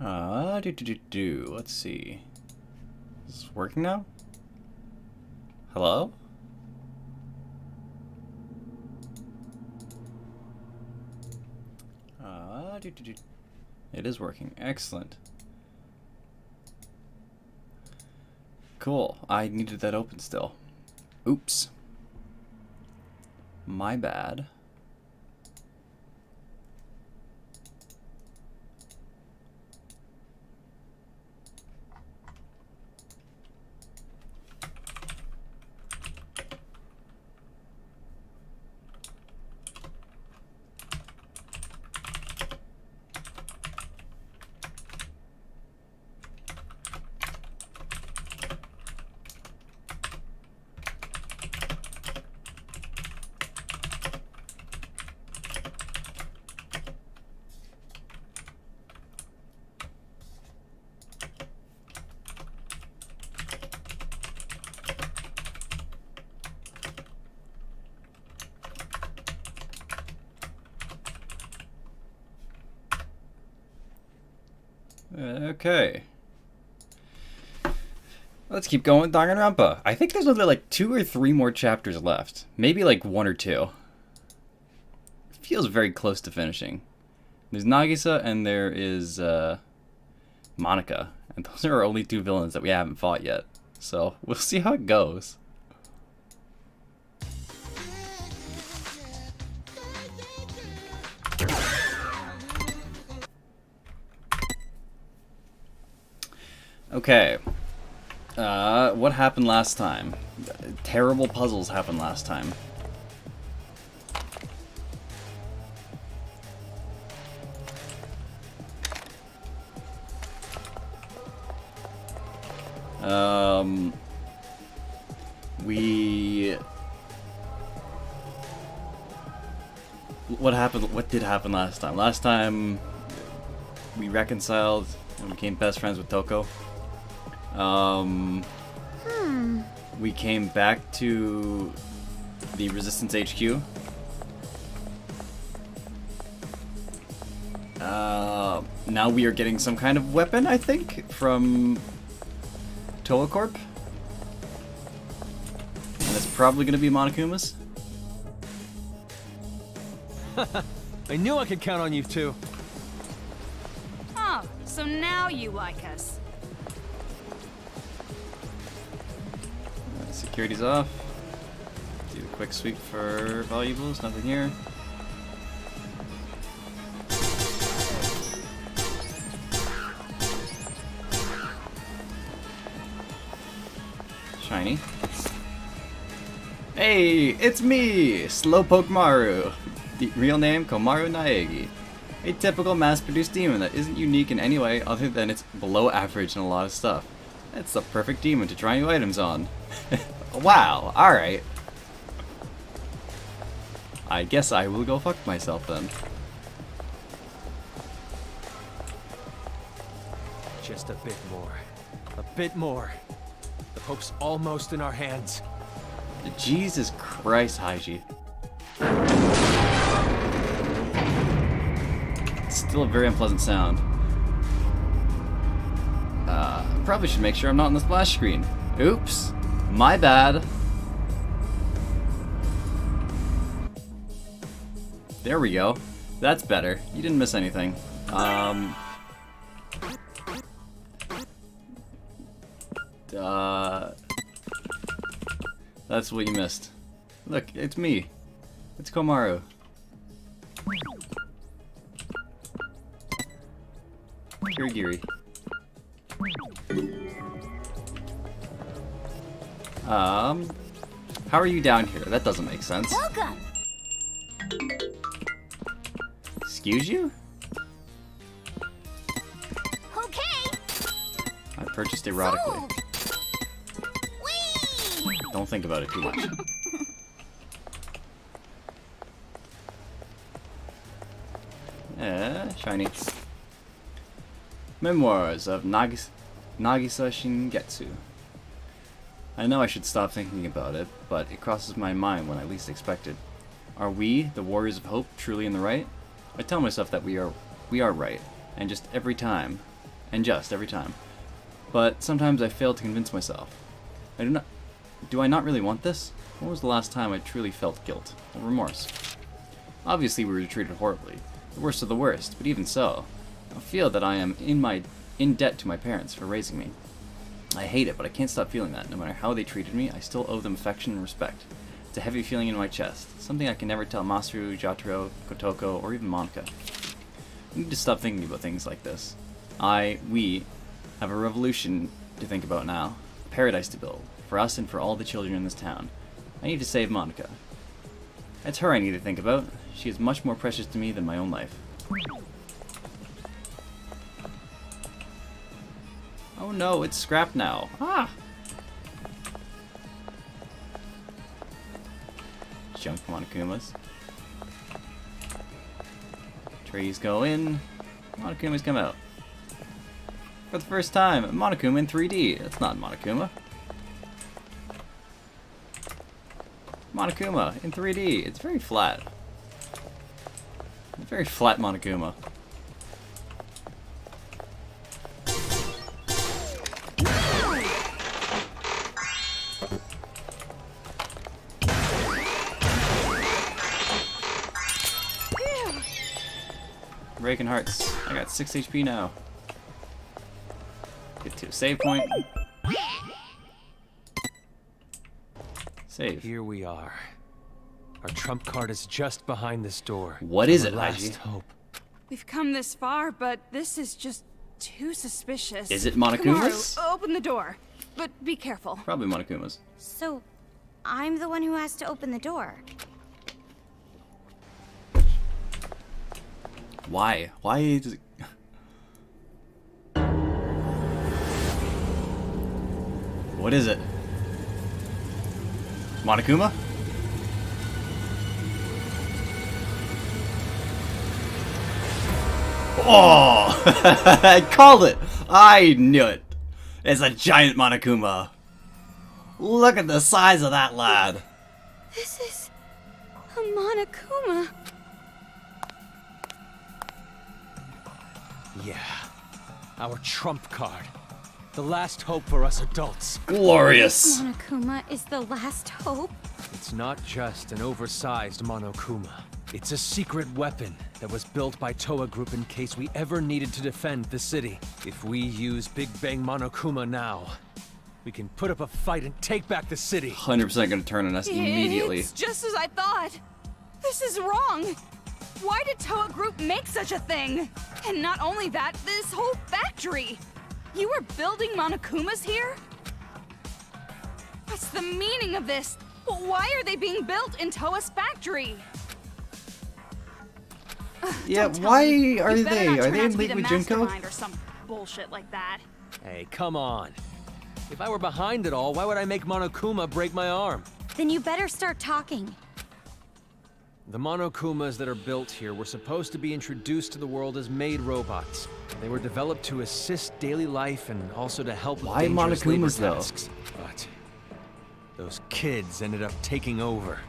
Let's see. Is this working now? Hello? It is working. Excellent. Cool. I needed that open still. Oops. My bad. Okay. Let's keep going with Danganronpa. I think there's only like 2 or 3 more chapters left. Maybe like 1 or 2. It feels very close to finishing. There's Nagisa and there is Monica. And those are our only 2 villains that we haven't fought yet. So we'll see how it goes. Okay. What happened last time? Terrible puzzles happened last time. What happened? What did happen last time? Last time we reconciled and became best friends with Toko. We came back to the Resistance HQ. Now we are getting some kind of weapon, I think, from Toa Corp. And it's probably going to be Monokuma's. I knew I could count on you two. Oh, so now you like us. Security's off. Do a quick sweep for valuables. Nothing here. Shiny. Hey, it's me, Slowpoke Maru. The real name, Komaru Naegi. A typical mass-produced demon that isn't unique in any way other than it's below average in a lot of stuff. It's the perfect demon to try new items on. Wow, alright. I guess I will go fuck myself then. Just a bit more. A bit more. The hope's almost in our hands. Jesus Christ, Haiji. Still a very unpleasant sound. Probably should make sure I'm not on the splash screen. Oops. My bad. There we go. That's better. You didn't miss anything. That's what you missed. Look, it's me. It's Komaru. Kirigiri. How are you down here? That doesn't make sense. Welcome. Excuse you? Okay. I purchased erotically. Whee! Don't think about it too much. Shiny. Memoirs of Nagisa Shingetsu. I know I should stop thinking about it, but it crosses my mind when I least expect it. Are we, the Warriors of Hope, truly in the right? I tell myself that we are right, and just every time, and just every time. But sometimes I fail to convince myself. Do I not really want this? When was the last time I truly felt guilt or remorse? Obviously we were treated horribly, the worst of the worst, but even so, I feel that I am in debt to my parents for raising me. I hate it, but I can't stop feeling that. No matter how they treated me, I still owe them affection and respect. It's a heavy feeling in my chest, something I can never tell Masaru, Jotaro, Kotoko, or even Monica. We need to stop thinking about things like this. We have a revolution to think about now. A paradise to build, for us and for all the children in this town. I need to save Monica. It's her I need to think about. She is much more precious to me than my own life. Oh no, it's scrapped now. Ah! Junk Monokumas. Trees go in. Monokumas come out. For the first time, Monokuma in 3D. That's not Monokuma. Monokuma in 3D. It's very flat. Very flat Monokuma. Breaking hearts. I got 6 HP now. Get to a save point. Save. Here we are. Our trump card is just behind this door. What is it, Last Haji? hope. We've come this far, but this is just too suspicious. Is it Monokuma's? Kamaru, open the door. But be careful. Probably Monokuma's. So, I'm the one who has to open the door. Why? Why does it... What is it? Monokuma? Oh! I called it! I knew it! It's a giant Monokuma! Look at the size of that lad! This is a Monokuma. Yeah. Our trump card. The last hope for us adults. Glorious! Monokuma is the last hope. It's not just an oversized Monokuma. It's a secret weapon that was built by Toa Group in case we ever needed to defend the city. If we use Big Bang Monokuma now, we can put up a fight and take back the city. 100% gonna turn on us immediately. It's just as I thought. This is wrong. Why did Toa Group make such a thing? And not only that, this whole factory. You were building Monokumas here? What's the meaning of this? Why are they being built in Toa's factory? Yeah, Don't tell why me. are You better they? not Are turn they out in to be league the with Junko? mastermind or some bullshit like that. Hey, come on. If I were behind it all, why would I make Monokuma break my arm? Then you better start talking. The Monokumas that are built here were supposed to be introduced to the world as maid robots. They were developed to assist daily life and also to help with Why dangerous labor Monokumas, though? tasks. But those kids ended up taking over.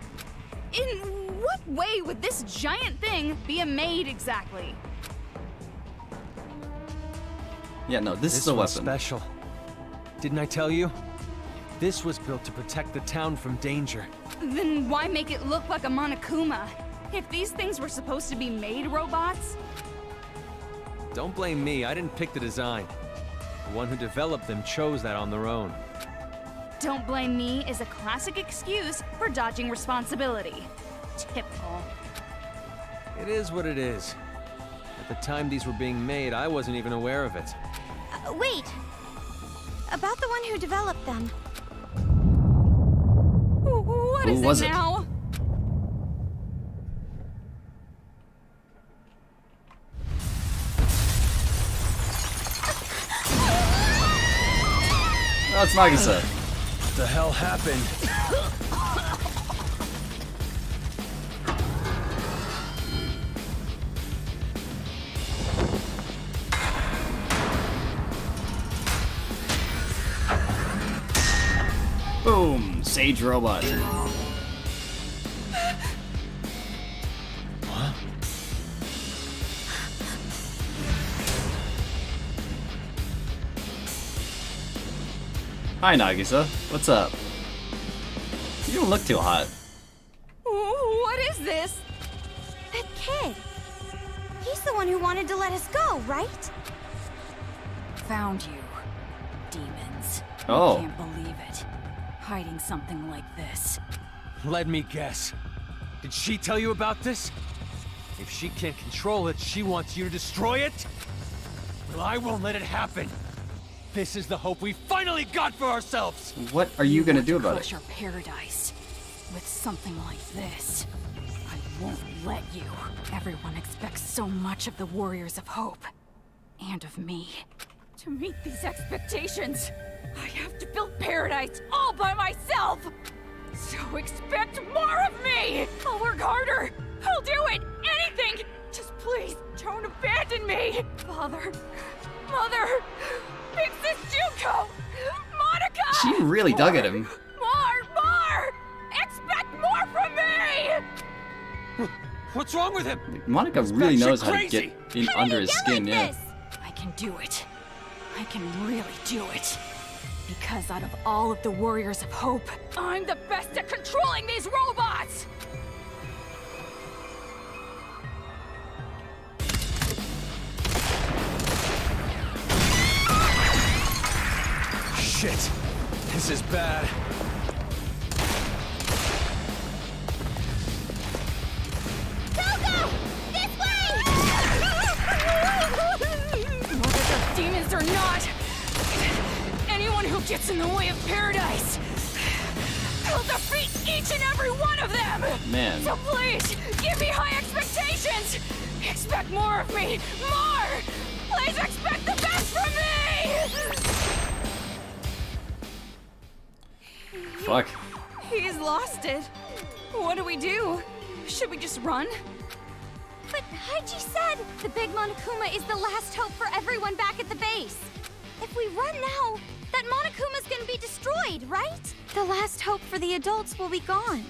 In what way would this giant thing be a maid exactly? Yeah, no, this is a one's weapon. special. Didn't I tell you? This was built to protect the town from danger. Then why make it look like a Monokuma? If these things were supposed to be maid robots? Don't blame me, I didn't pick the design. The one who developed them chose that on their own. Don't blame me is a classic excuse for dodging responsibility. Typical. It is what it is. At the time these were being made, I wasn't even aware of it. Wait. About the one who developed them. What Who is was it it? now? Oh, it's Nagisa. What the hell happened? Boom! Sage robot. Hi, Nagisa. What's up? You don't look too hot. What is this? That kid. He's the one who wanted to let us go, right? Found you, demons. Oh. I can't believe it. Hiding something like this. Let me guess. Did she tell you about this? If she can't control it, she wants you to destroy it? Well, I won't let it happen. This is the hope we finally got for ourselves! What are you gonna do about Crush it? our paradise with something like this. I won't let you. Everyone expects so much of the Warriors of Hope. And of me. To meet these expectations, I have to build paradise all by myself! So expect more of me! I'll work harder! I'll do it! Anything! Just please, don't abandon me! Father, Mother, Big Sis Junko, Monica! She really dug at him. More! Expect more from me! What's wrong with him? Monica really batshit knows how to crazy. get in How did under he his get skin, like yeah. this? I can do it. I can really do it. Because out of all of the Warriors of Hope, I'm the best at controlling these robots! Shit. This is bad. Coco! This way! Whether they're demons or not, anyone who gets in the way of paradise, I'll defeat each and every one of them! Man. So please, give me high expectations! Expect more of me! More! Please expect the best from me! Fuck. He's lost it. What do we do? Should we just run? But Haiji said the Big Monokuma is the last hope for everyone back at the base. If we run now, that Monokuma's gonna be destroyed, right? The last hope for the adults will be gone.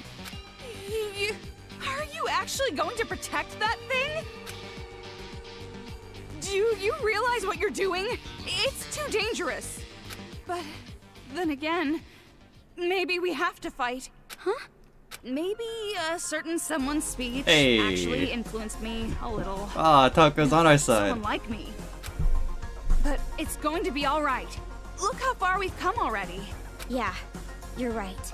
Are you actually going to protect that thing? Do you realize what you're doing? It's too dangerous. But then again, maybe we have to fight. Huh? Maybe a certain someone's speech Hey. actually influenced me a little. Ah, Taco's on our Someone side. like me. But it's going to be all right. Look how far we've come already. Yeah, you're right.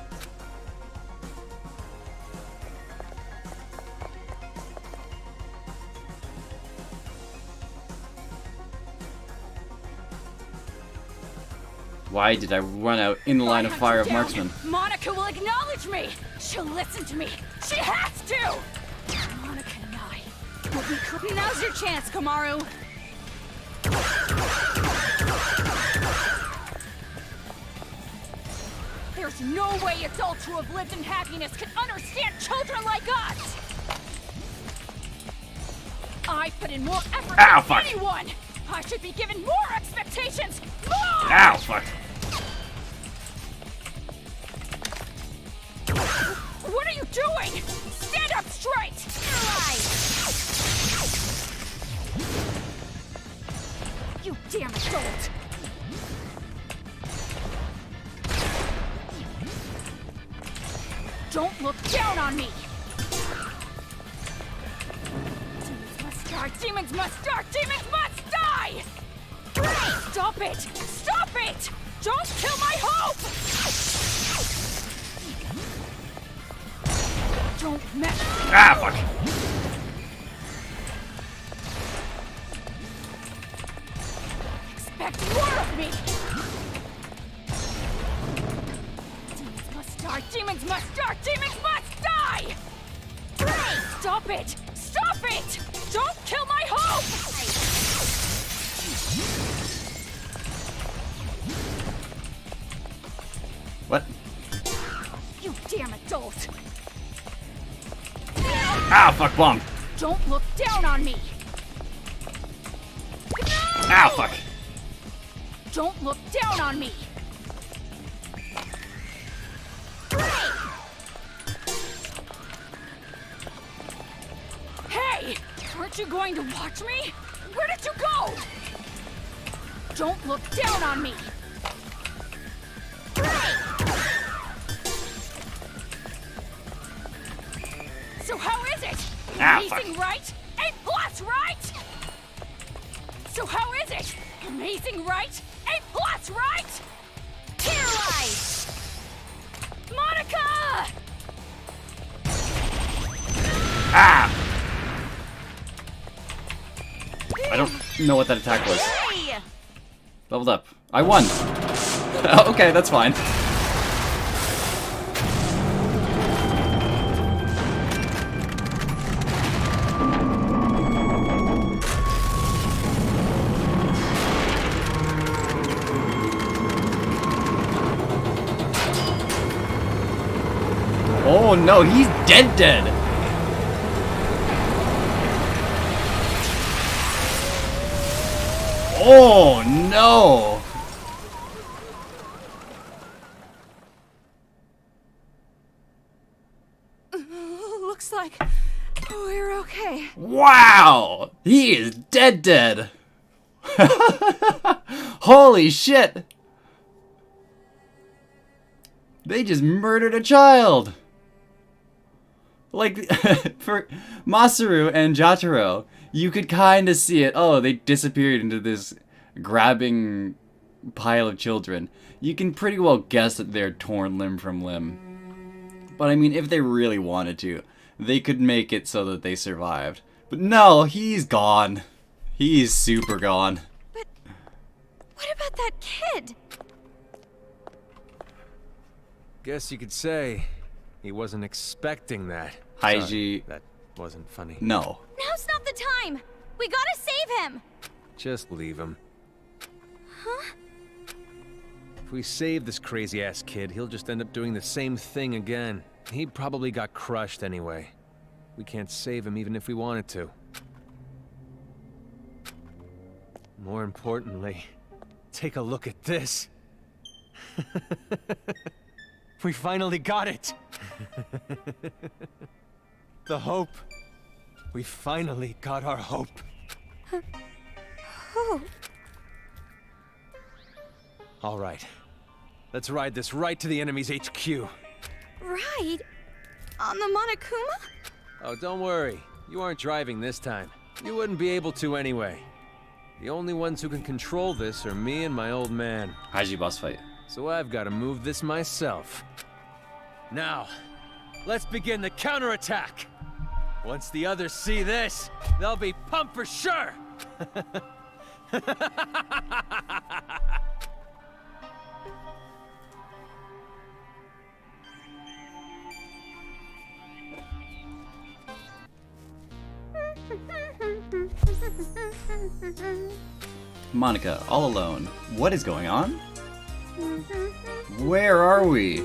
Why did I run out in the line of fire of marksmen? Monica will acknowledge me. She'll listen to me. She has to. Monica and I. Now's your chance, Kamaru. There's no way adults who have lived in happiness can understand children like us. I put in more effort Ow, than fuck. anyone. I should be given more expectations. More. Ow, fuck. What are you doing? Stand up straight! You damn adult! Don't look down on me! Demons must die! Demons must die! Demons must die! Stop it! Stop it! Don't kill my hope! Don't mess with me. Ah, fuck. Expect more of me! Demons must die! Demons must die! Demons must die! Stop it! Stop it! Don't kill my hope! What? You damn adult! Ah, fuck, bomb. Don't look down on me! Ow, fuck. Don't look down on me! Hey! Aren't you going to watch me? Where did you go? Don't look down on me! So how is it? Ah, Amazing, fuck. right? A plus, right? So how is it? Amazing, right? A plus, right? Tear light! Monica! Ah! I don't know what that attack was. Hey! Leveled up. I won. Okay, that's fine. Oh no, he's dead. Oh no! Looks like we're okay. Wow! He is dead. Holy shit! They just murdered a child! Like, for Masaru and Jotaro, you could kind of see it. Oh, they disappeared into this grabbing pile of children. You can pretty well guess that they're torn limb from limb. But I mean, if they really wanted to, they could make it so that they survived. But no, he's gone. He's super gone. But what about that kid? Guess you could say he wasn't expecting that. Haiji. Sorry, that wasn't funny. No. Now's not the time. We gotta save him. Just leave him. Huh? If we save this crazy-ass kid, he'll just end up doing the same thing again. He probably got crushed anyway. We can't save him even if we wanted to. More importantly, take a look at this. We finally got it! The hope. We finally got our hope. Oh, All right. Let's ride this right to the enemy's HQ. right. On the Monokuma? Oh, don't worry. You aren't driving this time. You wouldn't be able to anyway. The only ones who can control this are me and my old man. Haiji boss fight. So I've got to move this myself. Now, let's begin the counterattack. Once the others see this, they'll be pumped for sure. Monica, all alone. What is going on? Where are we?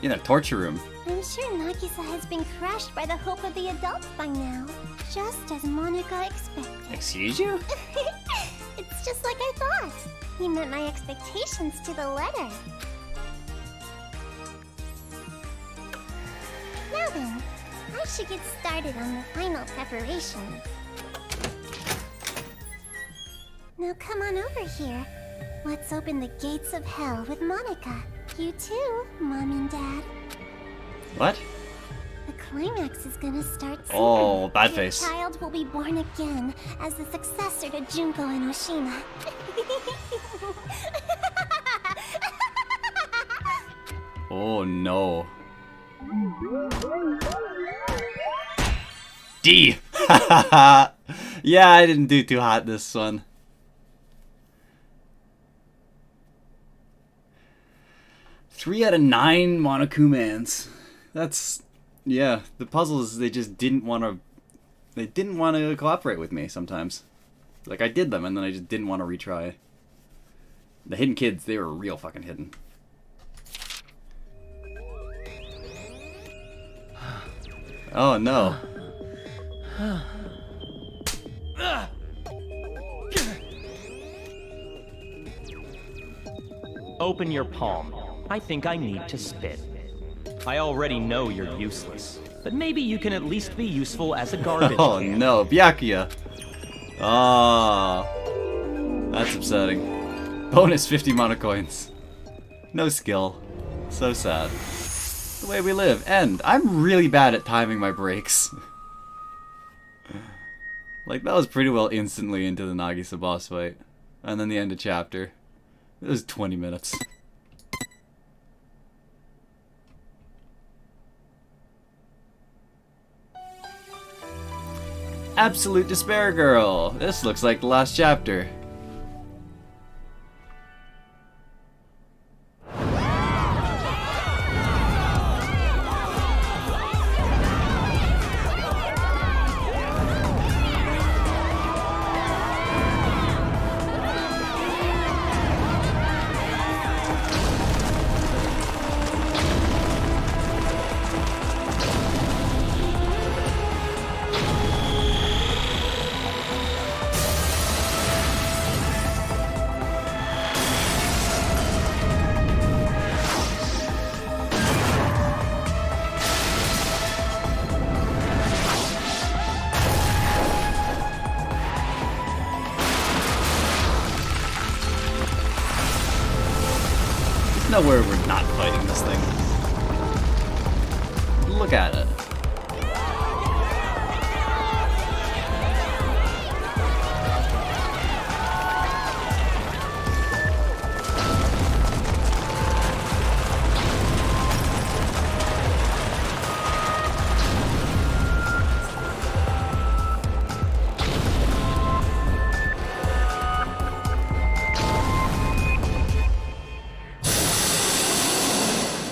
In a torture room. I'm sure Nagisa has been crushed by the hope of the adults by now. Just as Monica expected. Excuse you? It's just like I thought. He met my expectations to the letter. Now then, I should get started on the final preparations. Now come on over here. Let's open the gates of hell with Monica. You too, Mom and Dad. What? The climax is gonna start soon. Oh, bad Your face. child will be born again as the successor to Junko and Oshima. Oh no. D! Yeah, I didn't do too hot this one. Three out of 9 Monokumans. That's, yeah, the puzzles, they just didn't want to cooperate with me sometimes. Like, I did them, and then I just didn't want to retry. The hidden kids, they were real fucking hidden. Oh no. Open your palm. I think I need to spit. I already know you're useless, but maybe you can at least be useful as a garbage Oh can. no, Byakuya. Ah, that's upsetting. Bonus 50 mono coins. No skill. So sad. The way we live. End. I'm really bad at timing my breaks. Like, that was pretty well instantly into the Nagisa boss fight. And then the end of chapter. It was 20 minutes. Absolute Despair Girl. This looks like the last chapter. Nowhere we're not fighting this thing. Look at it.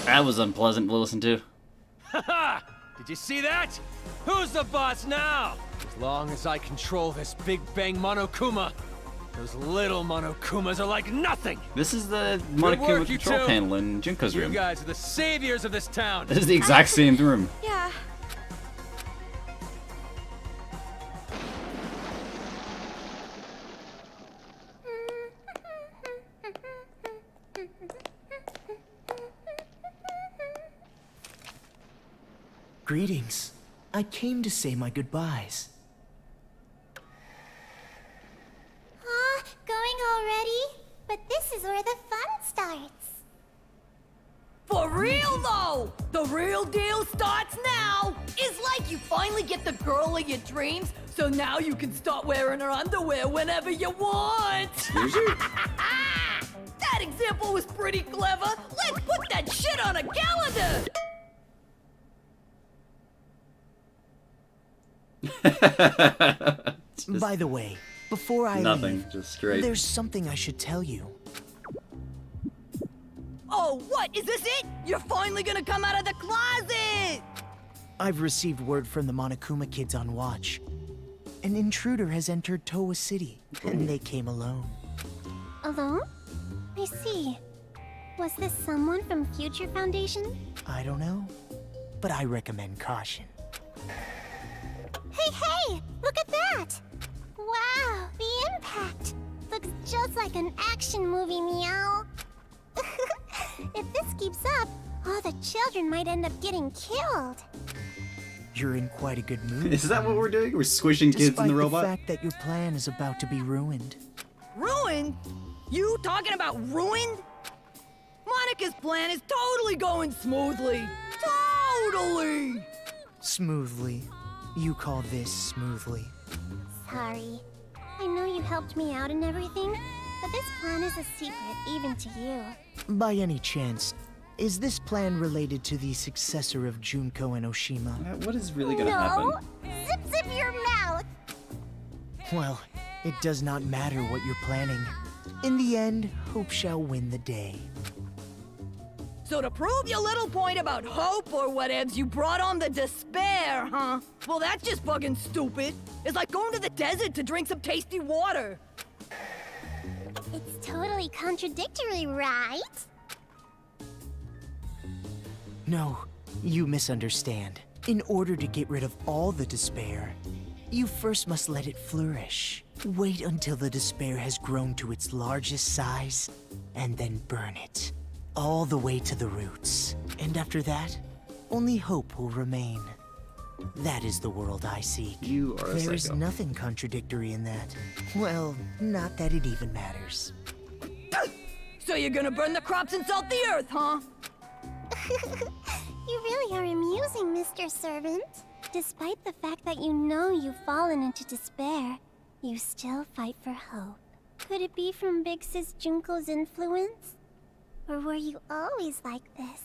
That was unpleasant to listen to. Haha! Did you see that? Who's the boss now? As long as I control this Big Bang Monokuma, those little Monokumas are like nothing! This is the work, Monokuma you control two. panel in Junko's You room. guys are the saviors of this town! This is the exact same room. Yeah. Greetings. I came to say my goodbyes. Aw, going already? But this is where the fun starts. For real though! The real deal starts now! It's like you finally get the girl of your dreams, so now you can start wearing her underwear whenever you want! That example was pretty clever! Let's put that shit on a calendar! By the way, before I Nothing, leave, just straight. there's something I should tell you. Oh, what? Is this it? You're finally gonna come out of the closet! I've received word from the Monokuma kids on watch. An intruder has entered Towa City, and they came alone. Alone? I see. Was this someone from Future Foundation? I don't know, but I recommend caution. Hey! Look at that! Wow, the impact! Looks just like an action movie, meow. If this keeps up, all the children might end up getting killed. You're in quite a good mood. Is that what we're doing? We're squishing kids in Despite the robot? fact that your plan is about to be ruined. Ruined? You talking about ruined? Monica's plan is totally going smoothly! Totally! Smoothly. You call this smoothly. Sorry. I know you helped me out and everything, but this plan is a secret even to you. By any chance, is this plan related to the successor of Junko and Oshima? What is really gonna No! happen? Zip your mouth! Well, it does not matter what you're planning. In the end, hope shall win the day. So to prove your little point about hope or whatevs, you brought on the despair, huh? Well, that's just fucking stupid. It's like going to the desert to drink some tasty water. It's totally contradictory, right? No, you misunderstand. In order to get rid of all the despair, you first must let it flourish. Wait until the despair has grown to its largest size, and then burn it. All the way to the roots. And after that, only hope will remain. That is the world I seek. You are a There is psycho. nothing contradictory in that. Well, not that it even matters. So you're gonna burn the crops and salt the earth, huh? You really are amusing, Mr. Servant. Despite the fact that you know you've fallen into despair, you still fight for hope. Could it be from Big Sis Junko's influence? Or were you always like this?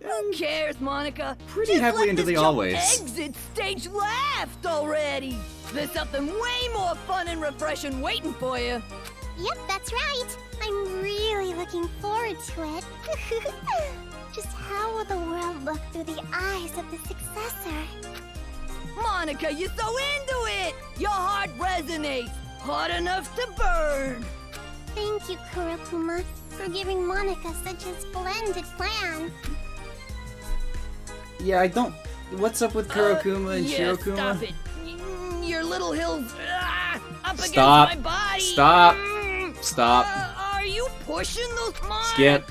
Who cares, Monica? Pretty Just heavily let into this the joke always. exit stage left already. There's something way more fun and refreshing waiting for you. Yep, that's right. I'm really looking forward to it. Just how will the world look through the eyes of the successor? Monica, you're so into it. Your heart resonates. Hot enough to burn. Thank you, Kurokuma, for giving Monica such a splendid plan. Yeah, I don't... What's up with Kurokuma and yeah, Shirokuma? Stop it. Your little hills up Stop. against my body. Stop. Stop. Are you pushing those Monica? Skip.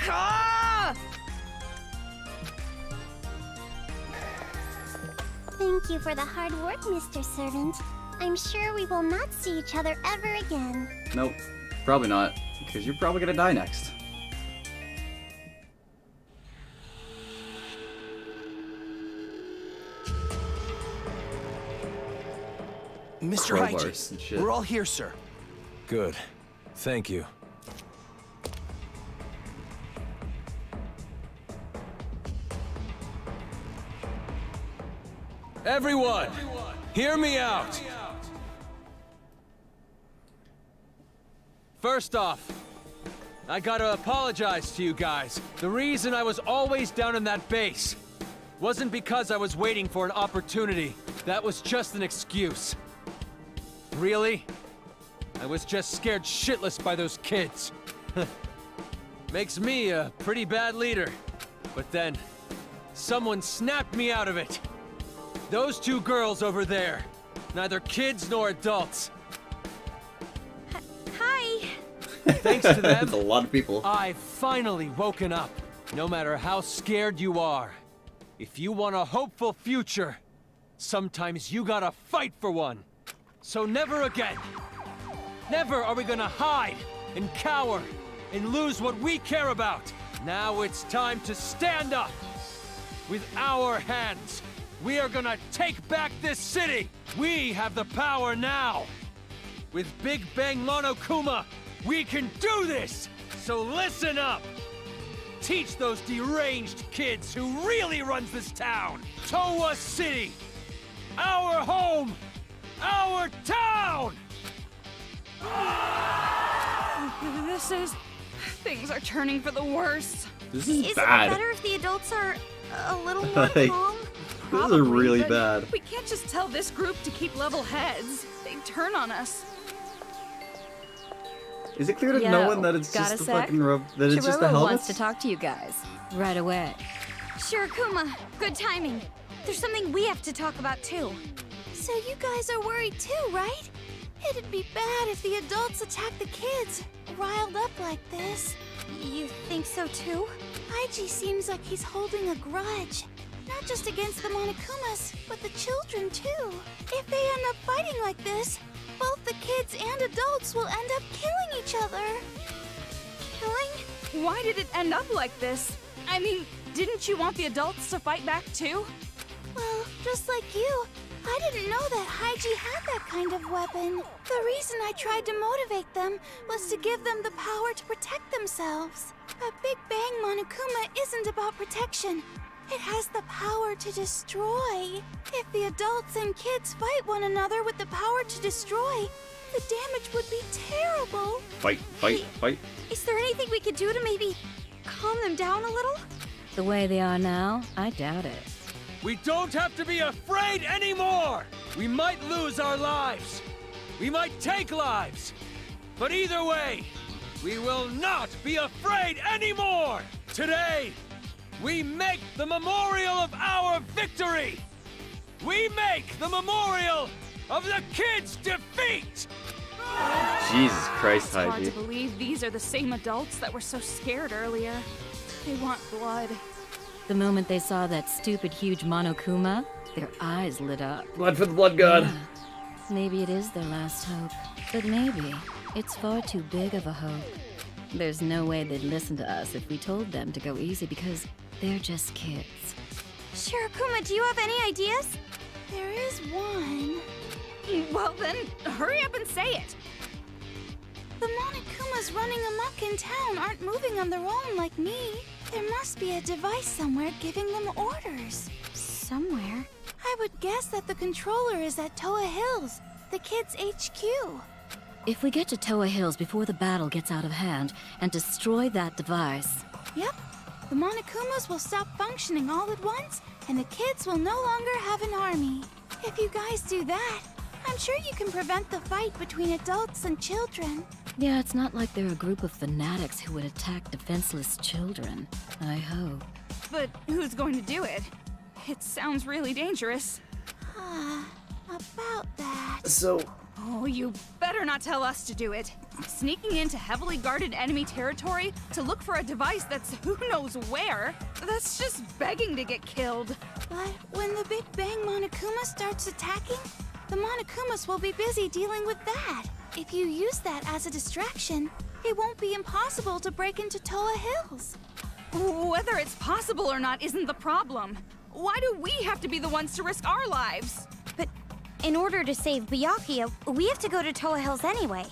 Thank you for the hard work, Mr. Servant. I'm sure we will not see each other ever again. Nope. Probably not. Because you're probably gonna die next. Mr. Crowbars and Haiji, shit. we're all here, sir. Good. Thank you. Everyone, hear me out. First off, I gotta apologize to you guys. The reason I was always down in that base wasn't because I was waiting for an opportunity. That was just an excuse. Really? I was just scared shitless by those kids. Makes me a pretty bad leader. But then, someone snapped me out of it. Those two girls over there. Neither kids nor adults. Hi. Thanks to them, That's a lot of people. I've finally woken up. No matter how scared you are, if you want a hopeful future, sometimes you gotta fight for one. So never again. Never are we gonna hide and cower and lose what we care about. Now it's time to stand up. With our hands, we are gonna take back this city. We have the power now. With Big Bang Monokuma, we can do this. So listen up. Teach those deranged kids who really runs this town. Towa City. Our home. Our town. This is... Things are turning for the worst. This is Is bad. it better if the adults are a little more Like, calm? This is really but bad. We can't just tell this group to keep level heads. They'd turn on us. Is it clear to Yo, no one that it's got just a the sec? fucking that it's just the Chirolo helmets? wants to talk to you guys right away. Sure, Kuma. Good timing. There's something we have to talk about too. So you guys are worried too, right? It'd be bad if the adults attacked the kids, riled up like this. You think so too? Aiji seems like he's holding a grudge. Not just against the Monokumas, but the children too. If they end up fighting like this, both the kids and adults will end up killing each other. Killing? Why did it end up like this? I mean, didn't you want the adults to fight back too? Well, just like you, I didn't know that Haiji had that kind of weapon. The reason I tried to motivate them was to give them the power to protect themselves. But Big Bang Monokuma isn't about protection. It has the power to destroy. If the adults and kids fight one another with the power to destroy, the damage would be terrible. Fight, fight, fight. Is there anything we could do to maybe calm them down a little? The way they are now, I doubt it. We don't have to be afraid anymore! We might lose our lives. We might take lives. But either way, we will not be afraid anymore! Today, we make the memorial of our victory! We make the memorial of the kids' defeat! Jesus Christ, It's hard to Heidi. believe these are the same adults that were so scared earlier. They want blood. The moment they saw that stupid huge Monokuma, their eyes lit up. Blood for the blood god. Maybe it is their last hope, but maybe it's far too big of a hope. There's no way they'd listen to us if we told them to go easy because they're just kids. Shirakuma, do you have any ideas? There is one. Well then, hurry up and say it. The Monokumas running amok in town aren't moving on their own like me. There must be a device somewhere giving them orders. Somewhere. I would guess that the controller is at Toa Hills, the kids' HQ. If we get to Toa Hills before the battle gets out of hand and destroy that device... Yep. The Monokumas will stop functioning all at once, and the kids will no longer have an army. If you guys do that, I'm sure you can prevent the fight between adults and children. Yeah, it's not like they're a group of fanatics who would attack defenseless children. I hope. But who's going to do it? It sounds really dangerous. About that. So, Oh, you better not tell us to do it. Sneaking into heavily guarded enemy territory to look for a device that's who knows where, that's just begging to get killed. But when the Big Bang Monokuma starts attacking, the Monokumas will be busy dealing with that. If you use that as a distraction, it won't be impossible to break into Toa Hills. Whether it's possible or not isn't the problem. Why do we have to be the ones to risk our lives? But in order to save Byakuya, we have to go to Toa Hills anyway,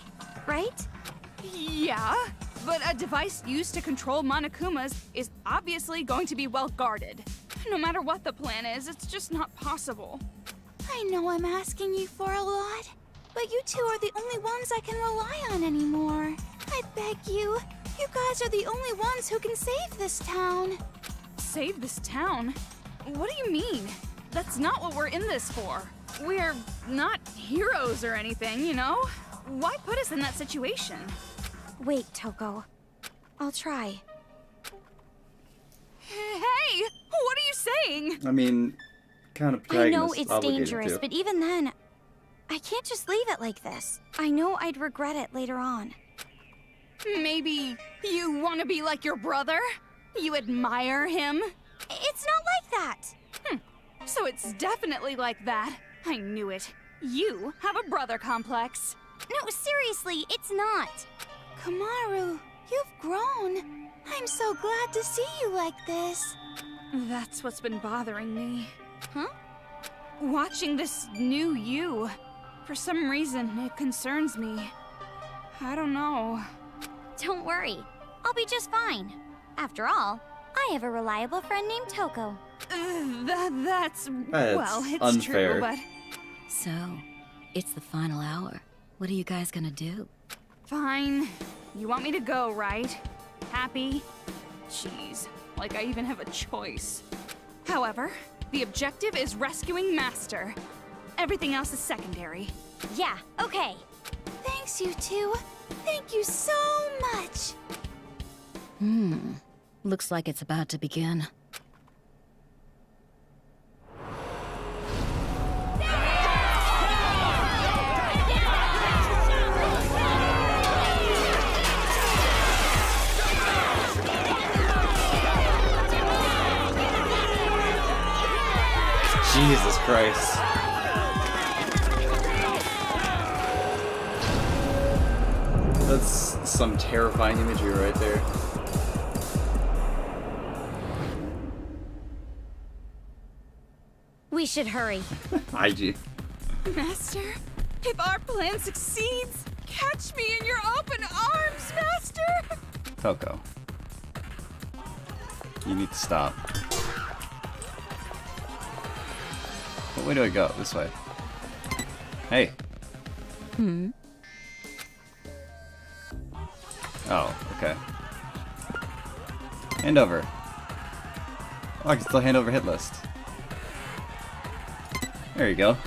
right? Yeah, but a device used to control Monokumas is obviously going to be well guarded. No matter what the plan is, it's just not possible. I know I'm asking you for a lot, but you two are the only ones I can rely on anymore. I beg you. You guys are the only ones who can save this town. Save this town? What do you mean? That's not what we're in this for. We're not heroes or anything, you know? Why put us in that situation? Wait, Toko. I'll try. Hey! What are you saying? I mean, kind of I know protagonist it's obligated dangerous, to. but even then, I can't just leave it like this. I know I'd regret it later on. Maybe you want to be like your brother? You admire him? It's not like that! So it's definitely like that. I knew it. You have a brother complex. No, seriously, it's not. Kamaru, you've grown. I'm so glad to see you like this. That's what's been bothering me. Huh? Watching this new you. For some reason, it concerns me. I don't know. Don't worry. I'll be just fine. After all, I have a reliable friend named Toko. That's That's well, it's unfair. true, but So, it's the final hour. What are you guys gonna do? fine. You want me to go, right? Happy? Jeez, like I even have a choice. However, the objective is rescuing Master. Everything else is secondary. Yeah, okay. Thanks, you two. Thank you so much. Looks like it's about to begin. Jesus Christ. That's some terrifying imagery right there. We should hurry. IG. Master, if our plan succeeds, catch me in your open arms, Master! Toko. You need to stop. What way do I go? This way. Hey. Oh, okay. Hand over. Oh, I can still hand over hit list. There you go.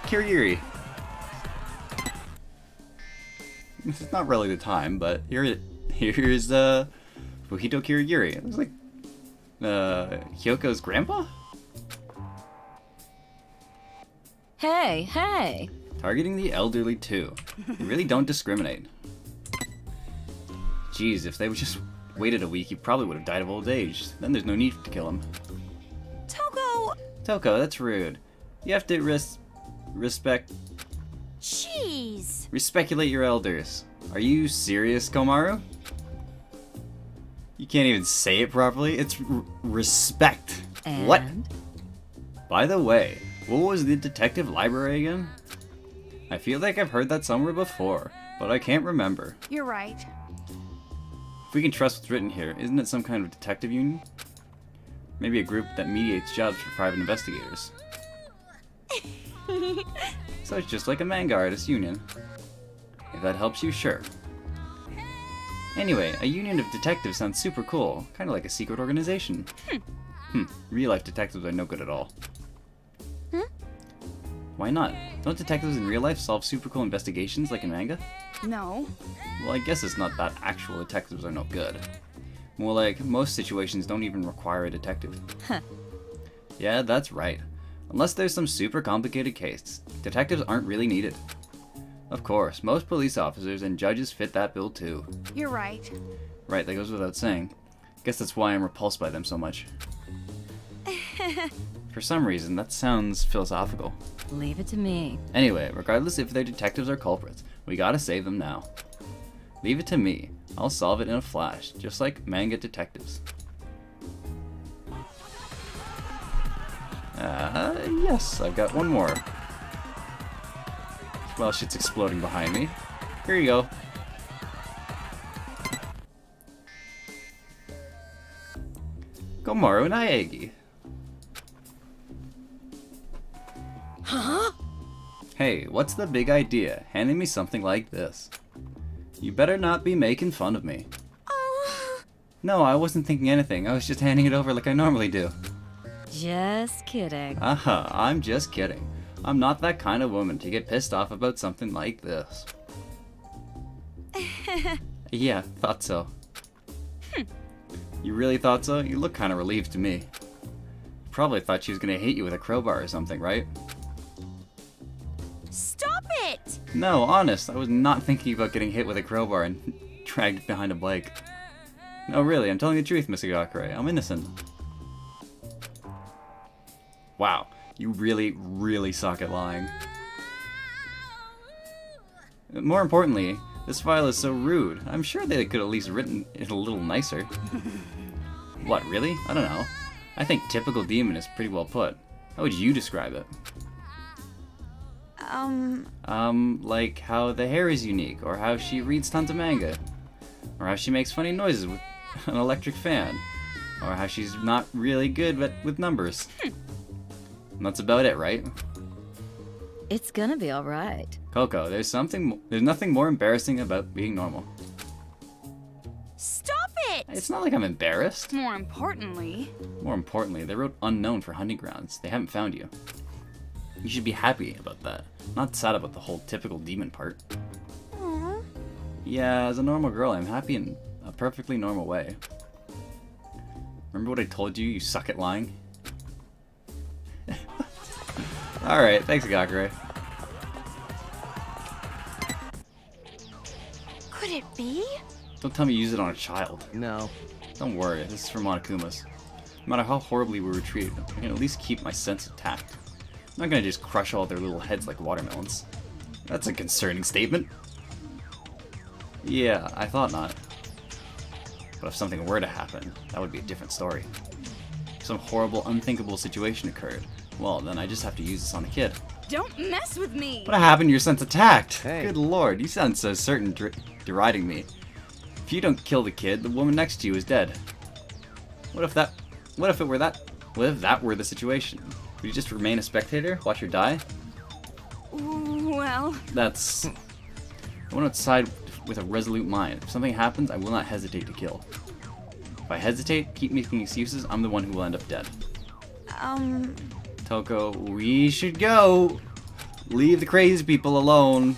Kiryuri. It's not really the time, but here's Fujito Kiryuri. It was like Hyoko's grandpa? Hey, hey! Targeting the elderly too. They really don't discriminate. Jeez, if they would just waited a week, he probably would have died of old age. Then there's no need to kill him. Toko! Toko, that's rude. You have to respect Jeez. Respeculate your elders. Are you serious, Komaru? You can't even say it properly. It's respect. And? What? By the way, what was the detective library again? I feel like I've heard that somewhere before, but I can't remember. You're right. If we can trust what's written here, isn't it some kind of detective union? Maybe a group that mediates jobs for private investigators. So it's just like a manga artist union. If that helps you, sure. Anyway, a union of detectives sounds super cool. Kind of like a secret organization. Real-life detectives are no good at all. Why not? Don't detectives in real life solve super cool investigations like in manga? No. Well, I guess it's not that actual detectives are no good. More like, most situations don't even require a detective. Yeah, that's right. Unless there's some super complicated case, detectives aren't really needed. Of course, most police officers and judges fit that bill too. You're right. Right, that goes without saying. Guess that's why I'm repulsed by them so much. For some reason, that sounds philosophical. Leave it to me. Anyway, regardless if they're detectives or culprits, we gotta save them now. Leave it to me. I'll solve it in a flash, just like manga detectives. Yes, I've got one more. Well, shit's exploding behind me. Here you go. Gomaru Naegi. Huh? Hey, what's the big idea? Handing me something like this. You better not be making fun of me. Oh. No, I wasn't thinking anything. I was just handing it over like I normally do. Just kidding. I'm just kidding. I'm not that kind of woman to get pissed off about something like this. Yeah, thought so. You really thought so? You look kind of relieved to me. Probably thought she was gonna hit you with a crowbar or something, right? Stop it! No, honest, I was not thinking about getting hit with a crowbar and dragged behind a bike. No, really, I'm telling the truth, Miss Igakure. I'm innocent. Wow, you really, really suck at lying. More importantly, this file is so rude. I'm sure they could at least written it a little nicer. What, really? I don't know. I think typical demon is pretty well put. How would you describe it? Like how the hair is unique, or how she reads tons of manga, or how she makes funny noises with an electric fan, or how she's not really good with numbers. And that's about it, right? It's gonna be alright. Coco, there's nothing more embarrassing about being normal. Stop it! It's not like I'm embarrassed. More importantly, They wrote unknown for hunting grounds. They haven't found you. You should be happy about that, not sad about the whole typical demon part. Aw. Yeah, as a normal girl, I'm happy in a perfectly normal way. Remember what I told you? You suck at lying? Alright, thanks, Gakure. Could it be? Don't tell me you use it on a child. No. Don't worry, this is for Monokumas. No matter how horribly we were treated, I can at least keep my sense intact. I'm not gonna just crush all their little heads like watermelons. That's a concerning statement. Yeah, I thought not. But if something were to happen, that would be a different story. If some horrible, unthinkable situation occurred, well, then I just have to use this on a kid. don't mess with me! What happened? Your sense attacked. Hey. Good lord, you sound so certain deriding me. If you don't kill the kid, the woman next to you is dead. What if that were the situation? Would you just remain a spectator, watch her die? Well, That's... I want to side with a resolute mind. If something happens, I will not hesitate to kill. If I hesitate, keep making excuses, I'm the one who will end up dead. Toko, we should go! Leave the crazy people alone.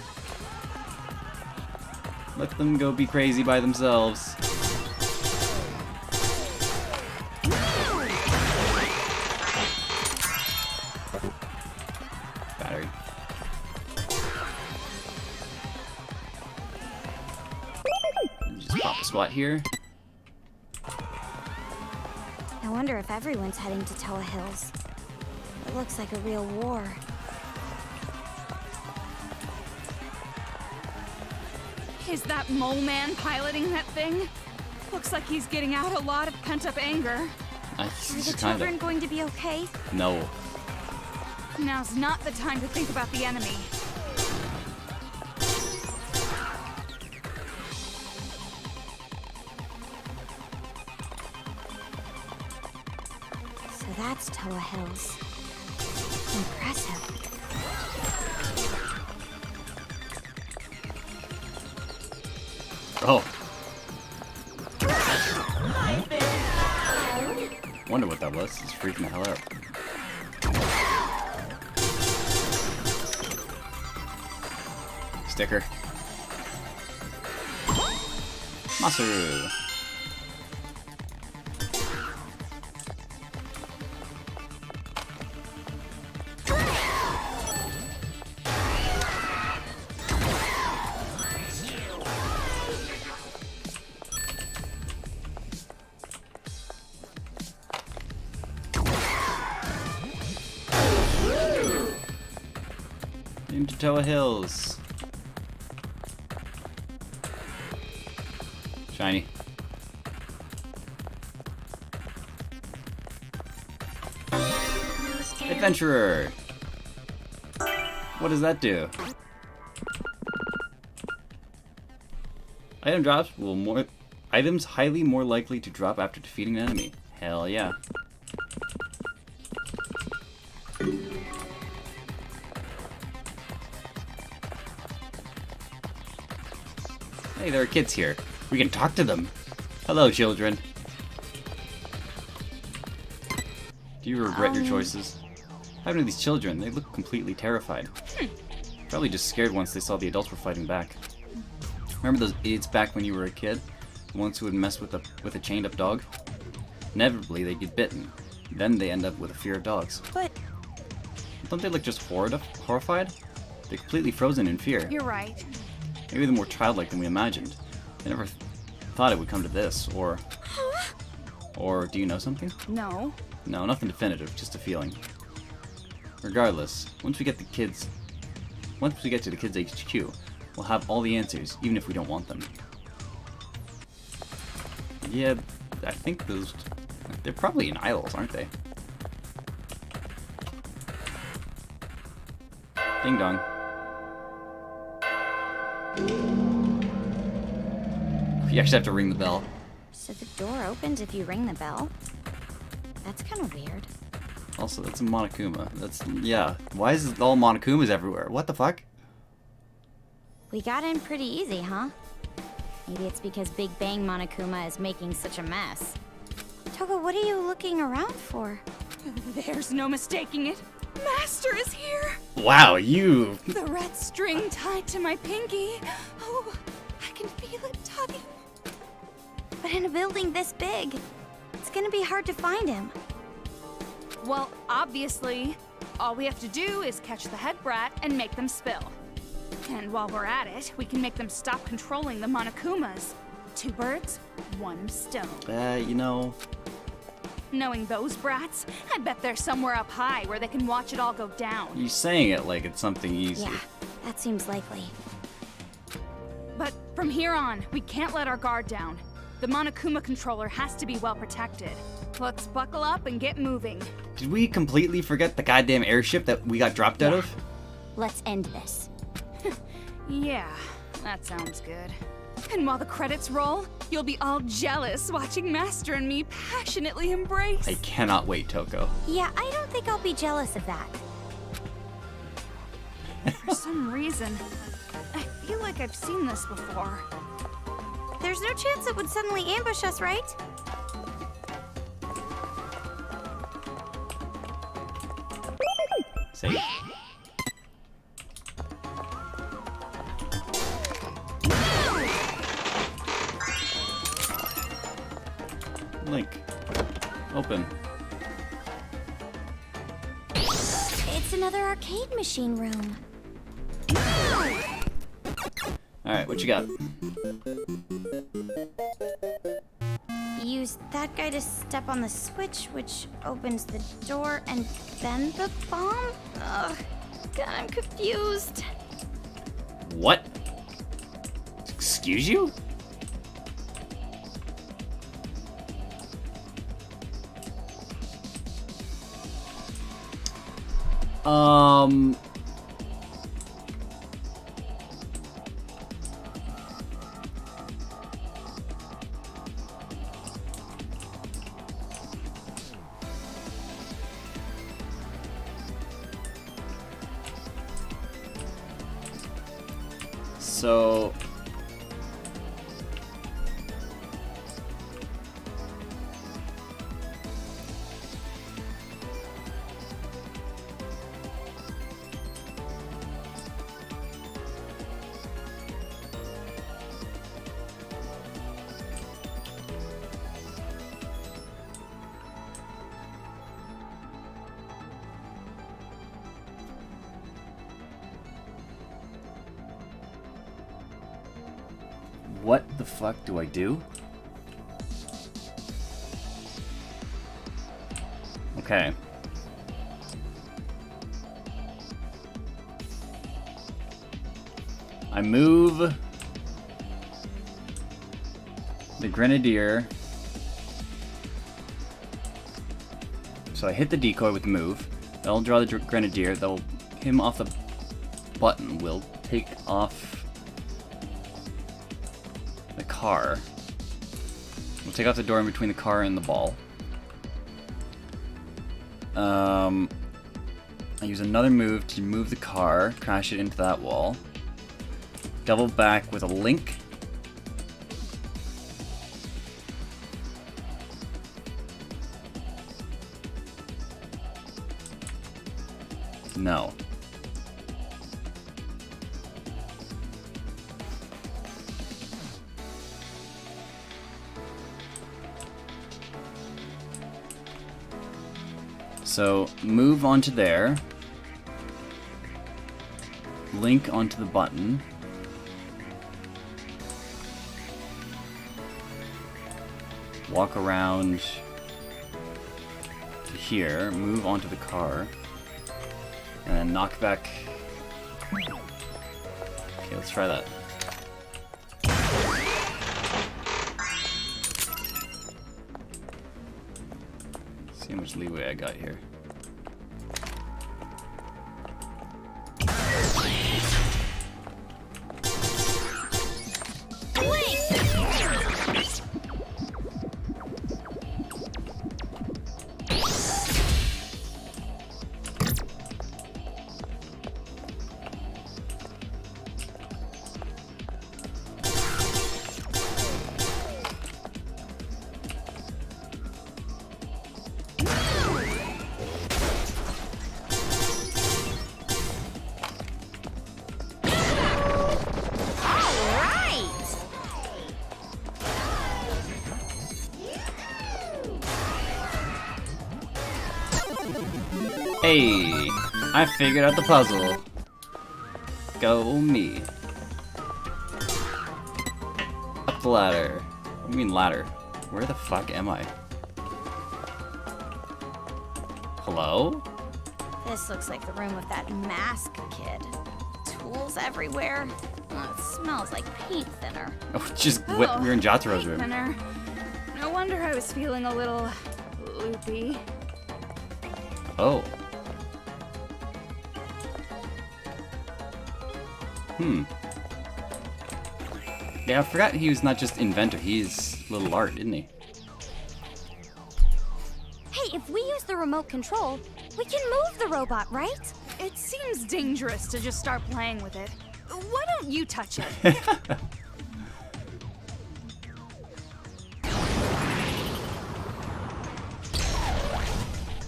Let them go be crazy by themselves. Battery. Just pop a squat here. I wonder if everyone's heading to Toa Hills. It looks like a real war. is that mole man piloting that thing? Looks like he's getting out a lot of pent-up anger. Are the children going to be okay? No. Now's not the time to think about the enemy. So that's Toa Hills. Impressive. Oh. Wonder what that was. It's freaking the hell out. Sticker. Masaru. Into Toa Hills. Shiny. Adventurer. What does that do? Item drops will more items highly more likely to drop after defeating an enemy. Hell yeah. Hey, there are kids here. We can talk to them. Hello, children. Do you regret your choices? What happened to these children? They look completely terrified. Probably just scared once they saw the adults were fighting back. Remember those idiots back when you were a kid? The ones who would mess with a chained up dog? Inevitably, they get bitten. Then they end up with a fear of dogs. But Don't they look just horrified? They're completely frozen in fear. You're right. Maybe they're more childlike than we imagined. I never thought it would come to this, or do you know something? No. No, nothing definitive, just a feeling. Regardless, once we get to the kids' HQ, we'll have all the answers, even if we don't want them. Yeah, I think they're probably in aisles, aren't they? Ding dong. You actually have to ring the bell. so the door opens if you ring the bell? That's kind of weird. Also, that's a Monokuma. Yeah. Why is it all Monokumas everywhere? What the fuck? We got in pretty easy, huh? Maybe it's because Big Bang Monokuma is making such a mess. Toga, what are you looking around for? There's no mistaking it. Master is here! Wow, you... The red string tied to my pinky. Oh, I can feel it tugging. But in a building this big, it's gonna be hard to find him. Well, obviously, all we have to do is catch the head brat and make them spill. And while we're at it, we can make them stop controlling the Monokumas. 2 birds, 1 stone. You know... Knowing those brats, I bet they're somewhere up high where they can watch it all go down. You're saying it like it's something easy. Yeah, that seems likely. But from here on, we can't let our guard down. The Monokuma controller has to be well protected. Let's buckle up and get moving. Did we completely forget the goddamn airship that we got dropped out of? Let's end this. Yeah, that sounds good. And while the credits roll, you'll be all jealous watching Master and me passionately embrace. I cannot wait, Toko. Yeah, I don't think I'll be jealous of that. For some reason, I feel like I've seen this before. There's no chance it would suddenly ambush us, right? Say. Link. Open. It's another arcade machine room. Alright, what you got? Use that guy to step on the switch, which opens the door, and then the bomb? Ugh, God, I'm confused. What? Excuse you? So what the fuck do I do? Okay. I move the Grenadier. So I hit the decoy with the move. That'll draw the Grenadier. That'll him off the button. Will take off the car. We'll take off the door in between the car and the ball. I use another move to move the car, crash it into that wall. Double back with a link. No. So move onto there. Link onto the button. Walk around to here, move onto the car, and then knock back. Okay, let's try that. See how much leeway I got here. Hey, I figured out the puzzle. Go me. Up the ladder. What do you mean ladder? Where the fuck am I? Hello? This looks like the room of that mask kid. Tools everywhere. Oh, it smells like paint thinner. Oh, just we're in Jotaro's room. Thinner. No wonder I was feeling a little loopy. Oh. Yeah, I forgot he was not just inventor, he's little art, isn't he? Hey, if we use the remote control, we can move the robot, right? It seems dangerous to just start playing with it. Why don't you touch it?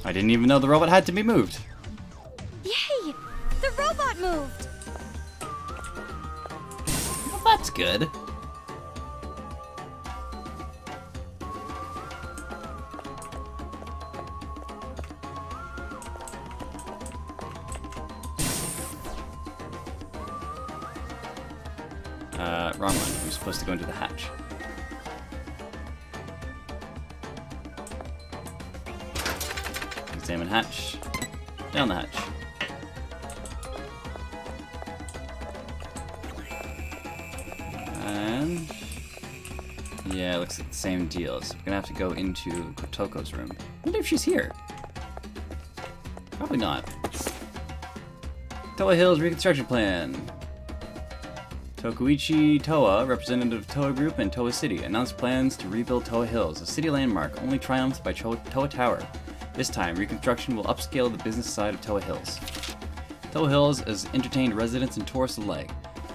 I didn't even know the robot had to be moved. Yay! The robot moved! Well, that's good. Wrong one. We're supposed to go into the hatch. Examine hatch. Down the hatch. And yeah, it looks like the same deal. So we're gonna have to go into Kotoko's room. I wonder if she's here. Probably not. Toa Hills Reconstruction Plan. Tokuichi Toa, representative of Toa Group and Toa City, announced plans to rebuild Toa Hills, a city landmark only triumphed by Toa Tower. This time, reconstruction will upscale the business side of Toa Hills. Toa Hills has entertained residents and tourists alike,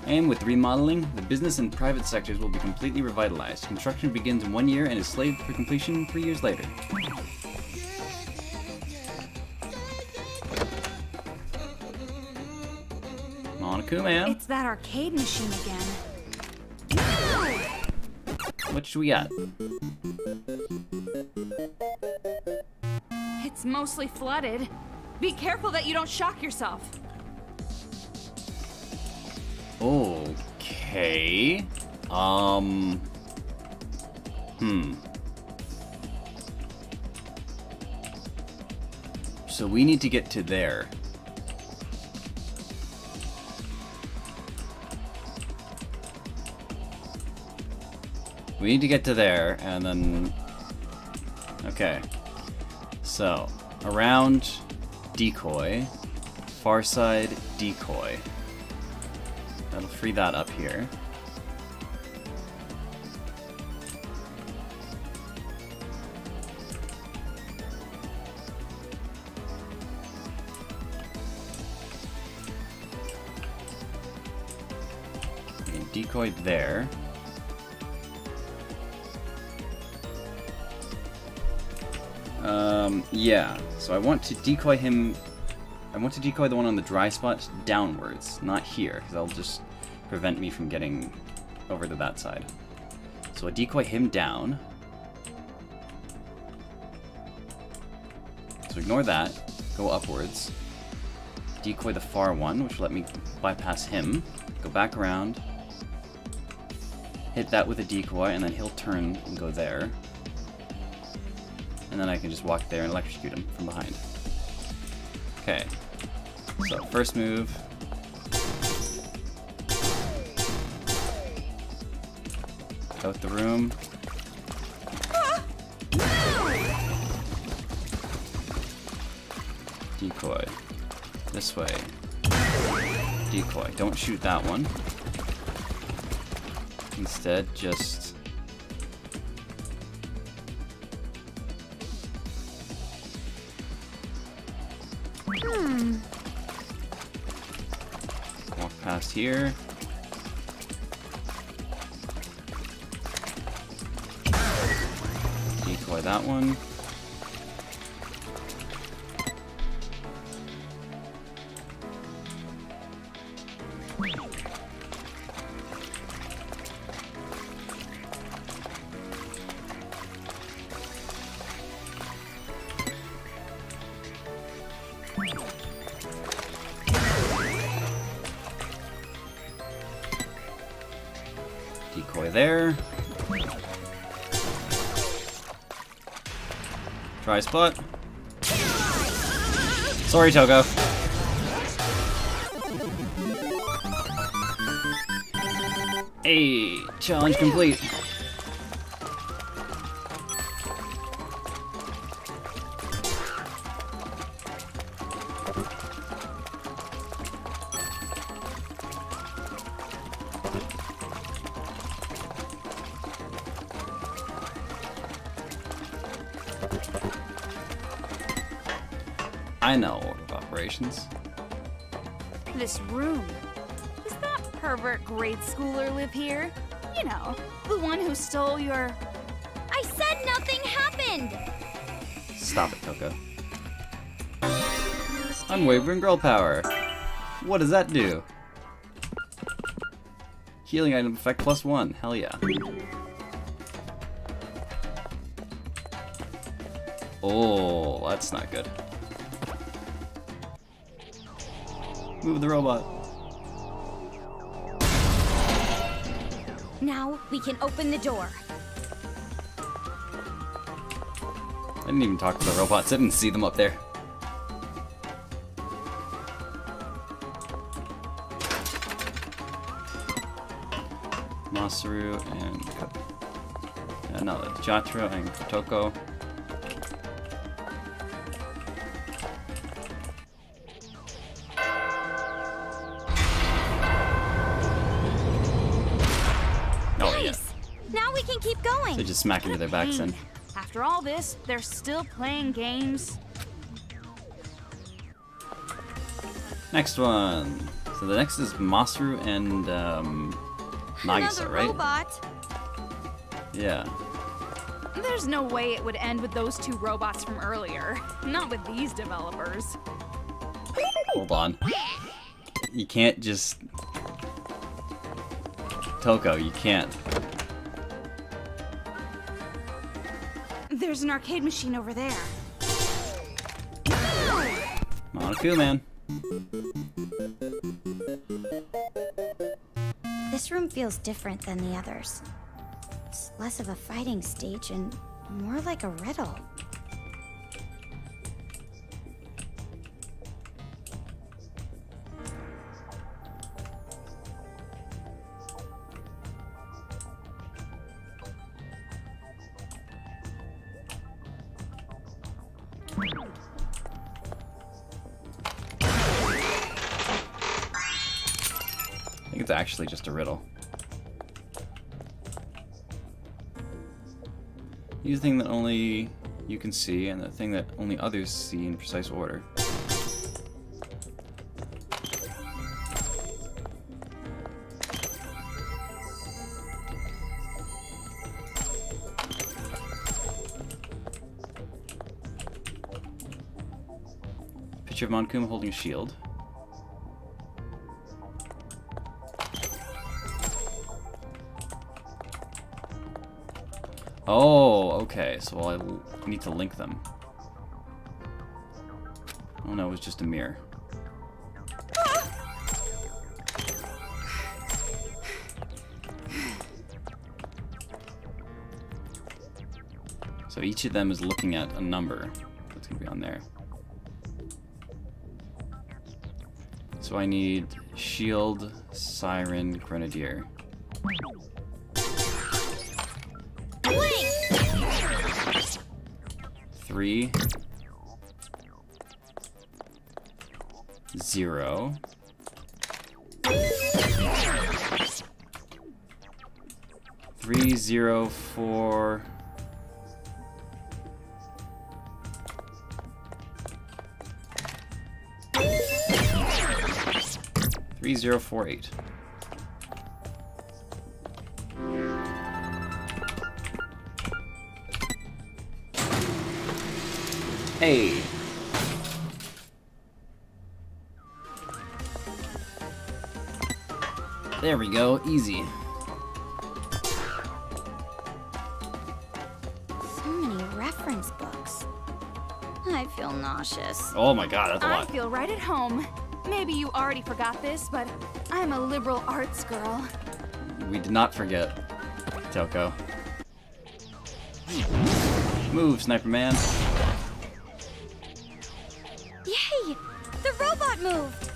and with remodeling, the business and private sectors will be completely revitalized. Construction begins in 1 year and is slated for completion 3 years later. Monokuma, man. It's that arcade machine again. What should we got? It's mostly flooded. Be careful that you don't shock yourself. Okay. So we need to get to there. We need to get to there, and then... Okay. So, around decoy, far side decoy. That'll free that up here. And decoy there. Yeah, so I want to decoy him. I want to decoy the one on the dry spot downwards, not here, because that'll just prevent me from getting over to that side. So I decoy him down. So ignore that, go upwards. Decoy the far one, which will let me bypass him. Go back around. Hit that with a decoy, and then he'll turn and go there. And then I can just walk there and electrocute him from behind. Okay. So, first move. Out the room. Decoy. This way. Decoy. Don't shoot that one. Instead, just... Walk past here. Decoy that one. Decoy there. Try spot. Sorry, Togo. Hey, challenge complete. I know order of operations. This room. Does that pervert grade schooler live here? You know, the one who stole your... I said nothing happened! Stop it, Toko. Unwavering girl power. What does that do? Healing item effect +1. Hell yeah. Oh, that's not good. Move the robot. Now we can open the door. I didn't even talk to the robots. I didn't see them up there. Masaru and no, Jatra and Kotoko. keep going. So just smack into their backs then. After all this, they're still playing games. Next one. So the next is Masaru and Nagisa, Another right? robot. Yeah. There's no way it would end with those two robots from earlier. Not with these developers. Hold on. You can't just... Toko, you can't. There's an arcade machine over there. Monaco, man. This room feels different than the others. It's less of a fighting stage and more like a riddle. I think it's actually just a riddle. Use the thing that only you can see and the thing that only others see in precise order. Picture of Monokuma holding a shield. Oh, okay, so I need to link them. Oh no, it was just a mirror. So each of them is looking at a number that's gonna be on there. So I need shield, siren, grenadier. Three, 0, 3, 0, 4, 3, 0, 4, 8. Hey. There we go, easy. So many reference books. I feel nauseous. Oh my god, that's a I lot. feel right at home. Maybe you already forgot this, but I'm a liberal arts girl. We did not forget, Toko. Move, Sniper Man. Yay! The robot moved!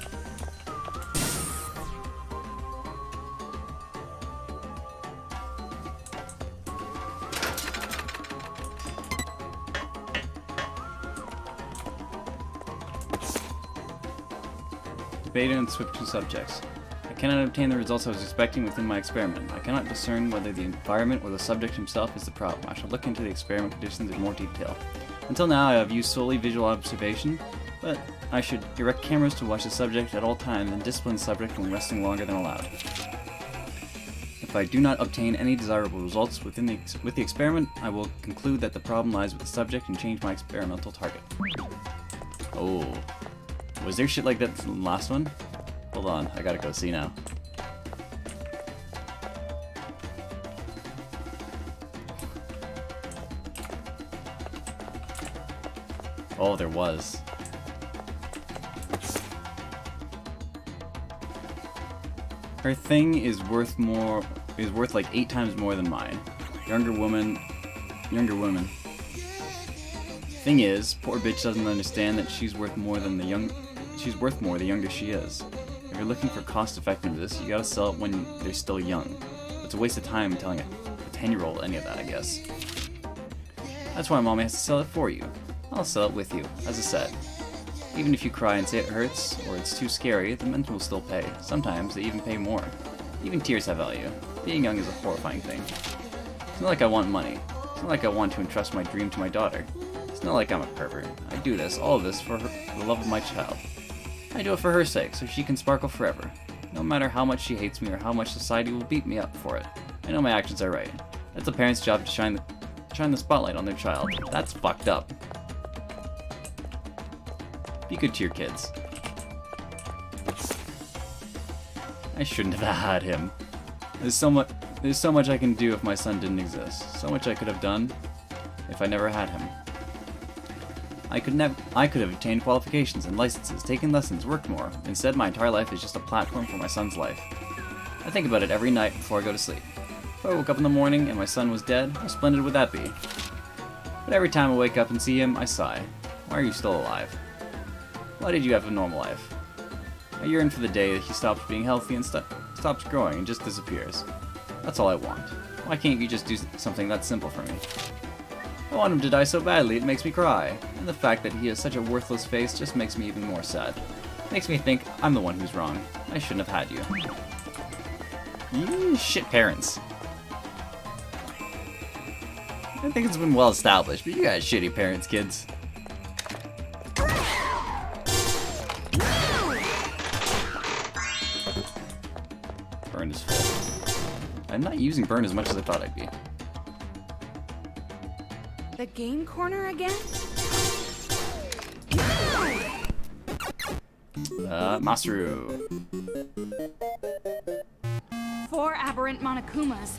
Debated and switched to subjects. I cannot obtain the results I was expecting within my experiment. I cannot discern whether the environment or the subject himself is the problem. I shall look into the experiment conditions in more detail. Until now, I have used solely visual observation, but I should erect cameras to watch the subject at all times and discipline the subject when resting longer than allowed. If I do not obtain any desirable results with the experiment, I will conclude that the problem lies with the subject and change my experimental target. Oh. Was there shit like that in the last one? Hold on, I gotta go see now. Oh, there was. Her thing is worth like 8 times more than mine. Younger woman. Thing is, poor bitch doesn't understand that she's worth more the younger she is. If you're looking for cost effectiveness, you gotta sell it when they're still young. It's a waste of time telling a 10-year-old any of that, I guess. That's why mommy has to sell it for you. I'll sell it with you, as I said. Even if you cry and say it hurts, or it's too scary, the men will still pay. Sometimes they even pay more. Even tears have value. Being young is a horrifying thing. It's not like I want money. It's not like I want to entrust my dream to my daughter. It's not like I'm a pervert. I do this, all of this, for the love of my child. I do it for her sake, so she can sparkle forever. No matter how much she hates me or how much society will beat me up for it. I know my actions are right. It's a parent's job to shine the spotlight on their child. That's fucked up. Be good to your kids. I shouldn't have had him. There's so much I can do if my son didn't exist. So much I could have done if I never had him. I could have obtained qualifications and licenses, taken lessons, worked more. Instead, my entire life is just a platform for my son's life. I think about it every night before I go to sleep. If I woke up in the morning and my son was dead, how splendid would that be? But every time I wake up and see him, I sigh. Why are you still alive? Why did you have a normal life? I yearn for the day that he stops being healthy and stops growing and just disappears. That's all I want. Why can't you just do something that simple for me? I want him to die so badly it makes me cry, and the fact that he has such a worthless face just makes me even more sad. Makes me think I'm the one who's wrong. I shouldn't have had you. You shit parents. I think it's been well established, but you guys shitty parents, kids. Burn is full. I'm not using burn as much as I thought I'd be. The game corner again? Masaru. 4 aberrant Monokumas.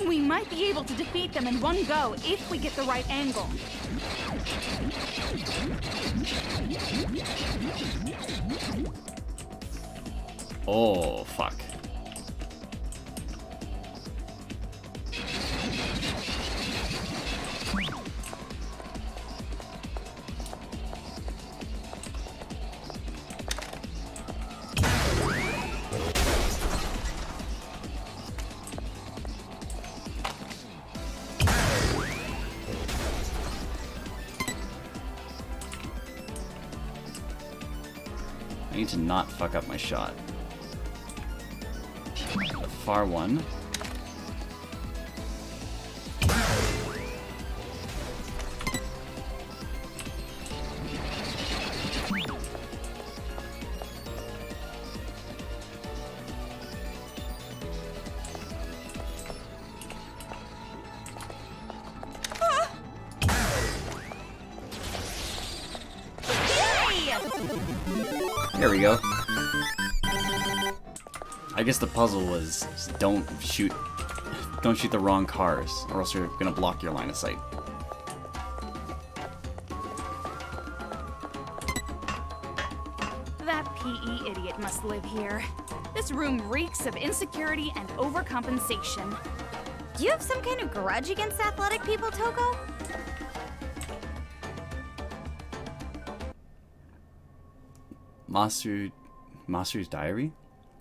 We might be able to defeat them in one go if we get the right angle. Oh, fuck. I need to not fuck up my shot. The far one. There we go. I guess the puzzle was don't shoot the wrong cars, or else you're gonna block your line of sight. That PE idiot must live here. This room reeks of insecurity and overcompensation. Do you have some kind of grudge against athletic people, Toko? Masaru's diary?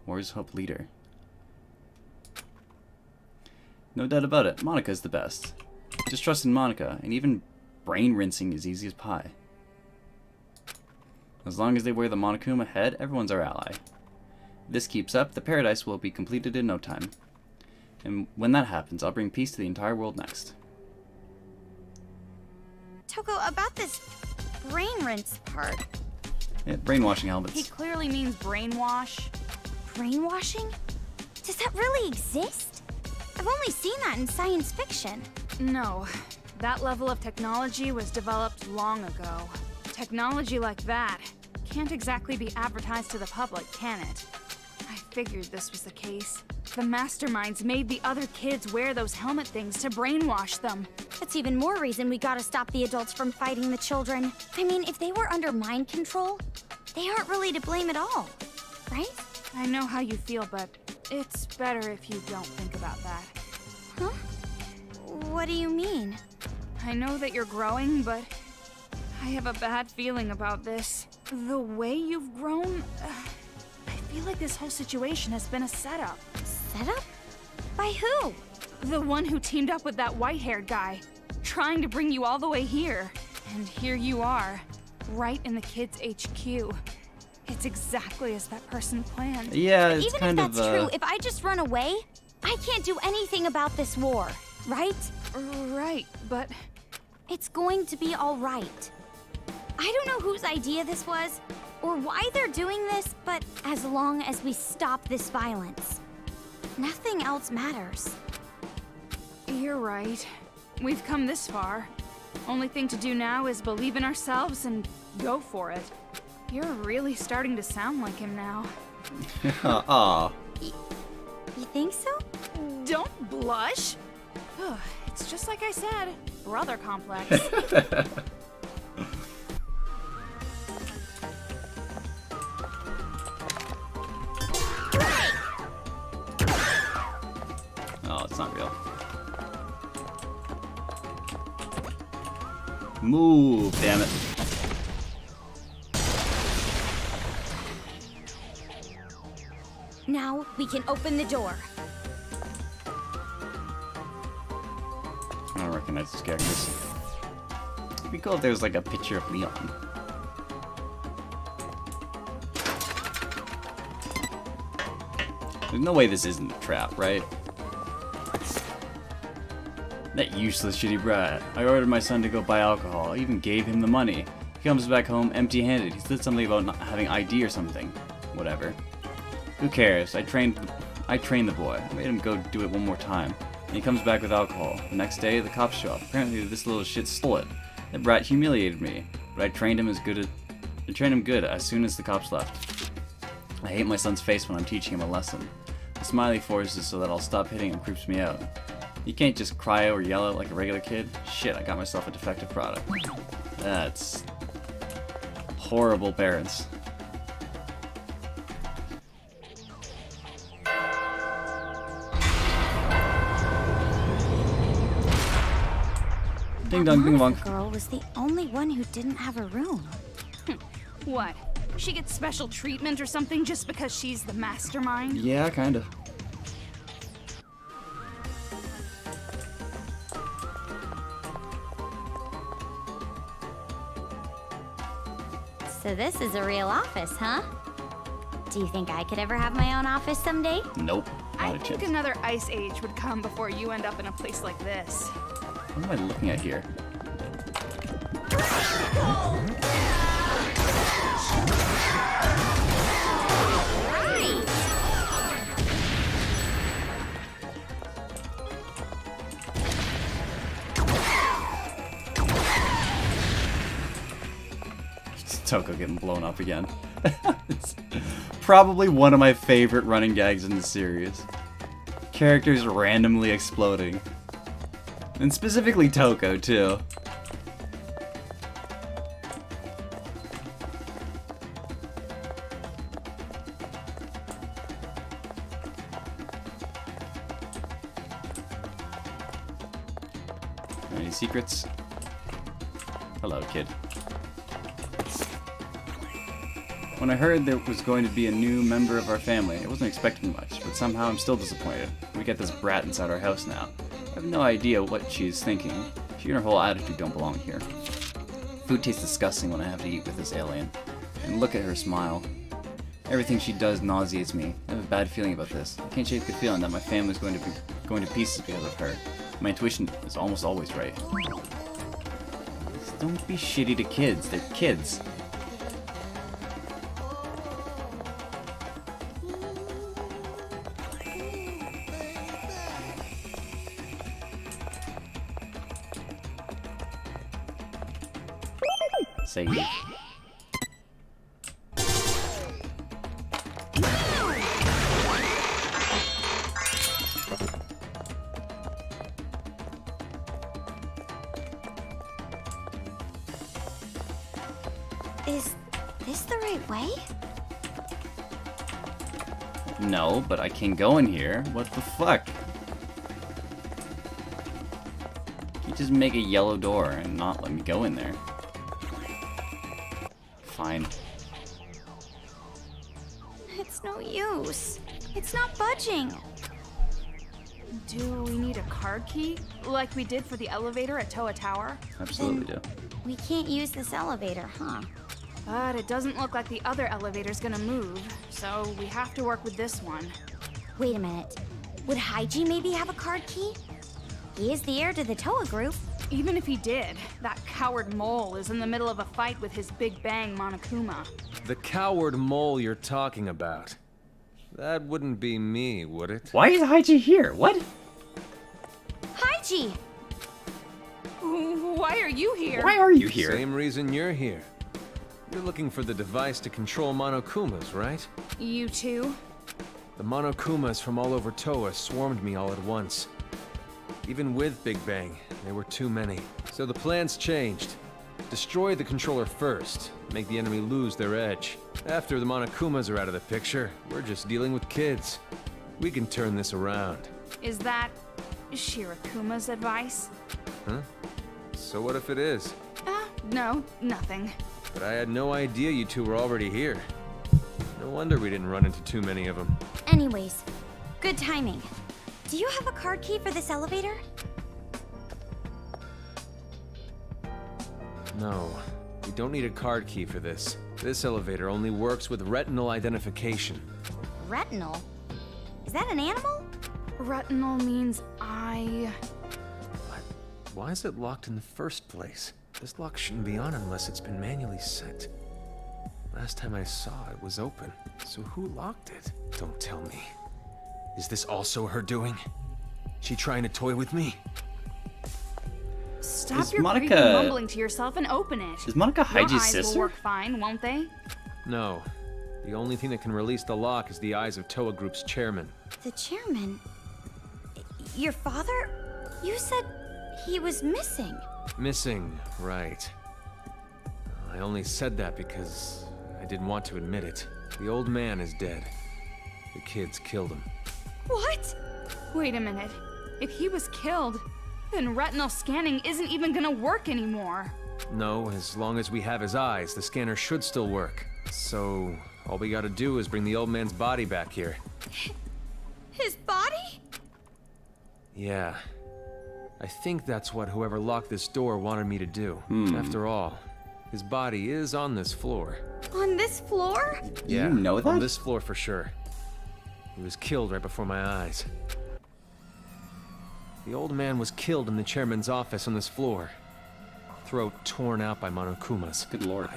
Warrior's Hope leader. No doubt about it, Monika's the best. Just trust in Monika, and even brain rinsing is easy as pie. As long as they wear the Monokuma head, everyone's our ally. If this keeps up, the paradise will be completed in no time. And when that happens, I'll bring peace to the entire world next. Toko, about this brain rinse part. Yeah, brainwashing He helmets. clearly means brainwash. Brainwashing? Does that really exist? I've only seen that in science fiction. No, that level of technology was developed long ago. Technology like that can't exactly be advertised to the public, can it? I figured this was the case. The masterminds made the other kids wear those helmet things to brainwash them. That's even more reason we gotta stop the adults from fighting the children. I mean, if they were under mind control, they aren't really to blame at all, right? I know how you feel, but it's better if you don't think about that. Huh? What do you mean? I know that you're growing, but I have a bad feeling about this. The way you've grown, I feel like this whole situation has been a setup. Setup? By who? The one who teamed up with that white-haired guy, trying to bring you all the way here. And here you are, right in the kids' HQ. It's exactly as that person planned. Yeah, it's Even kind if of that's true, if I just run away, I can't do anything about this war, right? Right, but It's going to be all right. I don't know whose idea this was, or why they're doing this, but as long as we stop this violence, nothing else matters. you're right. We've come this far. Only thing to do now is believe in ourselves and go for it. You're really starting to sound like him now. Aw. You think so? Don't blush! Ugh, it's just like I said, brother complex. Oh, it's not real. Move, damn it. Now we can open the door. I don't recognize these characters. It'd be cool if there was like a picture of Leon. There's no way this isn't a trap, right? That useless shitty brat. I ordered my son to go buy alcohol. I even gave him the money. He comes back home empty-handed. He said something about not having ID or something. Whatever. Who cares? I trained the boy. I made him go do it one more time. And he comes back with alcohol. The next day, the cops show up. Apparently, this little shit stole it. That brat humiliated me, but I trained him good as soon as the cops left. I hate my son's face when I'm teaching him a lesson. The smiley forces so that I'll stop hitting him creeps me out. You can't just cry or yell out like a regular kid. Shit, I got myself a defective product. That's horrible parents. Ding dong, ding dong. The girl was the only one who didn't have a room. What? She gets special treatment or something just because she's the mastermind? Yeah, kinda. So this is a real office, huh? Do you think I could ever have my own office someday? Nope. I Not a think chance. another ice age would come before you end up in a place like this. What am I looking at here? Toko getting blown up again. It's probably one of my favorite running gags in the series. Characters randomly exploding. And specifically Toko, too. Any secrets? Hello, kid. When I heard there was going to be a new member of our family, I wasn't expecting much, but somehow I'm still disappointed. We got this brat inside our house now. I have no idea what she's thinking. She and her whole attitude don't belong here. Food tastes disgusting when I have to eat with this alien. And look at her smile. Everything she does nauseates me. I have a bad feeling about this. I can't shake the feeling that my family's going to pieces because of her. My intuition is almost always right. Just don't be shitty to kids. They're kids. Say you. Is this the right way? No, but I can go in here. What the fuck? You just make a yellow door and not let me go in there. Fine. It's no use. It's not budging. Do we need a card key? Like we did for the elevator at Toa Tower? Absolutely do. We can't use this elevator, huh? But it doesn't look like the other elevator's gonna move, so we have to work with this one. Wait a minute. Would Haiji maybe have a card key? He is the heir to the Toa group. Even if he did, that coward mole is in the middle of a fight with his Big Bang Monokuma. The coward mole you're talking about. That wouldn't be me, would it? Why is Haiji here? What? Haiji! Why are you here? Why are you here? Same reason you're here. You're looking for the device to control Monokumas, right? You too? The Monokumas from all over Toa swarmed me all at once. Even with Big Bang, there were too many. So the plan's changed. Destroy the controller first, make the enemy lose their edge. After the Monokumas are out of the picture, we're just dealing with kids. We can turn this around. Is that Shirakuma's advice? Huh? So what if it is? No, nothing. But I had no idea you two were already here. No wonder we didn't run into too many of them. Anyways, good timing. Do you have a card key for this elevator? No, we don't need a card key for this. This elevator only works with retinal identification. Retinal? Is that an animal? Retinal means eye. Why is it locked in the first place? This lock shouldn't be on unless it's been manually set. Last time I saw it was open. So who locked it? Don't tell me. Is this also her doing? She trying to toy with me? Stop Is your creepy Monica- mumbling to yourself and open it. Is Monica Your Haiji's eyes sister? will work fine, won't they? No. The only thing that can release the lock is the eyes of Toa Group's chairman. The chairman? Your father? You said he was missing. Missing, right. I only said that because I didn't want to admit it. The old man is dead. The kids killed him. What? Wait a minute. If he was killed, then retinal scanning isn't even gonna work anymore. No, as long as we have his eyes, the scanner should still work. So, all we gotta do is bring the old man's body back here. His body? Yeah. I think that's what whoever locked this door wanted me to do. After all, his body is on this floor. On this floor? Yeah, You know that? on this floor for sure. He was killed right before my eyes. The old man was killed in the chairman's office on this floor. Throat torn out by Monokumas. Good lord.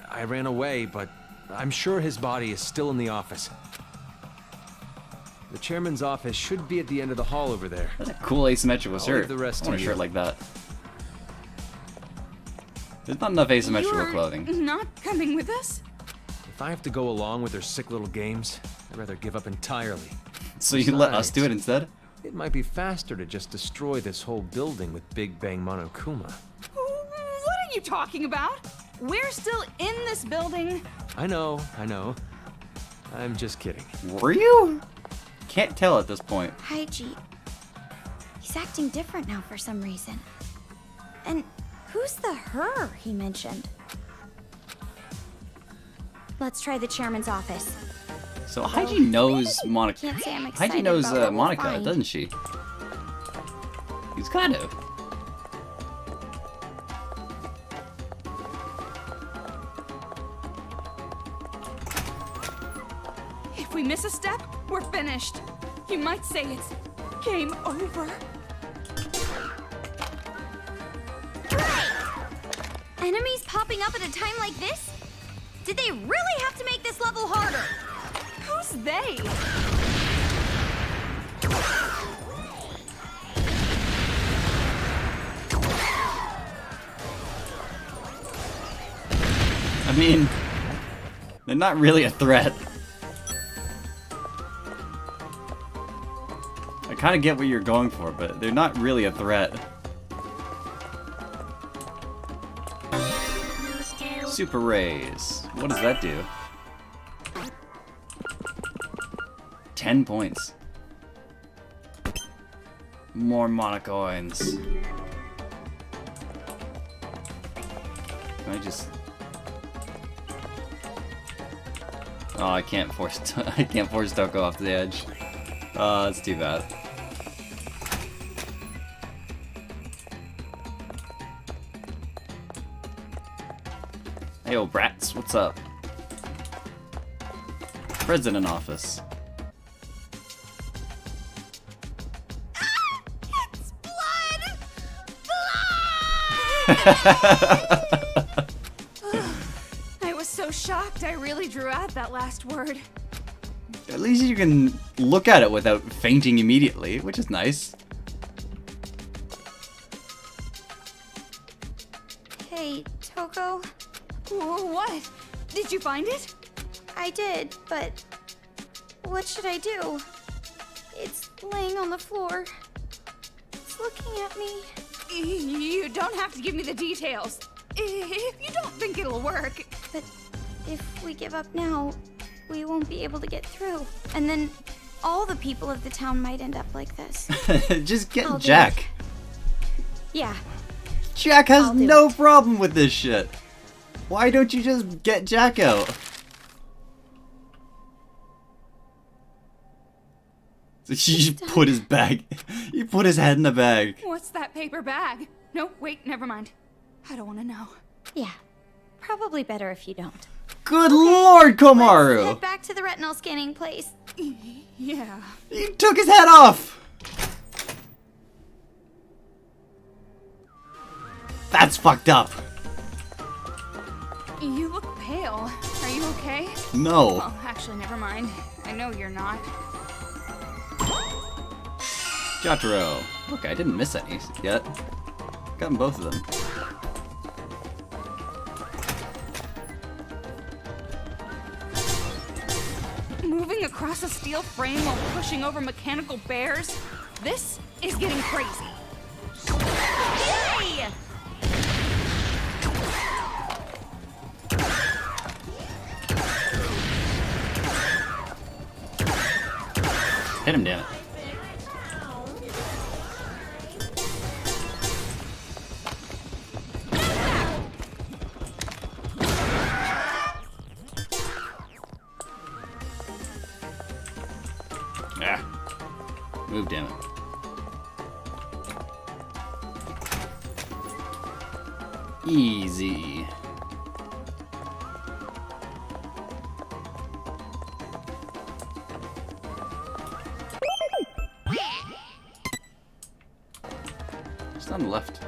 I ran away, but I'm sure his body is still in the office. The chairman's office should be at the end of the hall over there. That's a cool asymmetrical I'll shirt. leave the rest I want to a shirt you. like that. There's not enough asymmetrical You're clothing. not coming with us? If I have to go along with their sick little games, I'd rather give up entirely. So you let us do it instead? It might be faster to just destroy this whole building with Big Bang Monokuma. What are you talking about? We're still in this building. I know. I'm just kidding. Were you? Can't tell at this point. Haiji. He's acting different now for some reason. And who's the her he mentioned? Let's try the chairman's office. So Haiji knows Monica. Can't say I'm Haiji excited knows about what we'll Monica, find. doesn't she? He's kind of. If we miss a step, we're finished. You might say it's game over. Enemies popping up at a time like this? Did they really have to make this level harder? Who's they? I mean, they're not really a threat. I kind of get what you're going for, but they're not really a threat. Super rays. What does that do? 10 points. More monocoins. Can I just... Oh, I can't force I can't force Toko off the edge. That's too bad. Hey, old brats, what's up? President office. It's blood! I was so shocked I really drew out that last word. At least you can look at it without fainting immediately, which is nice. Hey, Toko. What? Did you find it? I did, but what should I do? It's laying on the floor. It's looking at me. You don't have to give me the details. If you don't think it'll work. But if we give up now, we won't be able to get through. And then all the people of the town might end up like this. Just get I'll do Jack. it. Yeah. Jack has I'll do no it. problem with this shit. Why don't you just get Jack out? So he put his bag. He put his head in the bag. What's that paper bag? No, wait, never mind. I don't want to know. Yeah. Probably better if you don't. Good lord, Komaru! Head back to the retinal scanning place. Yeah. He took his head off! That's fucked up. You look pale. Are you okay? No. Well, actually, never mind. I know you're not. Jotaro. Look, I didn't miss any yet. Gotten both of them. Moving across a steel frame while pushing over mechanical bears? This is getting crazy. Yay! Hit him, damn it. Ah. Move, damn it. Easy. Just on the left.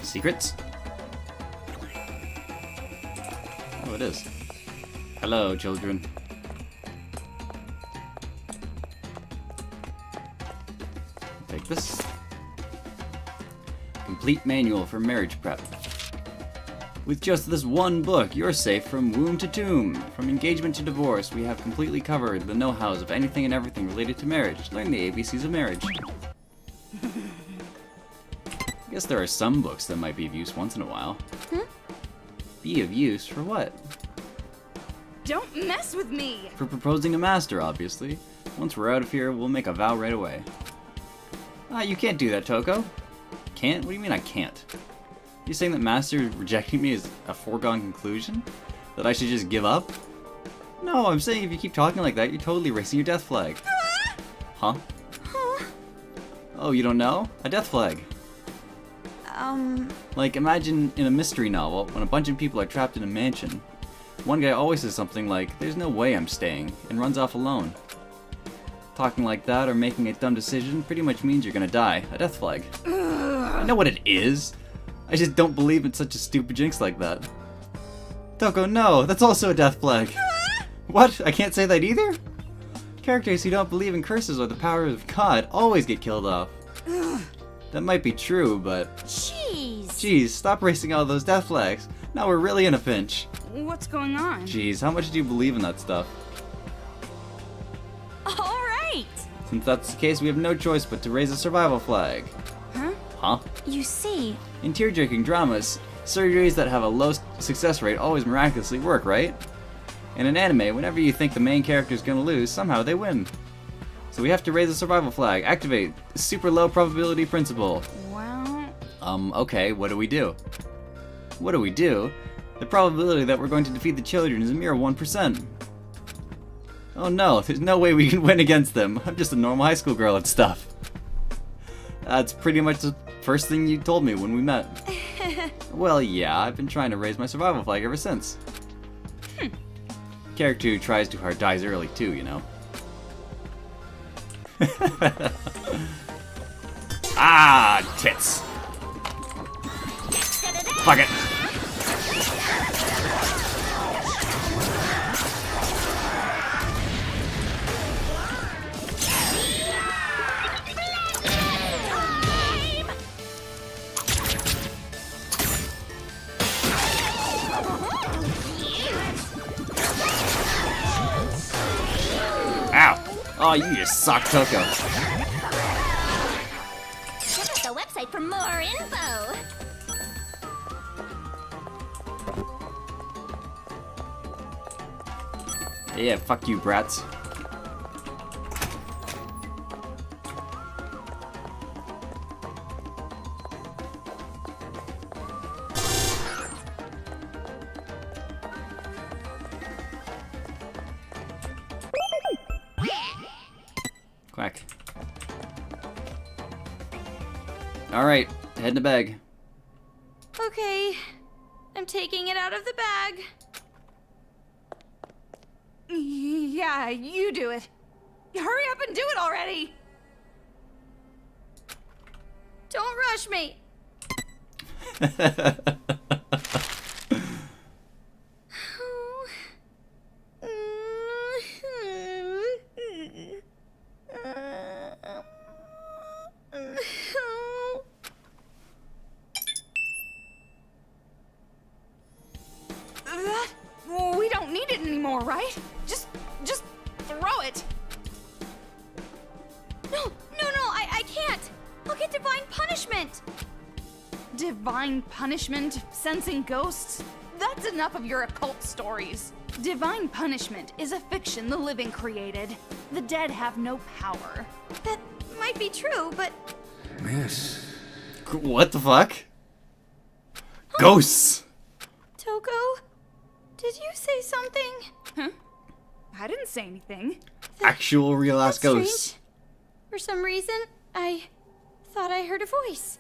Secrets? Oh, it is. Hello, children. Take this. Complete manual for marriage prep. With just this one book, you're safe from womb to tomb. From engagement to divorce, we have completely covered the know-hows of anything and everything related to marriage. Learn the ABCs of marriage. I guess there are some books that might be of use once in a while. Be of use for what? Don't mess with me! For proposing a master, obviously. Once we're out of here, we'll make a vow right away. Ah, you can't do that, Toko. Can't? What do you mean I can't? You saying that master rejecting me is a foregone conclusion? That I should just give up? No, I'm saying if you keep talking like that, you're totally raising your death flag. Huh? Oh, you don't know? A death flag. Like, imagine in a mystery novel, when a bunch of people are trapped in a mansion. One guy always says something like, "There's no way I'm staying," and runs off alone. Talking like that or making a dumb decision pretty much means you're gonna die. A death flag. I know what it is. I just don't believe in such a stupid jinx like that. Toko, no, that's also a death flag. What? I can't say that either? Characters who don't believe in curses or the powers of God always get killed off. That might be true, but... Jeez, stop racing all those death flags. Now we're really in a pinch. What's going on? Jeez, how much do you believe in that stuff? Alright! Since that's the case, we have no choice but to raise a survival flag. Huh? Huh? You see, In tear-jerking dramas, surgeries that have a low success rate always miraculously work, right? In an anime, whenever you think the main character is gonna lose, somehow they win. So we have to raise a survival flag. Activate super low probability principle. Well... Okay, what do we do? What do we do? The probability that we're going to defeat the children is a mere 1%. Oh no, there's no way we can win against them. I'm just a normal high school girl and stuff. That's pretty much the first thing you told me when we met. Well, yeah, I've been trying to raise my survival flag ever since. character who tries too hard dies early too, you know? Ah, tits. Fuck it. Ow! Oh, you just suck, Toko. Check out the website for more info. Yeah, fuck you, brats. Quack. Alright, head in the bag. Okay, I'm taking it out of the bag. Yeah, you do it. Hurry up and do it already. Don't rush me. We don't need it anymore, right? Just throw it. No, I can't. I'll get divine punishment. Divine punishment, sensing ghosts? That's enough of your occult stories. Divine punishment is a fiction the living created. The dead have no power. That might be true, but Miss. What the fuck? Ghosts! Toko, did you say something? Huh? I didn't say anything. Actual real ass That's ghosts. strange. For some reason, I thought I heard a voice.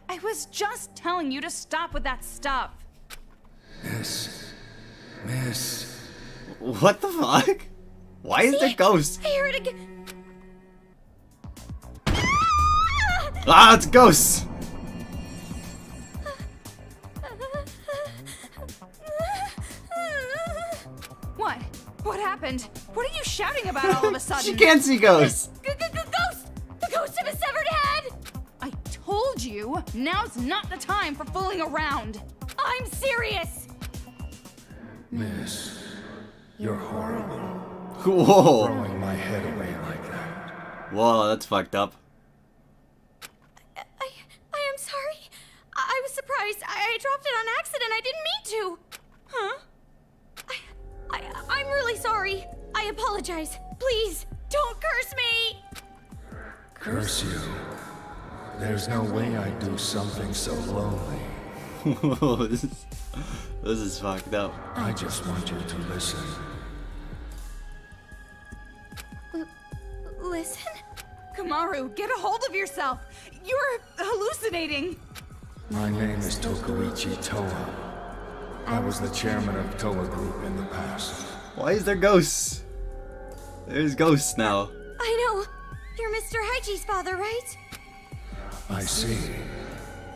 I was just telling you to stop with that stuff. Miss. What the fuck? Why is there ghosts? I heard it again. Ah, it's ghosts! What? What happened? What are you shouting about all of a sudden? She can't see ghosts! Ghost! The ghost of a severed head! I told you, now's not the time for fooling around. I'm serious! Miss. You're horrible. Whoa! Throwing my head away like that. Whoa, that's fucked up. I am sorry. I was surprised. I dropped it on accident. I didn't mean to. Huh? I'm really sorry. I apologize. Please, don't curse me! Curse you. There's no way I'd do something so lonely. Whoa, this is fucked up. I just want you to listen. Listen? Kamaru, get a hold of yourself. You're hallucinating. My name is Tokuichi Toa. I was the chairman of Toa Group in the past. Why is there ghosts? There's ghosts now. I know. You're Mr. Haiji's father, right? I see.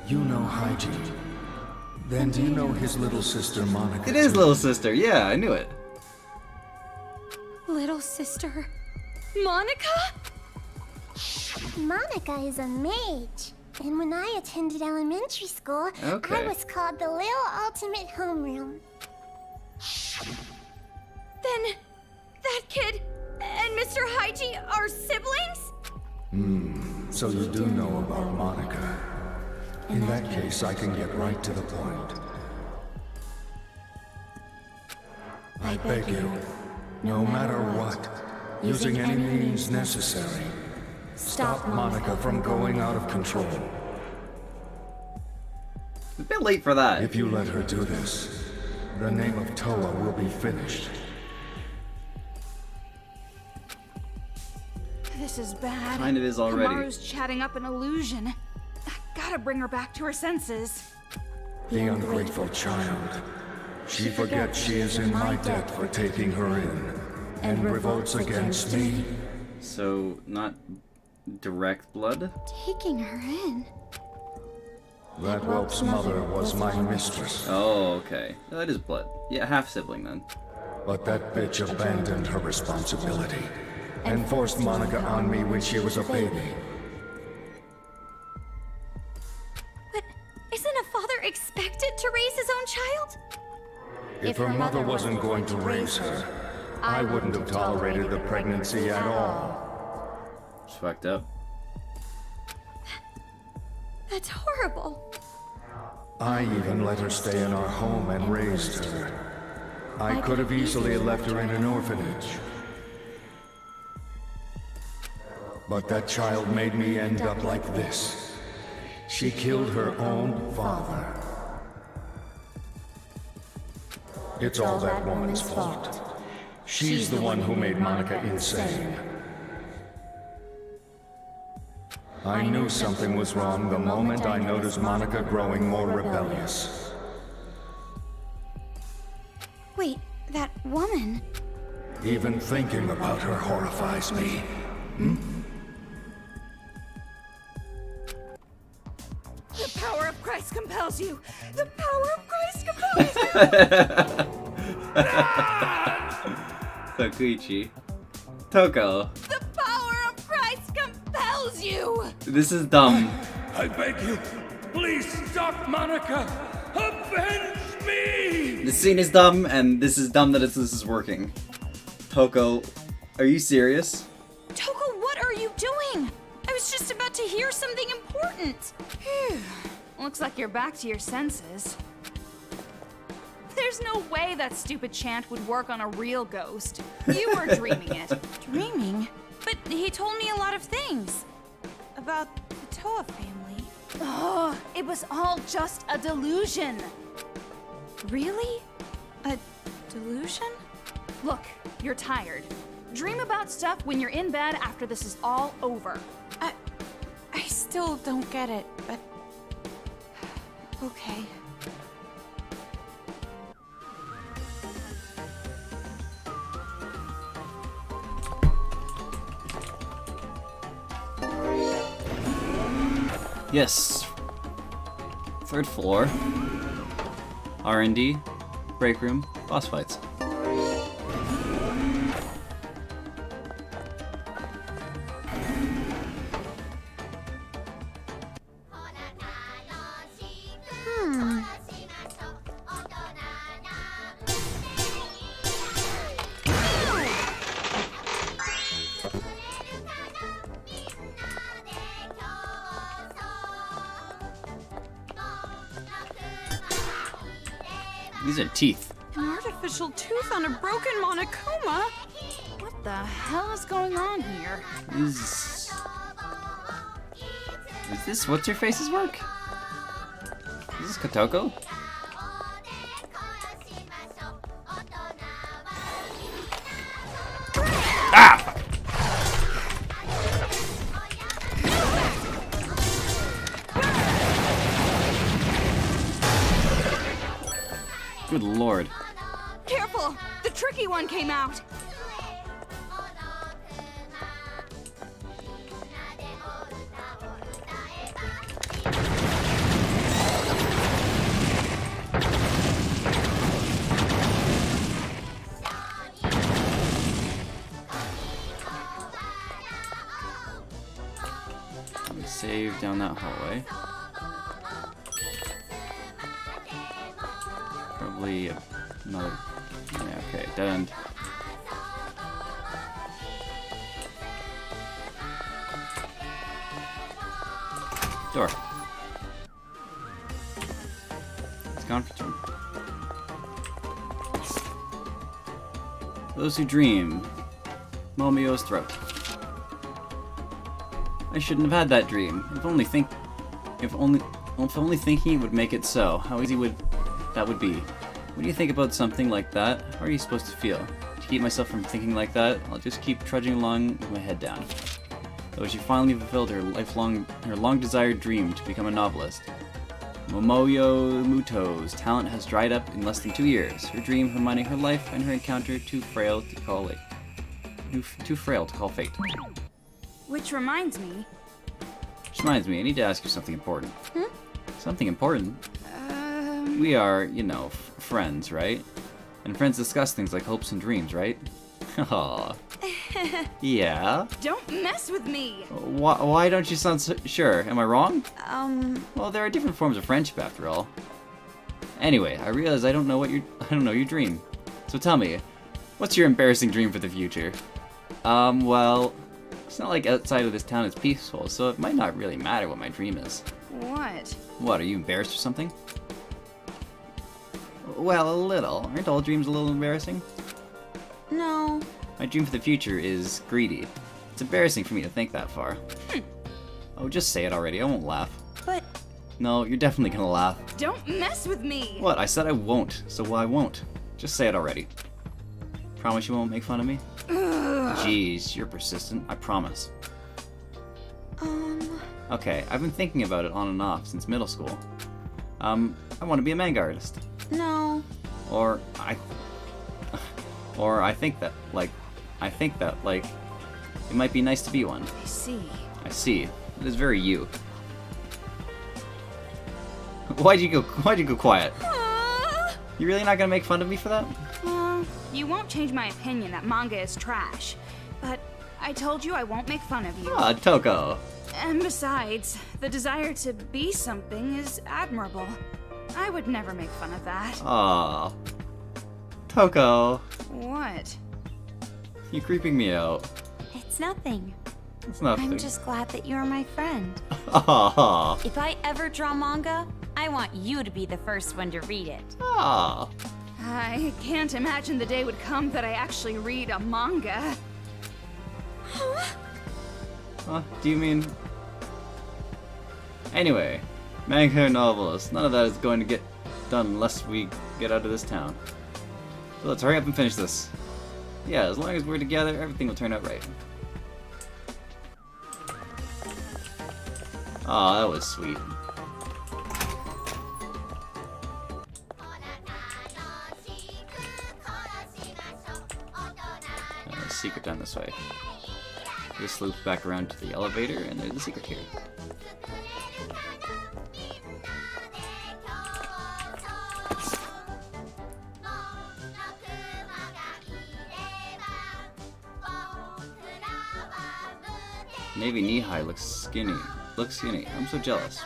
You know Haiji. Then do you know his little sister Monica? It is too? little sister, yeah, I knew it. Little sister... Monica? Monica is a mage. And when I attended elementary school, Okay. I was called the Little Ultimate Homeroom. Then... that kid and Mr. Haiji are siblings? So you do know about Monica. In that case, I can get right to the point. I beg you, no matter what, using any means necessary, stop Monica from going out of control. It's a bit late for that. If you let her do this, the name of Toa will be finished. This is bad. Kind of is already. Kamaru's chatting up an illusion. I gotta gotta bring her back to her senses. The ungrateful child. She forgets she is in my debt for taking her in, and revolts against me. So, not direct blood? Taking her in? That whelp's mother was my mistress. Oh, okay. That is blood. Yeah, half-sibling then. But that bitch abandoned her responsibility and forced Monica on me when she was a baby. But isn't a father expected to raise his own child? If her mother wasn't going to raise her, I wouldn't have tolerated the pregnancy at all. It's fucked up. That's horrible. I even let her stay in our home and raised her. I could have easily left her in an orphanage. But that child made me end up like this. She killed her own father. It's all that woman's fault. She's the one who made Monica insane. I knew something was wrong the moment I noticed Monica growing more rebellious. Wait, that woman? Even thinking about her horrifies me. The power of Christ compels you! The power of Christ compels you! Takuichi. Toko. The power of Christ compels you! This is dumb. I beg you, please stop Monica! Avenge me! This scene is dumb, and this is dumb that this is working. Toko, are you serious? Toko, what are you doing? I was just about to hear something important. Phew. Looks like you're back to your senses. There's no way that stupid chant would work on a real ghost. You were dreaming it. Dreaming? But he told me a lot of things. About the Toa family. Oh, it was all just a delusion. Really? A delusion? Look, you're tired. Dream about stuff when you're in bed after this is all over. I still don't get it, but... okay. Yes. Third floor. R&D. Break room. Boss fights. These are teeth. An artificial tooth on a broken Monokuma? What the hell is going on here? Is this what's your face's work? Is this Kotoko? Ah! Good lord. Careful! The tricky one came out! Save down that hallway. Probably another. Yeah, okay, dead end. Door. It's conference room. Those who dream. Momio's throat. I shouldn't have had that dream. If only thinking would make it so. How easy would that would be? What do you think about something like that? How are you supposed to feel? To keep myself from thinking like that, I'll just keep trudging along with my head down. though she finally fulfilled her long-desired dream to become a novelist. Momoyo Muto's talent has dried up in less than 2 years. Her dream, her money, her life, and her encounter too frail to call fate. Which reminds me. I need to ask you something important. Something important? We are, you know, friends, right? And friends discuss things like hopes and dreams, right? Aw. Yeah? Don't mess with me! Why don't you sound sure? Am I wrong? Well, there are different forms of friendship after all. Anyway, I realize I don't know your dream. So tell me, what's your embarrassing dream for the future? Well, it's not like outside of this town is peaceful, so it might not really matter what my dream is. What? What, are you embarrassed or something? Well, a little. Aren't all dreams a little embarrassing? No. My dream for the future is greedy. It's embarrassing for me to think that far. Oh, just say it already. I won't laugh. But... No, you're definitely gonna laugh. Don't mess with me! What? I said I won't, so I won't. Just say it already. Promise you won't make fun of me? Jeez, you're persistent. I promise. Okay, I've been thinking about it on and off since middle school. I want to be a manga artist. No. Or I think that, like, it might be nice to be one. I see. I see. It is very you. Why'd you go quiet? You really not gonna make fun of me for that? You won't change my opinion that manga is trash. But I told you I won't make fun of you. Ah, Toko. And besides, the desire to be something is admirable. I would never make fun of that. Aw. Toko. What? You're creeping me out. It's nothing. It's nothing. I'm just glad that you're my friend. Aw. If I ever draw manga, I want you to be the first one to read it. Aw. I can't imagine the day would come that I actually read a manga. Do you mean... Anyway, manga novelist. None of that is going to get done unless we get out of this town. So let's hurry up and finish this. Yeah, as long as we're together, everything will turn out right. Aw, that was sweet. There's a secret down this way. Just loop back around to the elevator, and there's a secret here. Navy knee-high looks skinny. I'm so jealous.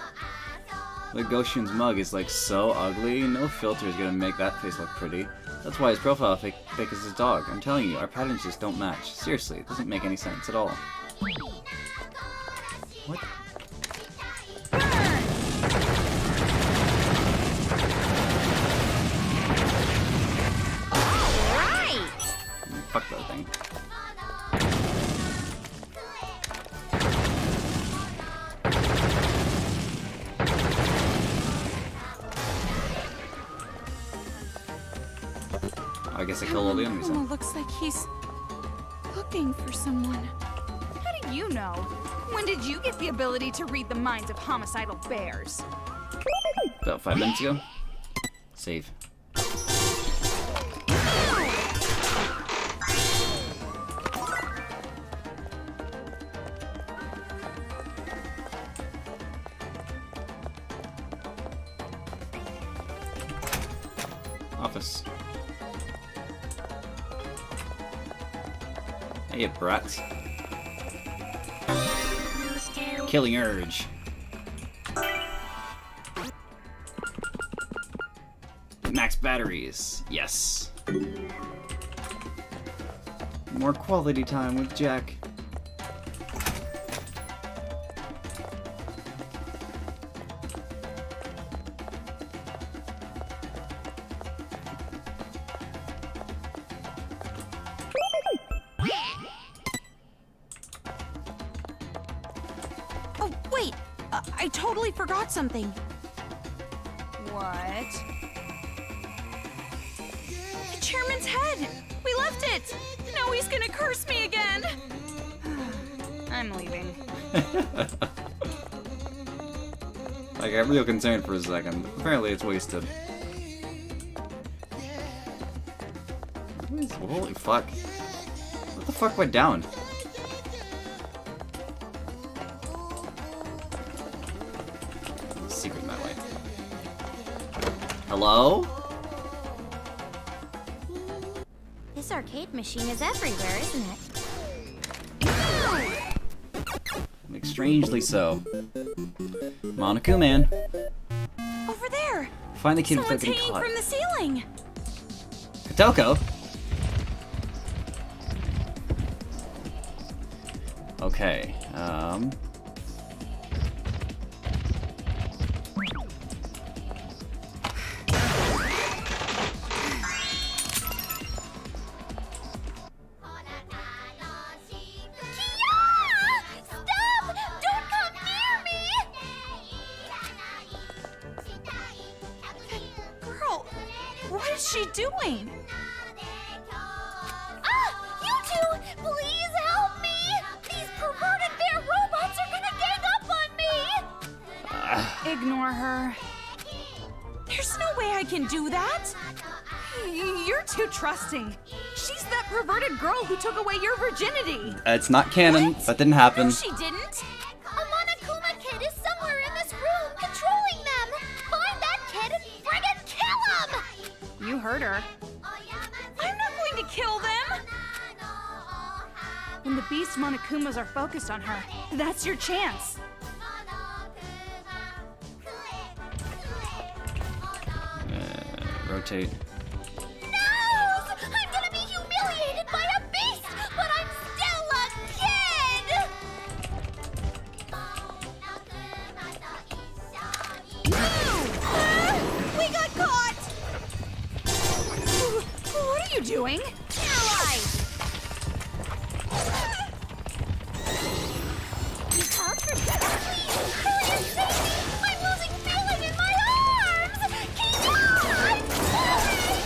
The Goshen's mug is like so ugly. No filter is gonna make that face look pretty. That's why his profile fake is his dog. I'm telling you, our patterns just don't match. Seriously, it doesn't make any sense at all. What? Right! Fuck that thing. I guess I killed all the enemies then. Looks like he's looking for someone. How do you know? When did you get the ability to read the minds of homicidal bears? About 5 minutes ago. Save. Office. Hey, brats. Killing urge. Max batteries. Yes. More quality time with Jack. Oh, wait! I totally forgot something. What? The chairman's head! We left it! Now he's gonna curse me again! I'm leaving. I got real concerned for a second. Apparently it's wasted. Holy fuck. What the fuck went down? Secret that way. Hello? This arcade machine is everywhere, isn't it? Like, strangely so. Monaco man. Over there! Find the kid without Someone's getting hanging caught. from the ceiling! Kotoko? Okay, Stop! Don't come near me! Girl, what is she doing? Ah! You two! Please help me! These perverted bear robots are gonna gang up on me! Ignore her. There's no way I can do that. You're too trusting. She's that perverted girl who took away your virginity. it's not canon. That didn't happen. No, she didn't. A Monokuma kid is somewhere in this room controlling them! Find that kid and friggin' kill him! You heard her. I'm not going to kill them. When the beast Monokumas are focused on her, that's your chance. Rotate. No! I'm gonna be humiliated by a beast, but I'm still a kid! We got caught! What are you doing? Allies! You called for please! Brilliant safety! I'm losing feeling in my arms! Keep on!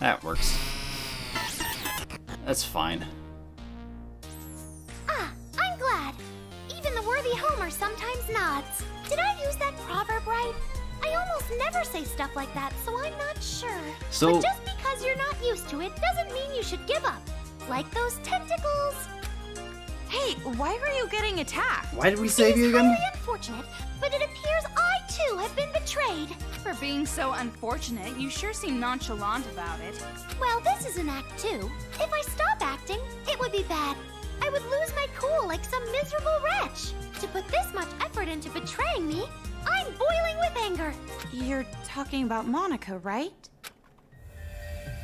That works. That's fine. Ah, I'm glad. Even the worthy Homer sometimes nods. Did I use that proverb right? I almost never say stuff like that, so I'm not sure. So- But just because you're not used to it doesn't mean you should give up. Like those tentacles. Hey, why were you getting attacked? Why did we save It you is again? highly unfortunate, but it appears I too have been betrayed. For being so unfortunate, you sure seem nonchalant about it. Well, this is an act too. If I stop acting, it would be bad. I would lose my cool like some miserable wretch. To put this much effort into betraying me, I'm boiling with anger. You're talking about Monica, right?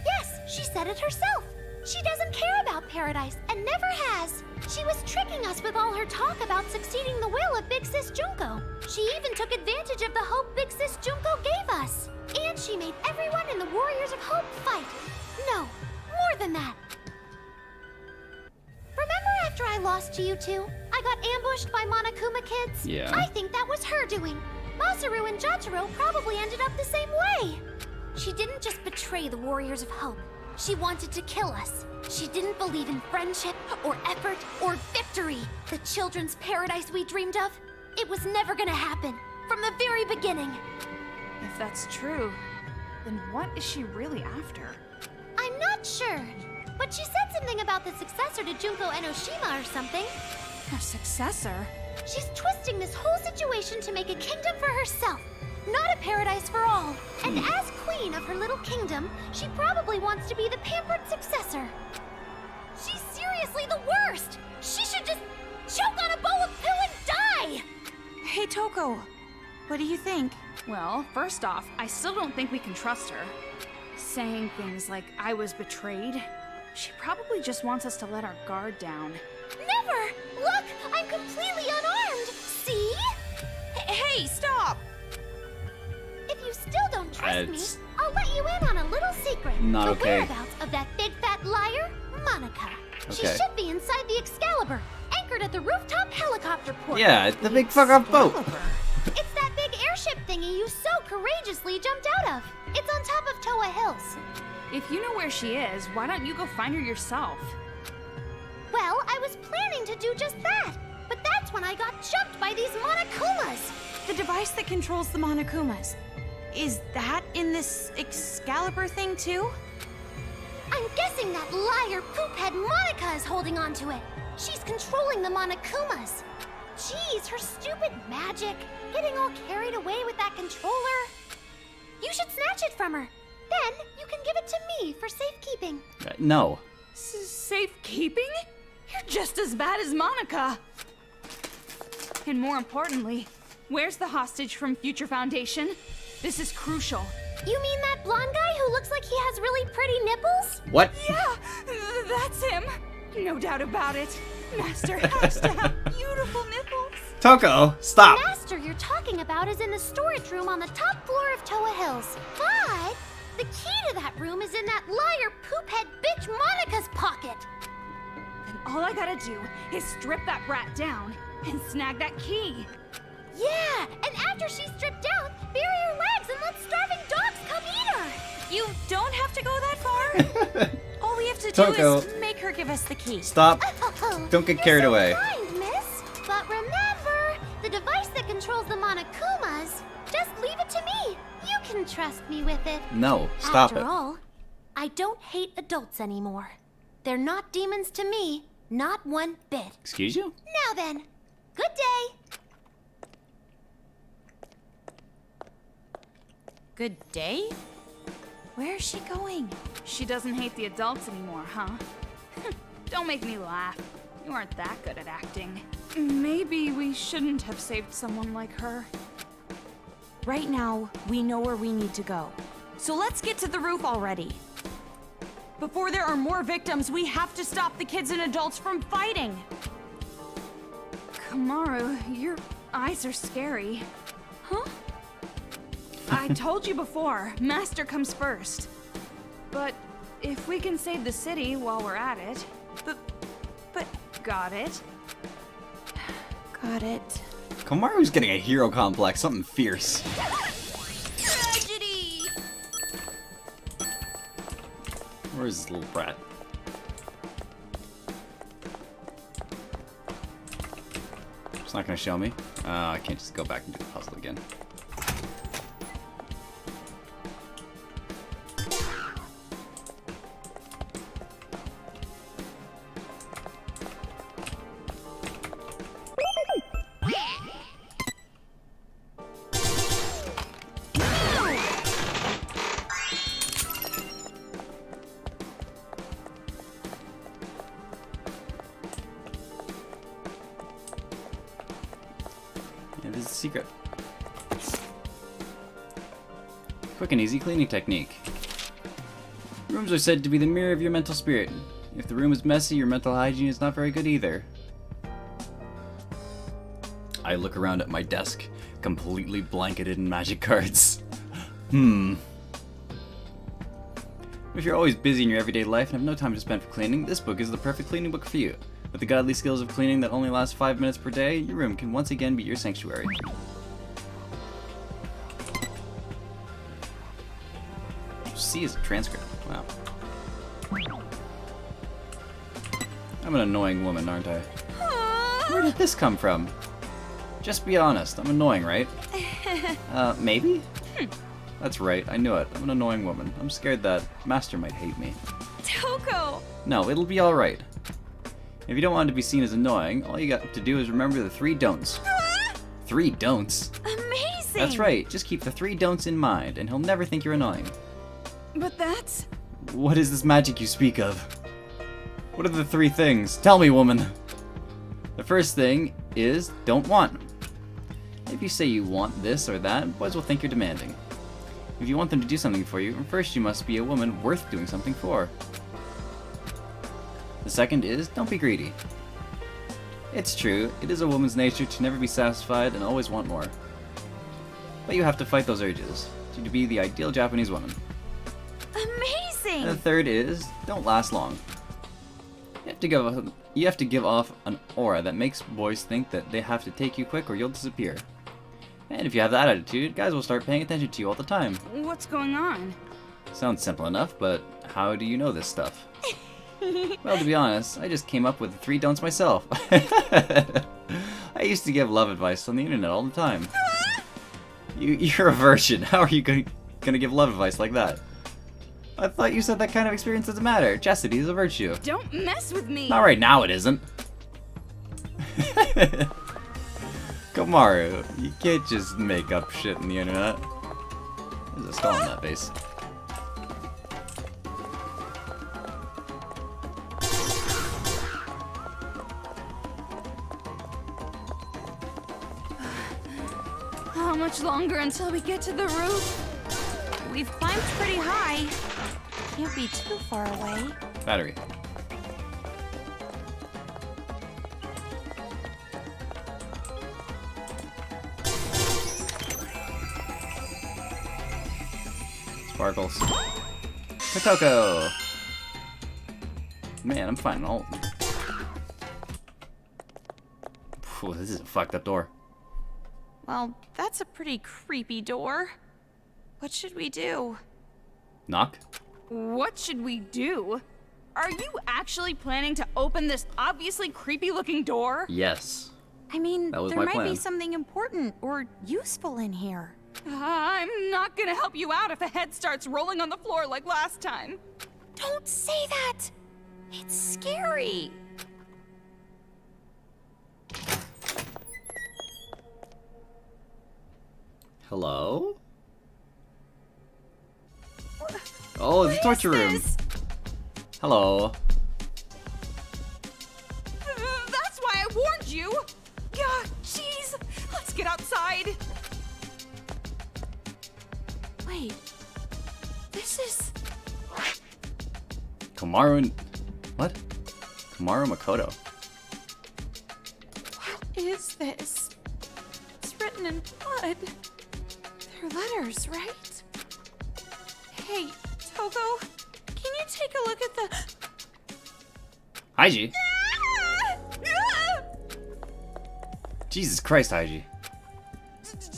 Yes, she said it herself. She doesn't care about paradise and never has. She was tricking us with all her talk about succeeding the will of Big Sis Junko. She even took advantage of the hope Big Sis Junko gave us. And she made everyone in the Warriors of Hope fight. No, more than that. Remember after I lost to you two, I got ambushed by Monokuma kids? Yeah. I think that was her doing. Masaru and Jotaro probably ended up the same way. She didn't just betray the Warriors of Hope. She wanted to kill us. She didn't believe in friendship, or effort, or victory. The children's paradise we dreamed of, it was never gonna happen. From the very beginning. If that's true, then what is she really after? I'm not sure, but she said something about the successor to Junko Enoshima or something. A successor? She's twisting this whole situation to make a kingdom for herself, not a paradise for all. And as queen of her little kingdom, she probably wants to be the pampered successor. She's seriously the worst! She should just choke on a bowl of poo and die! Hey, Toko, what do you think? Well, first off, I still don't think we can trust her. Saying things like, I was betrayed, she probably just wants us to let our guard down. Never! Look, I'm completely unarmed! See? Hey, stop! If you still don't trust It's me, I'll let you in on a little secret. not the okay. whereabouts of that big fat liar, Monica. She should be inside the Excalibur, anchored at the rooftop helicopter port. Yeah, the big fuck-off boat. It's that big airship thingy you so courageously jumped out of. It's on top of Toa Hills. If you know where she is, why don't you go find her yourself? Well, I was planning to do just that, but that's when I got jumped by these Monokumas. The device that controls the Monokumas. Is that in this Excalibur thing too? I'm guessing that liar poophead Monica is holding on to it. She's controlling the Monokumas. Jeez, her stupid magic. Getting all carried away with that controller. You should snatch it from her. Then you can give it to me for safekeeping. No. Safekeeping? You're just as bad as Monica. And more importantly, where's the hostage from Future Foundation? This is crucial. You mean that blonde guy who looks like he has really pretty nipples? What? Yeah, that's him. No doubt about it. Master has to have beautiful nipples. Toko, stop. The master you're talking about is in the storage room on the top floor of Toa Hills. But the key to that room is in that liar poophead bitch Monica's pocket. Then all I gotta do is strip that brat down and snag that key. Yeah, and after she's stripped down, bury her legs and let starving dogs come eat her. You don't have to go that far. All we have to Toko. do is make her give us the key. Stop. Don't get carried You're so away. kind, miss. But remember, the device that controls the Monokumas, just leave it to me. You can trust me with it. No, stop After it. all, I don't hate adults anymore. They're not demons to me, not one bit. Excuse you? Now then, good day. Good day? Where's she going? She doesn't hate the adults anymore, huh? Don't make me laugh. You aren't that good at acting. Maybe we shouldn't have saved someone like her. Right now, we know where we need to go. So let's get to the roof already. Before there are more victims, we have to stop the kids and adults from fighting. Kamaru, your eyes are scary. Huh? I told you before, Master comes first. But if we can save the city while we're at it... But... Got it. Got it. Komaru's getting a hero complex, something fierce. Tragedy! Where's this little brat? It's not gonna show me. I can't just go back and do the puzzle again. Yeah, this is a secret. Quick and easy cleaning technique. Rooms are said to be the mirror of your mental spirit. If the room is messy, your mental hygiene is not very good either. I look around at my desk, completely blanketed in magic cards. If you're always busy in your everyday life and have no time to spend for cleaning, this book is the perfect cleaning book for you. With the godly skills of cleaning that only last 5 minutes per day, your room can once again be your sanctuary. C is a transcript. Wow. I'm an annoying woman, aren't I? Where did this come from? Just be honest, I'm annoying, right? Maybe? That's right, I knew it. I'm an annoying woman. I'm scared that Master might hate me. Toko! No, it'll be alright. If you don't want to be seen as annoying, all you got to do is remember the 3 don'ts. 3 don'ts? Amazing! That's right, just keep the 3 don'ts in mind, and he'll never think you're annoying. But that's... What is this magic you speak of? What are the 3 things? Tell me, woman! The first thing is, don't want. If you say you want this or that, boys will think you're demanding. If you want them to do something for you, first you must be a woman worth doing something for. The second is, don't be greedy. It's true, it is a woman's nature to never be satisfied and always want more. But you have to fight those urges, to be the ideal Japanese woman. Amazing! And the third is, don't last long. You have to give off an aura that makes boys think that they have to take you quick or you'll disappear. And if you have that attitude, guys will start paying attention to you all the time. What's going on? Sounds simple enough, but how do you know this stuff? Well, to be honest, I just came up with the 3 don'ts myself. I used to give love advice on the internet all the time. You're a virgin. How are you gonna give love advice like that? I thought you said that kind of experience doesn't matter. Chastity is a virtue. Don't mess with me! Not right now, it isn't. Komaru, you can't just make up shit on the internet. There's a skull in that base. How much longer until we get to the roof? We've climbed pretty high. Can't be too far away. Battery. Sparkles. Kotoko! Man, I'm finding all... Phew, this is a fucked up door. Well, that's a pretty creepy door. What should we do? Knock? What should we do? Are you actually planning to open this obviously creepy-looking door? Yes. I mean, That was there my might plan. be something important or useful in here. I'm not gonna help you out if a head starts rolling on the floor like last time. Don't say that! It's scary. Hello? Oh, it's a torture room. Hello. That's why I warned you! Yeah, jeez! Let's get outside! Wait. This is... Komaru and... What? Komaru Makoto. What is this? It's written in blood. They're letters, right? Hey, Togo, can you take a look at the... Haiji? Jesus Christ, Haiji.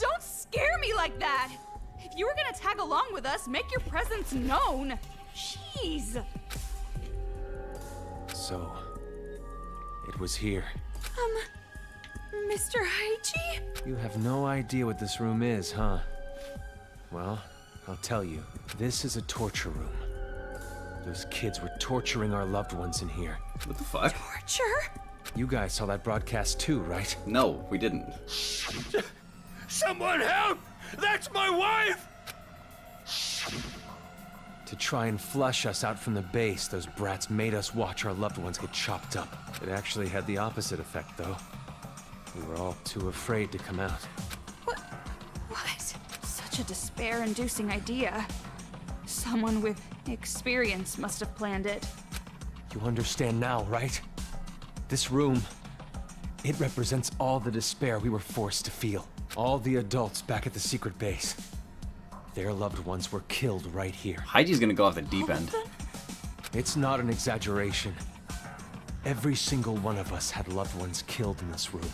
Don't scare me like that! If you were gonna tag along with us, make your presence known! Jeez! So, it was here. Mr. Haiji? You have no idea what this room is, huh? Well, I'll tell you. This is a torture room. Those kids were torturing our loved ones in here. What the fuck? Torture? You guys saw that broadcast too, right? No, we didn't. Someone help! That's my wife! To try and flush us out from the base, those brats made us watch our loved ones get chopped up. It actually had the opposite effect, though. We were all too afraid to come out. What? Such a despair-inducing idea. Someone with experience must have planned it. You understand now, right? This room, it represents all the despair we were forced to feel. All the adults back at the secret base. Their loved ones were killed right here. Haiji's gonna go off the deep end. It's not an exaggeration. Every single one of us had loved ones killed in this room.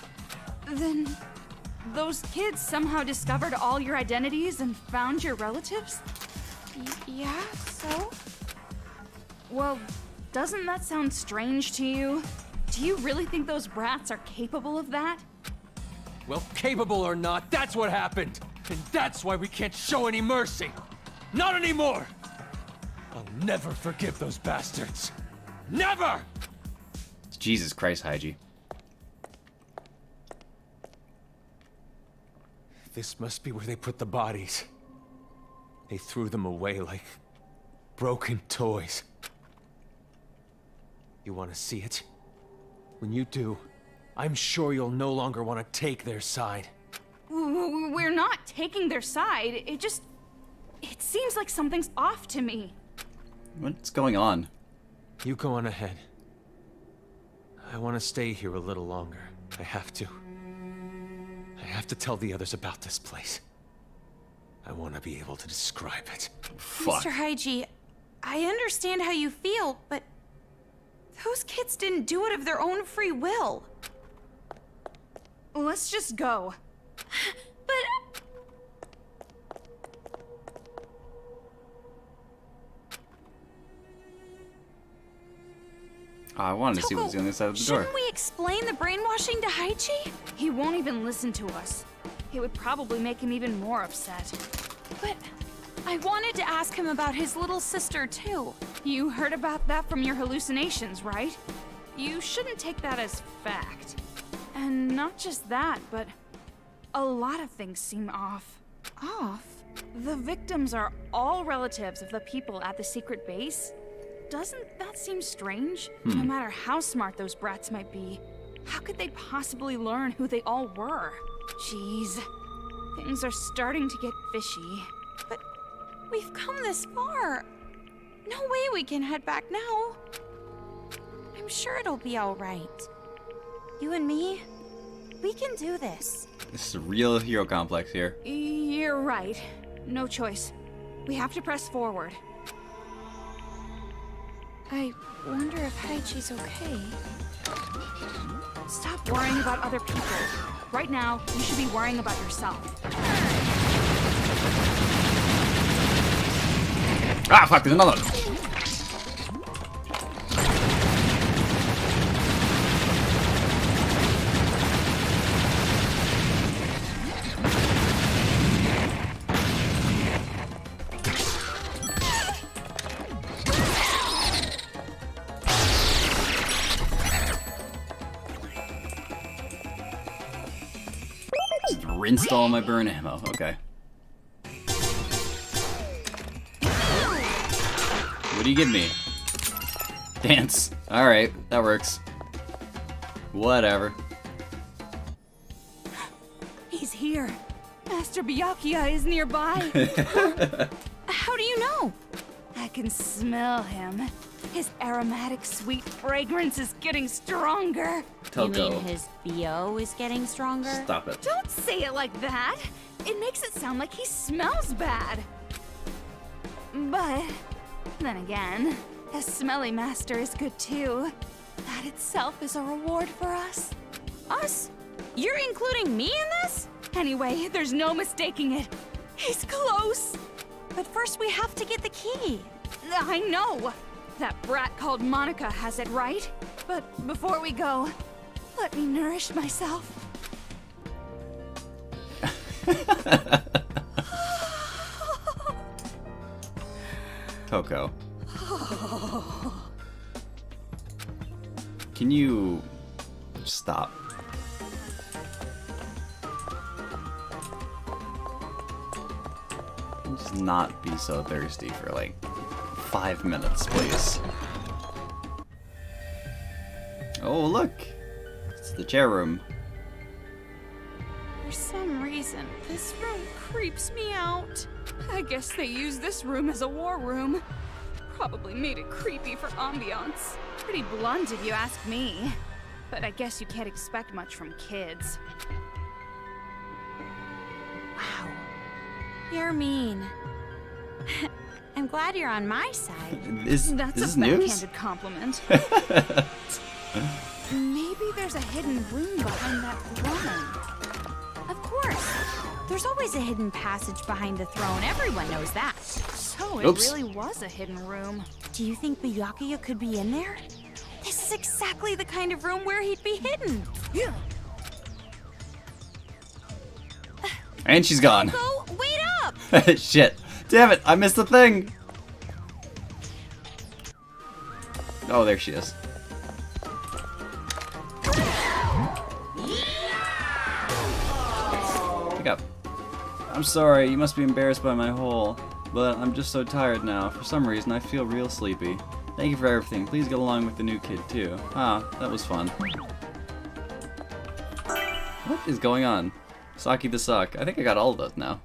Then, those kids somehow discovered all your identities and found your relatives? Yeah, so? Well, doesn't that sound strange to you? Do you really think those brats are capable of that? Well, capable or not, that's what happened! And that's why we can't show any mercy! Not anymore! I'll never forgive those bastards! Never! Jesus Christ, Haiji. This must be where they put the bodies. They threw them away like broken toys. You want to see it? When you do, I'm sure you'll no longer want to take their side. We're not taking their side. It seems like something's off to me. What's going on? You go on ahead. I want to stay here a little longer. I have to. I have to tell the others about this place. I want to be able to describe it. Fuck. Mr. Haiji, I understand how you feel, but those Those kids didn't do it of their own free will. Let's just go. But... I wanted to see what was on the other side of the door. Shouldn't we explain the brainwashing to Haichi? He won't even listen to us. It would probably make him even more upset. But I wanted to ask him about his little sister, too. You heard about that from your hallucinations, right? You shouldn't take that as fact. And not just that, but a lot of things seem off. Off? The victims are all relatives of the people at the secret base. Doesn't that seem strange? No matter how smart those brats might be, how could they possibly learn who they all were? Jeez, things are starting to get fishy. But we've come this far. No way we can head back now. I'm sure it'll be all right. You and me, we can do this. This is a real hero complex here. You're right. No choice. We have to press forward. I wonder if Haichi's okay. Stop worrying about other people. Right now, you should be worrying about yourself. Ah, fuck, there's another one. Just rinsed all my burn ammo. Okay. What do you give me? Dance. Alright, that works. Whatever. He's here. Master Byakuya is nearby. How do you know? I can smell him. His aromatic, sweet fragrance is getting stronger. Toko. You mean his BO is getting stronger? Stop it. Don't say it like that. It makes it sound like he smells bad. But then again, a smelly master is good too. That itself is a reward for us. Us? You're including me in this? Anyway, there's no mistaking it. He's close. But first we have to get the key. I know. That brat called Monica has it right. But before we go, let me nourish myself. Toko. Can you stop? Just not be so thirsty for like 5 minutes, please. Oh, look! It's the chair room. For some reason, this room creeps me out. I guess they used this room as a war room. Probably made it creepy for ambiance. Pretty blunt if you ask me. But I guess you can't expect much from kids. Wow. You're mean. I'm glad you're on my side. That's this a news? backhanded compliment. Maybe there's a hidden room behind that throne. Of course. There's always a hidden passage behind the throne. Everyone knows that. So it Oops. really was a hidden room. Do you think Byakuya could be in there? This is exactly the kind of room where he'd be hidden. Yeah. And she's gone. Go, wait up! Shit. Damn it, I missed the thing. Oh, there she is. Pick up. I'm sorry, you must be embarrassed by my hole, but I'm just so tired now. For some reason, I feel real sleepy. Thank you for everything. Please get along with the new kid, too. Ah, that was fun. What is going on? Saki the Sock. I think I got all of those now.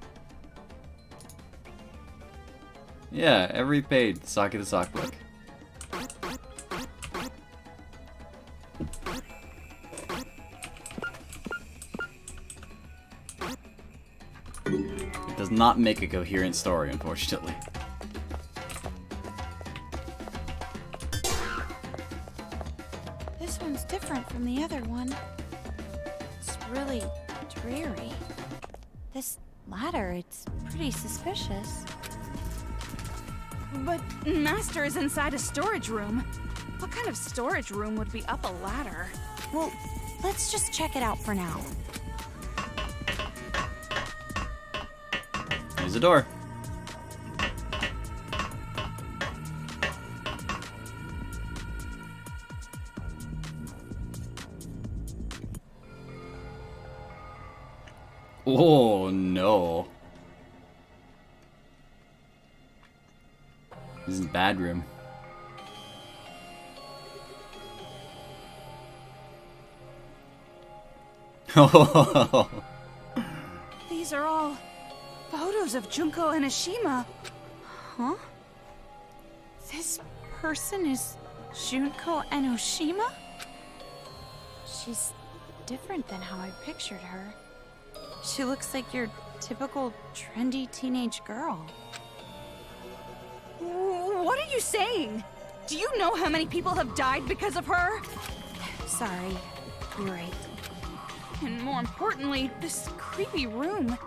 Yeah, every page, Saki the Sock book. It does not make a coherent story, This one's different from the other one. It's really dreary. This ladder, it's pretty suspicious. But Master is inside a storage room. What kind of storage room would be up a ladder? Well, let's just check it out for now. There's a door. Oh no. This is a bad room. These are all photos of Junko and Ashima. Huh? This person is Junko Enoshima? She's different than how I pictured her. She looks like your typical trendy teenage girl. What are you saying? Do you know how many people have died because of her? Sorry, you're right. And more importantly, this creepy room.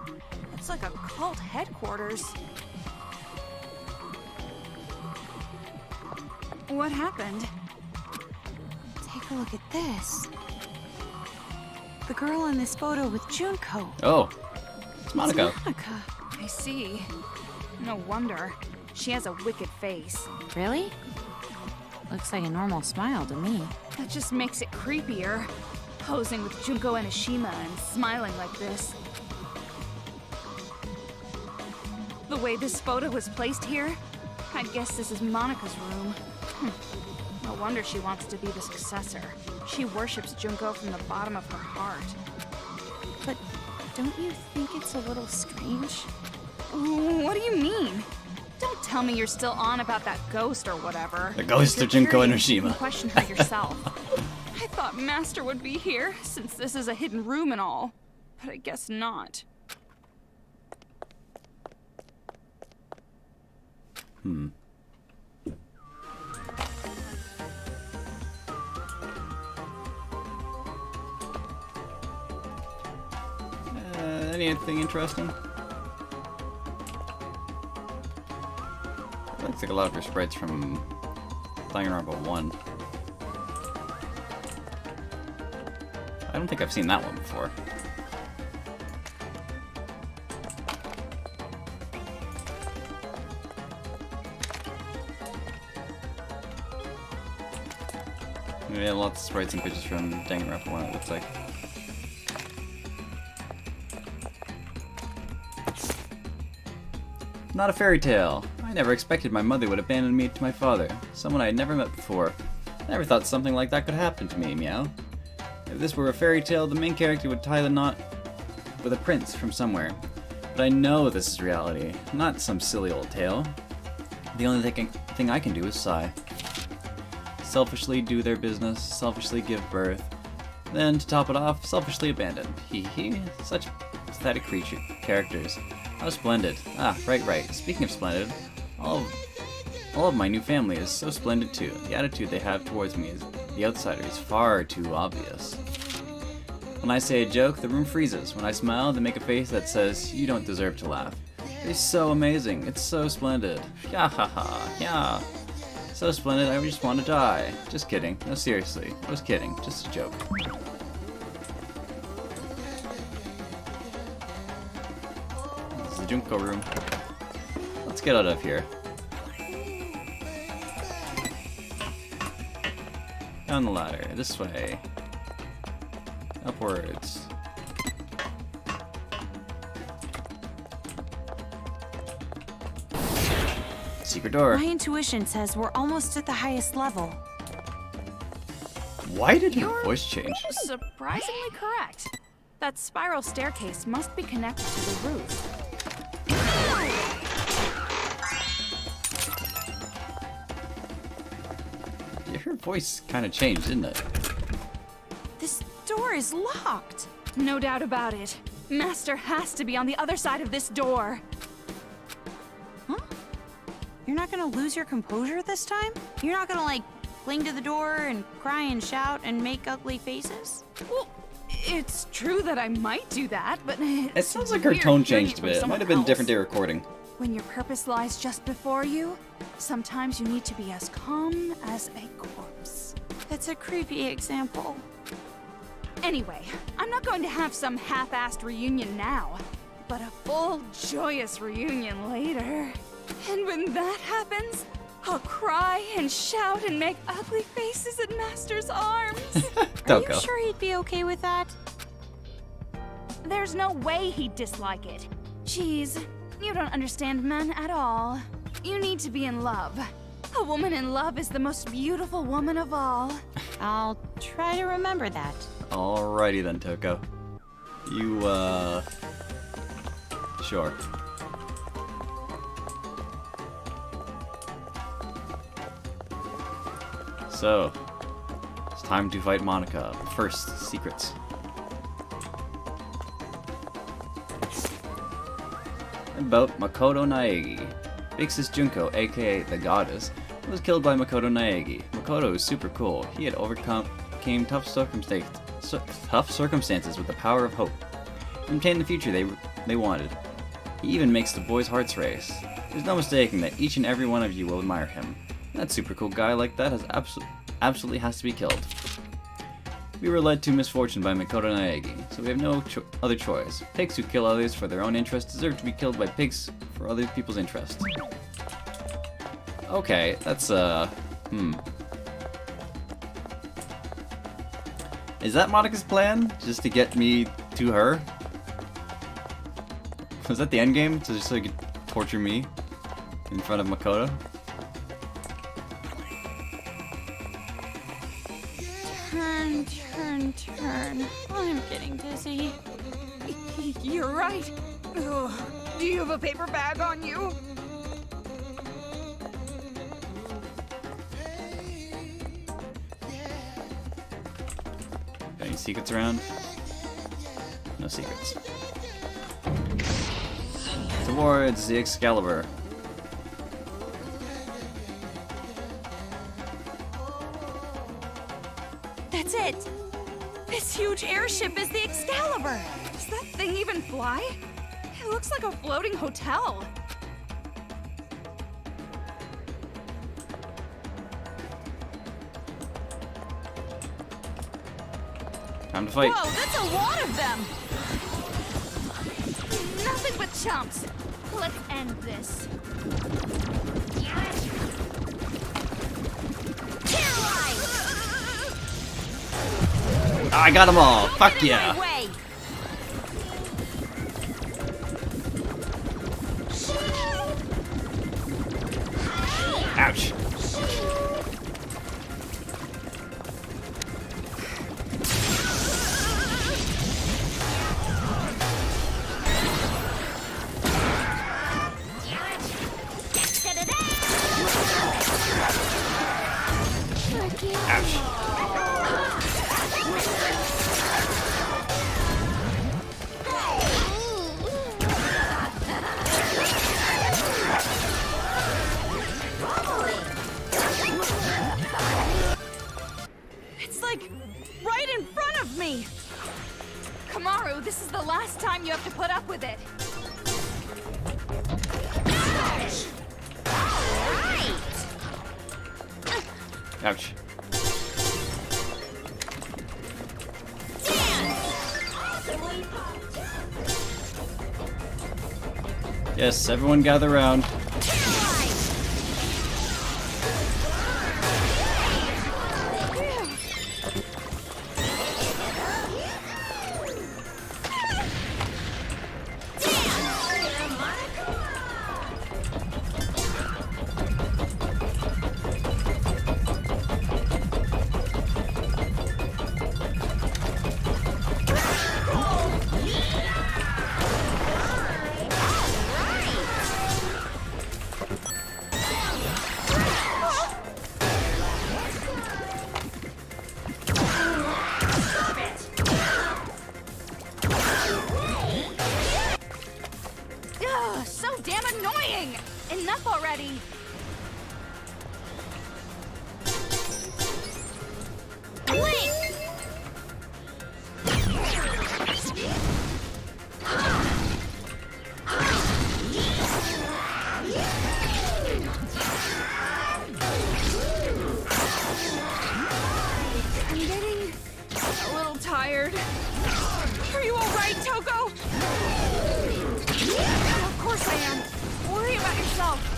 It's like a cult headquarters. What happened? Take a look at this. The girl in this photo with Junko. Oh, it's Monica. Monica. I see. No wonder. She has a wicked face. Really? Looks like a normal smile to me. That just makes it creepier. Posing with Junko and Ashima and smiling like this. The way this photo was placed here, I'd guess this is Monica's room. No wonder she wants to be the successor. She worships Junko from the bottom of her heart. But don't you think it's a little strange? What do you mean? Don't tell me you're still on about that ghost or whatever. The ghost of Junko and Ashima. Question her yourself. I thought Master would be here, since this is a hidden room and all. But I guess not. Anything interesting? Looks like a lot of her sprites from Danganronpa 1. I don't think I've seen that one before. Yeah, lots of sprites and pictures from Danganronpa 1, it looks like. Not a fairy tale. I never expected my mother would abandon me to my father, someone I had never met before. I never thought something like that could happen to me, meow. If this were a fairy tale, the main character would tie the knot with a prince from somewhere. But I know this is reality, not some silly old tale. The only thing I can do is sigh. Selfishly do their business, selfishly give birth, then, to top it off, selfishly abandon. Hee hee, such pathetic characters. How splendid. Ah, right. Speaking of splendid, all of my new family is so splendid too. The attitude they have towards me as the outsider is far too obvious. When I say a joke, the room freezes. When I smile, they make a face that says, you don't deserve to laugh. It's so amazing. It's so splendid. Yeah, ha ha, yeah. So splendid, I just want to die. Just kidding. No, seriously. I was kidding. Just a joke. This is the Junko room. Let's get out of here. Down the ladder. This way. Upwards. Secret door. My intuition says we're almost at the highest level. Why did your voice change? Surprisingly correct. That spiral staircase must be connected to the roof. Her voice kind of changed, didn't it? This door is locked. No doubt about it. Master has to be on the other side of this door. Huh? You're not gonna lose your composure this time? You're not gonna, like, cling to the door and cry and shout and make ugly faces? Well, it's true that I might do that, but It sounds like her tone changed a bit. It might have been a different day recording. When your purpose lies just before you, sometimes you need to be as calm as a corpse. That's a creepy example. Anyway, I'm not going to have some half-assed reunion now, but a full, joyous reunion later. And when that happens, I'll cry and shout and make ugly faces at Master's arms. Are you sure he'd be okay with that? There's no way he'd dislike it. Jeez, you don't understand men at all. You need to be in love. A woman in love is the most beautiful woman of all. I'll try to remember that. Alrighty then, Toko. You, sure. So, it's time to fight Monica. First, secrets. About Makoto Naegi. Big Sis Junko, aka the Goddess, was killed by Makoto Naegi. Makoto is super cool. He had overcome tough circumstances with the power of hope. He obtained the future they wanted. He even makes the boys' hearts race. There's no mistaking that each and every one of you will admire him. That super cool guy like that has absolutely has to be killed. We were led to misfortune by Makoto Naegi, so we have no other choice. Pigs who kill others for their own interest deserve to be killed by pigs for other people's interest. Okay, that's, Is that Monica's plan? Just to get me to her? Was that the end game? So just so you could torture me in front of Makoto? Turn. I'm getting dizzy. You're right. Ugh. Do you have a paper bag on you? Got any secrets around? No secrets. Towards the Excalibur. That's it! This huge airship is the Excalibur! Does that thing even fly? It looks like a floating hotel. Time to fight. Whoa, that's a lot of them! Nothing but chumps. Let's end this. I got them all! Fuck yeah! Ouch! Ouch. It's like right in front of me! Kamaru, this is the last time you have to put up with it. Ouch. Yes, everyone gather around. Ugh, so damn annoying! Enough already! scared. Are you alright, Toko? Of course I am. Worry about yourself.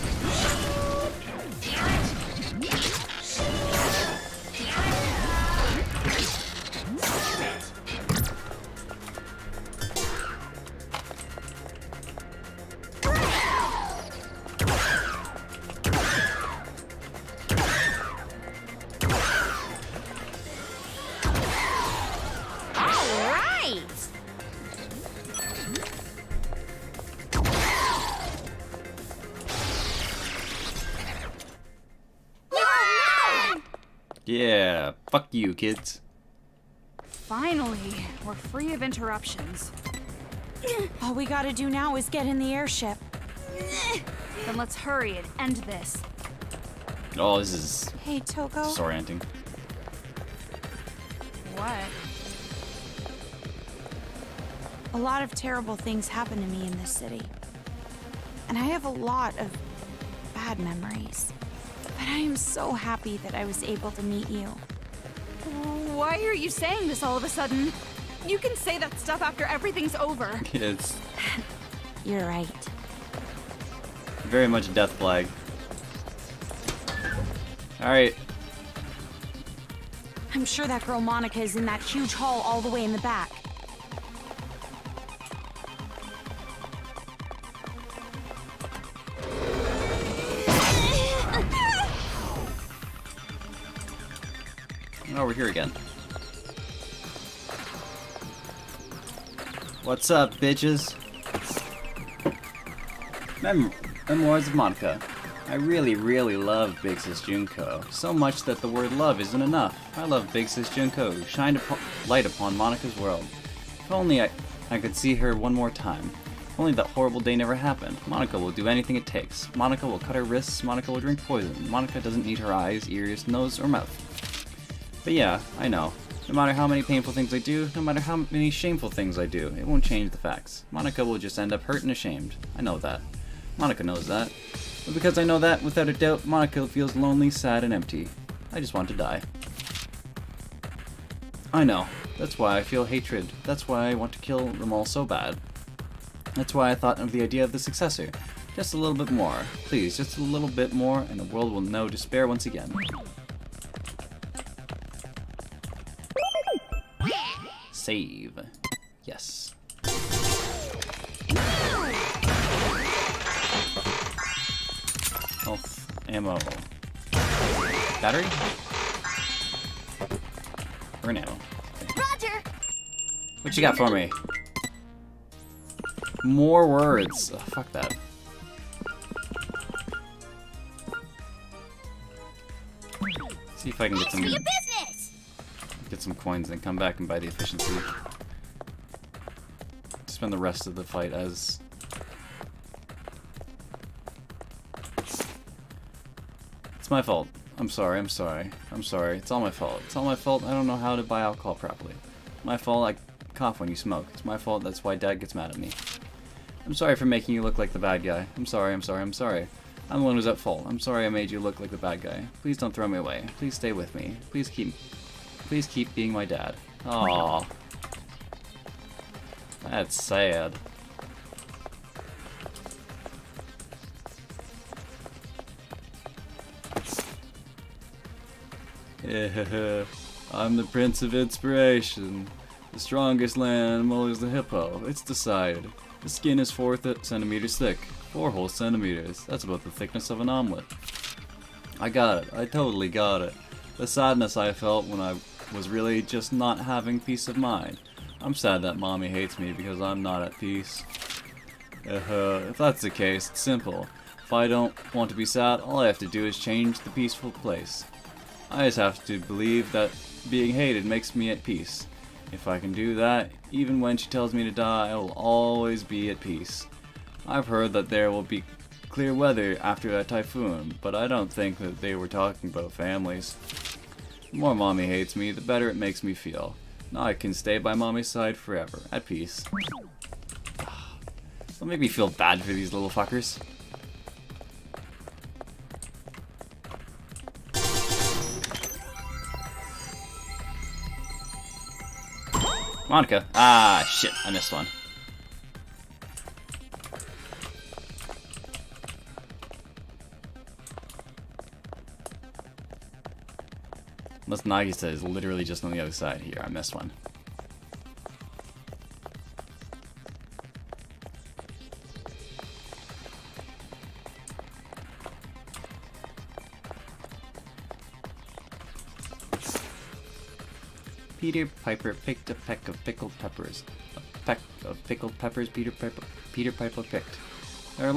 Yeah, fuck you, kids. Finally, we're free of interruptions. All we gotta do now is get in the airship. Then let's hurry and end this. Oh, this is Hey, Toko. disorienting. What? A lot of terrible things happen to me in this city. And I have a lot of bad memories. But I am so happy that I was able to meet you. Why are you saying this all of a sudden? You can say that stuff after everything's over. It's You're right. very much a death flag. Alright. I'm sure that girl Monica is in that huge hall all the way in the back. Oh, we're here again. What's up, bitches? Memoirs of Monica. I really, really love Big Sis Junko. So much that the word love isn't enough. I love Big Sis Junko, who shined light upon Monica's world. If only I could see her one more time. If only that horrible day never happened. Monica will do anything it takes. Monica will cut her wrists. Monica will drink poison. Monica doesn't need her eyes, ears, nose, or mouth. But yeah, I know. No matter how many painful things I do, no matter how many shameful things I do, it won't change the facts. Monica will just end up hurt and ashamed. I know that. Monica knows that. But because I know that, without a doubt, Monica feels lonely, sad, and empty. I just want to die. I know. That's why I feel hatred. That's why I want to kill them all so bad. That's why I thought of the idea of the successor. Just a little bit more. Please, just a little bit more, and the world will know despair once again. Save. Yes. Health. Ammo. Battery? Or an ammo. Roger! What you got for me? More words. Ugh, fuck that. See if I can get some... Get some coins and come back and buy the efficiency. Spend the rest of the fight as... It's my fault. I'm sorry, I'm sorry. I'm sorry. It's all my fault. It's all my fault. I don't know how to buy alcohol properly. My fault I cough when you smoke. It's my fault. That's why Dad gets mad at me. I'm sorry for making you look like the bad guy. I'm sorry, I'm sorry, I'm sorry. I'm the one who's at fault. I'm sorry I made you look like the bad guy. Please don't throw me away. Please stay with me. Please keep being my dad. Aww. That's sad. I'm the Prince of Inspiration. The strongest land animal is the hippo. It's decided. The skin is 4 centimeters thick. 4 whole centimeters. That's about the thickness of an omelet. I got it. I totally got it. The sadness I felt when I was really just not having peace of mind. I'm sad that Mommy hates me because I'm not at peace. If that's the case, it's simple. If I don't want to be sad, all I have to do is change the peaceful place. I just have to believe that being hated makes me at peace. If I can do that, even when she tells me to die, I will always be at peace. I've heard that there will be clear weather after a typhoon, but I don't think that they were talking about families. The more Mommy hates me, the better it makes me feel. Now I can stay by Mommy's side forever, at peace. Don't make me feel bad for these little fuckers. Monica. Ah, shit. I missed one. Unless Nagisa is literally just on the other side here. I missed one. Peter Piper picked a peck of pickled peppers. A peck of pickled peppers Peter Piper picked. There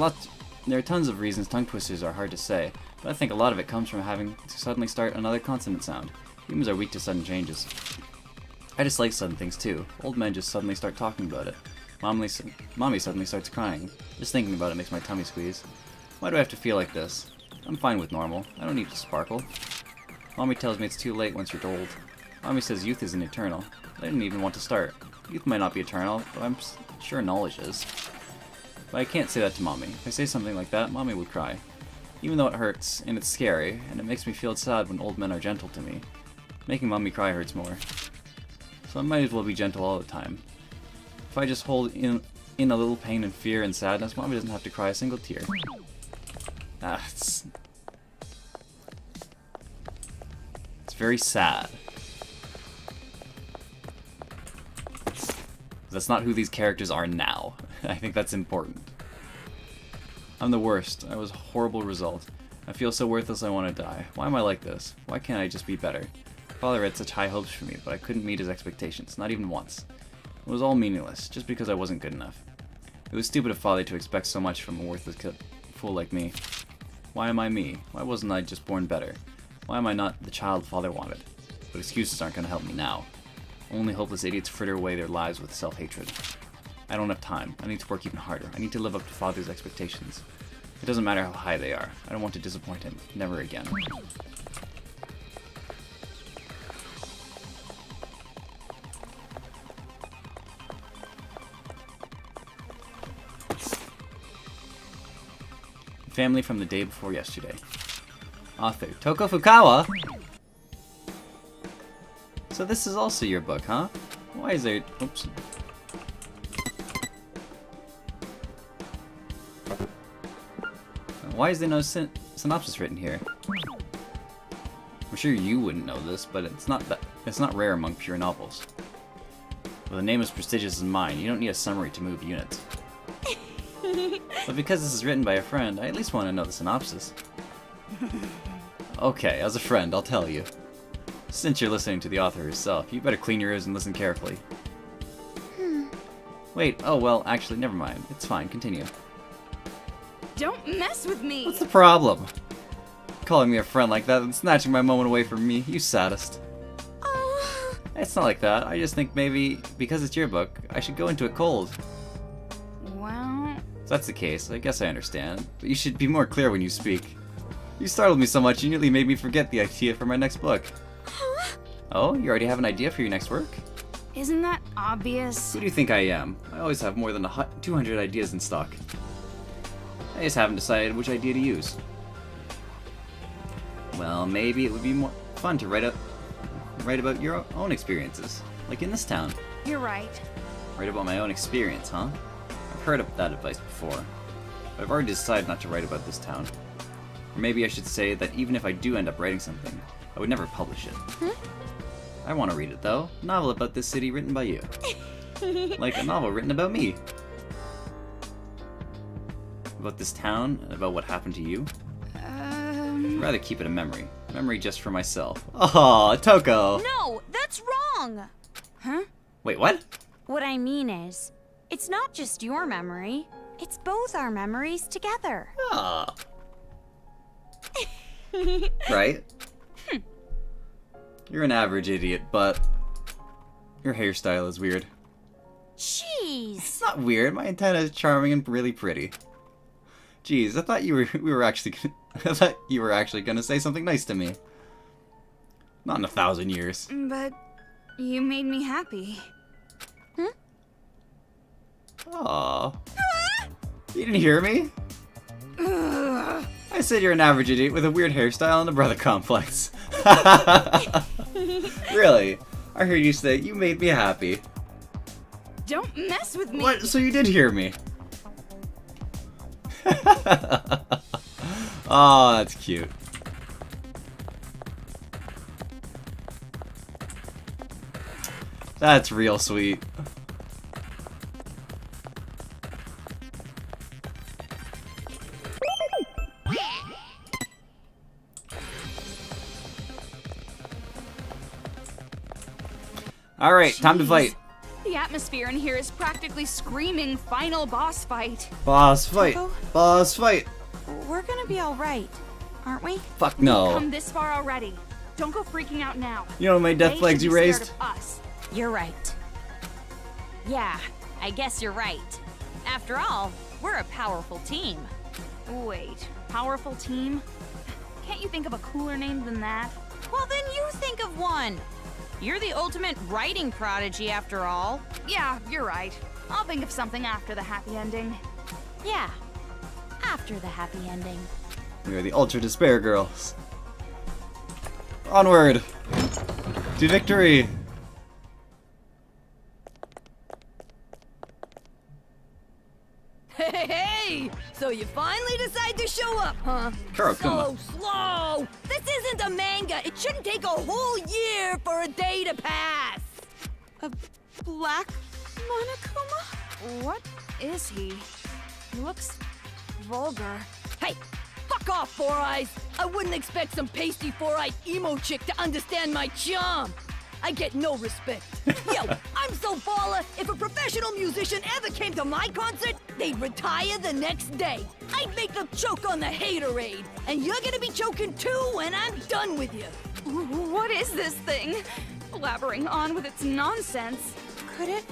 are tons of reasons tongue twisters are hard to say, but I think a lot of it comes from having to suddenly start another consonant sound. Humans are weak to sudden changes. I dislike sudden things too. Old men just suddenly start talking about it. Mommy suddenly starts crying. Just thinking about it makes my tummy squeeze. Why do I have to feel like this? I'm fine with normal. I don't need to sparkle. Mommy tells me it's too late once you're old. Mommy says youth isn't eternal. I didn't even want to start. Youth might not be eternal, but I'm sure knowledge is. But I can't say that to Mommy. If I say something like that, Mommy would cry. Even though it hurts, and it's scary, and it makes me feel sad when old men are gentle to me. Making Mommy cry hurts more. So I might as well be gentle all the time. If I just hold in a little pain and fear and sadness, Mommy doesn't have to cry a single tear. It's very sad. That's not who these characters are now. I think that's important. I'm the worst. I was a horrible result. I feel so worthless I want to die. Why am I like this? Why can't I just be better? Father had such high hopes for me, but I couldn't meet his expectations, not even once. It was all meaningless, just because I wasn't good enough. It was stupid of Father to expect so much from a worthless fool like me. Why am I me? Why wasn't I just born better? Why am I not the child Father wanted? But excuses aren't going to help me now. Only hopeless idiots fritter away their lives with self-hatred. I don't have time. I need to work even harder. I need to live up to Father's expectations. It doesn't matter how high they are. I don't want to disappoint him. Never again. Family from the day before yesterday. Author Toko Fukawa? So this is also your book, huh? Why is there... Oops. Why is there no synopsis written here? I'm sure you wouldn't know this, but it's not rare among pure novels. With a name as prestigious as mine, you don't need a summary to move units. But because this is written by a friend, I at least want to know the synopsis. Okay, as a friend, I'll tell you. Since you're listening to the author herself, you better clean your ears and listen carefully. Wait, oh well, actually, never mind. It's fine, continue. Don't mess with me! What's the problem? Calling me a friend like that and snatching my moment away from me, you sadist. Oh. It's not like that. I just think maybe, because it's your book, I should go into it cold. Well... If that's the case, I guess I understand. But you should be more clear when you speak. You startled me so much you nearly made me forget the idea for my next book. Oh, you already have an idea for your next work? Isn't that obvious? Who do you think I am? I always have more than 200 ideas in stock. I just haven't decided which idea to use. Well, maybe it would be more fun to write about your own experiences, like in this town. You're right. Write about my own experience, huh? I've heard of that advice before, but I've already decided not to write about this town. Or maybe I should say that even if I do end up writing something, I would never publish it. I want to read it, though. A novel about this city written by you. Like a novel written about me. About this town, and about what happened to you. I'd rather keep it a memory. Memory just for myself. Oh, Toko! No, that's wrong! Huh? Wait, what? What I mean is, it's not just your memory. It's both our memories together. Ah. Right? You're an average idiot, but your hairstyle is weird. Jeez. It's not weird. My antenna is charming and really pretty. Jeez, I thought you were actually gonna say something nice to me. Not in 1,000 years. But you made me happy. Aww. You didn't hear me? I said you're an average idiot with a weird hairstyle and a brother complex. Really? I heard you say you made me happy. Don't mess with me. What? So you did hear me. Oh, that's cute. That's real sweet. All right, time to fight. The atmosphere in here is practically screaming final boss fight. Boss fight. Toko? Boss fight. We're gonna be alright, aren't we? Fuck no. Come this far already. Don't go freaking out now. You know how many death They flags should you be scared raised? of us. You're right. Yeah, I guess you're right. After all, we're a powerful team. Wait, powerful team? Can't you think of a cooler name than that? Well, then you think of one. You're the ultimate writing prodigy, after all. Yeah, you're right. I'll think of something after the happy ending. Yeah, after the happy ending. We are the Ultra Despair Girls. Onward to victory. Hey! So you finally decide to show up, huh? Kurokuma. So slow! This isn't a manga! It shouldn't take a whole year for a day to pass! A black Monokuma? What is he? He looks vulgar. Hey! Fuck off, Four Eyes! I wouldn't expect some pasty four-eyed emo chick to understand my charm! I get no respect. Yo, I'm so baller, if a professional musician ever came to my concert, they'd retire the next day. I'd make them choke on the haterade, and you're gonna be choking too when I'm done with you. What is this thing? Blabbering on with its nonsense. Could it?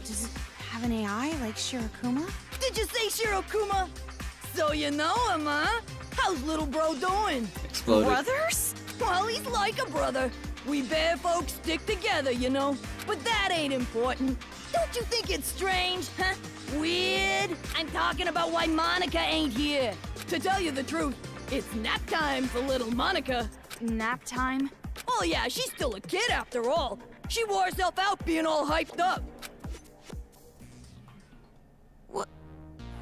Does it have an AI like Shirokuma? Did you say Shirokuma? So you know him, huh? How's little bro doing? Exploded. Brothers? Well, he's like a brother. We bear folks stick together, you know. But that ain't important. Don't you think it's strange, huh? Weird? I'm talking about why Monica ain't here. To tell you the truth, it's nap time for little Monica. Nap time? Oh yeah, she's still a kid after all. She wore herself out being all hyped up.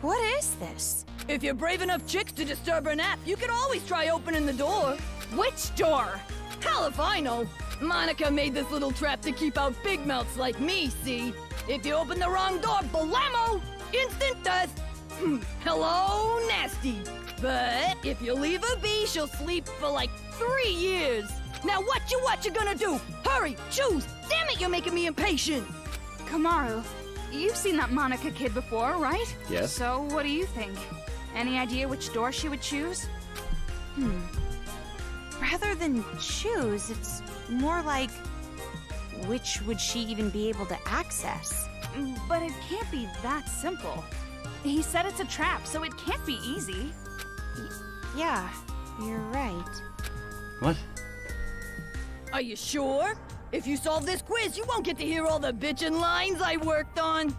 What is this? If you're brave enough chicks to disturb her nap, you can always try opening the door. Which door? Hell if I know. Monica made this little trap to keep out big mouths like me, see? If you open the wrong door, blammo! Instant death! Hello, nasty! But if you leave her be, she'll sleep for like 3 years. Now what you gonna do? Hurry, choose! Damn it, you're making me impatient! Kamaru, you've seen that Monica kid before, right? Yes. So what do you think? Any idea which door she would choose? Rather than choose, it's more like, which would she even be able to access? But it can't be that simple. He said it's a trap, so it can't be easy. Yeah, you're right. What? Are you sure? If you solve this quiz, you won't get to hear all the bitchin' lines I worked on.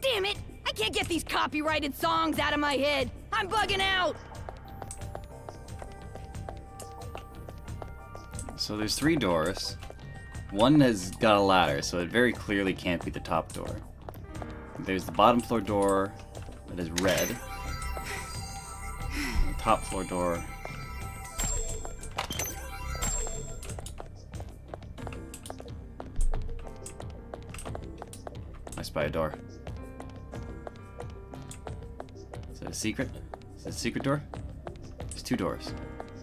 Damn it! I can't get these copyrighted songs out of my head. I'm bugging out. So there's 3 doors. One has got a ladder, so it very clearly can't be the top door. There's the bottom floor door that is red. The top floor door. I spy a door. Is that a secret? Is that a secret door? There's 2 doors.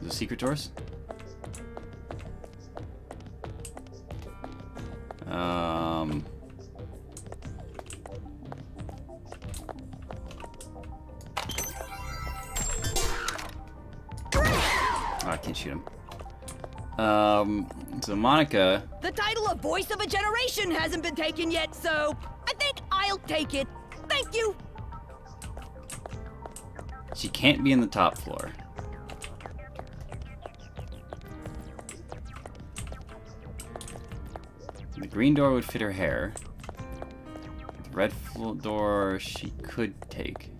There's secret doors? Oh, I can't shoot him. So Monica... The title of Voice of a Generation hasn't been taken yet, so I think I'll take it. Thank you. She can't be in the top floor. The green door would fit her hair. The Red door she could take.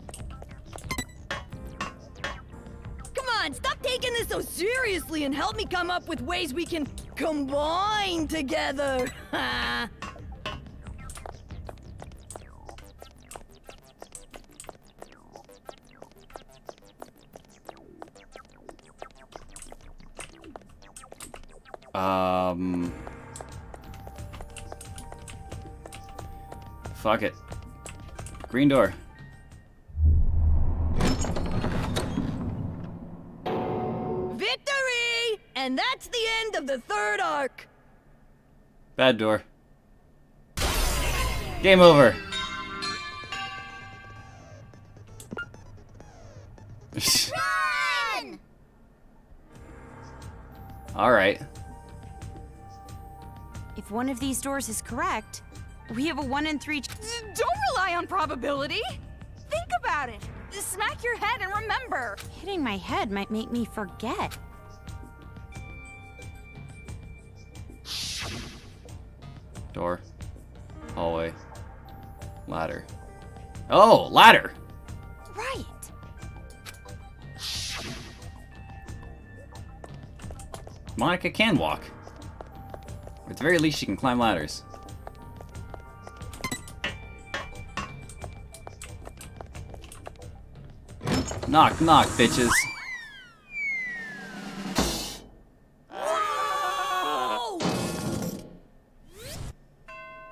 Come on, stop taking this so seriously and help me come up with ways we can combine together. Fuck it. Green door. Victory! And that's the end of the third arc. Bad door. Game over. Run! Alright. If one of these doors is correct, we have a 1 in 3 Don't rely on probability! Think about it! Smack your head and remember! Hitting my head might make me forget. Door. Hallway. Ladder. Oh, ladder! Right. Monica can walk. At the very least, she can climb ladders. Knock, knock, bitches.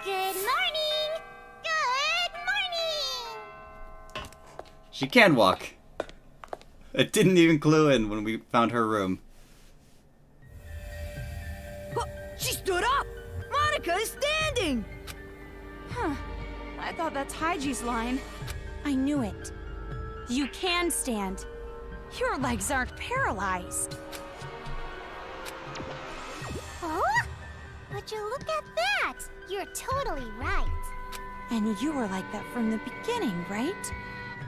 Good morning! Good morning! She can walk. It didn't even clue in when we found her room. She stood up! Monica is standing! Huh. I thought that's Haiji's line. I knew it. You can stand. Your legs aren't paralyzed. Oh? Would you look at that? You're totally right. And you were like that from the beginning, right?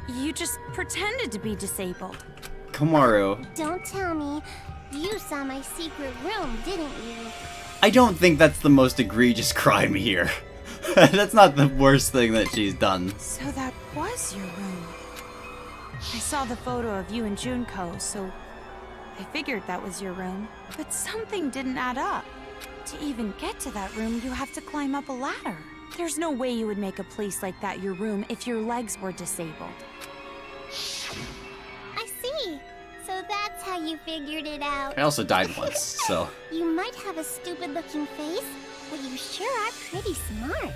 You just pretended to be disabled. Komaru. Don't tell me. You saw my secret room, didn't you? I don't think that's the most egregious crime here. That's not the worst thing that she's done. So that was your room. I saw the photo of you and Junko, so I figured that was your room. But something didn't add up. To even get to that room, you have to climb up a ladder. There's no way you would make a place like that your room if your legs were disabled. I see. So that's how you figured it out. I also died once, so... You might have a stupid-looking face, but you sure are pretty smart.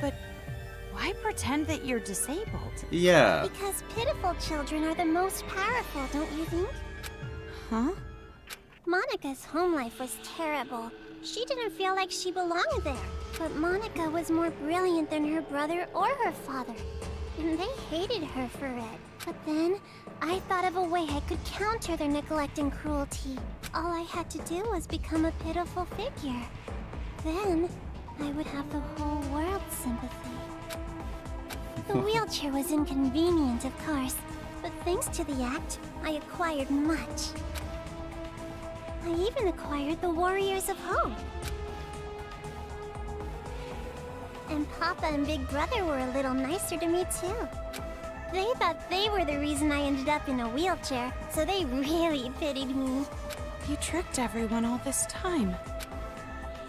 But why pretend that you're disabled? Yeah. Because pitiful children are the most powerful, don't you think? Huh? Monica's home life was terrible. She didn't feel like she belonged there. But Monica was more brilliant than her brother or her father. And they hated her for it. But then, I thought of a way I could counter their neglect and cruelty. All I had to do was become a pitiful figure. Then, I would have the whole world's sympathy. The wheelchair was inconvenient, of course. But thanks to the act, I acquired much. I even acquired the Warriors of Hope. And Papa and Big Brother were a little nicer to me, too. They thought they were the reason I ended up in a wheelchair, so they really pitied me. You tricked everyone all this time.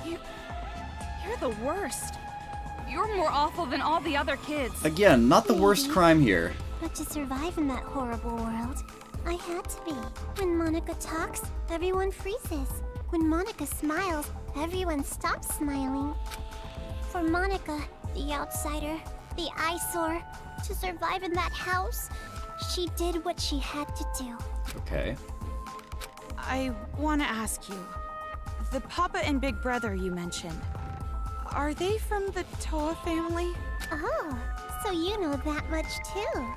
You're the worst. You're more awful than all the other kids. Again, not the worst crime here. But to survive in that horrible world, I had to be. When Monica talks, everyone freezes. When Monica smiles, everyone stops smiling. For Monica, the outsider, the eyesore, to survive in that house, she did what she had to do. Okay. I want to ask you, the Papa and Big Brother you mentioned, are they from the Toa family? Oh, so you know that much too.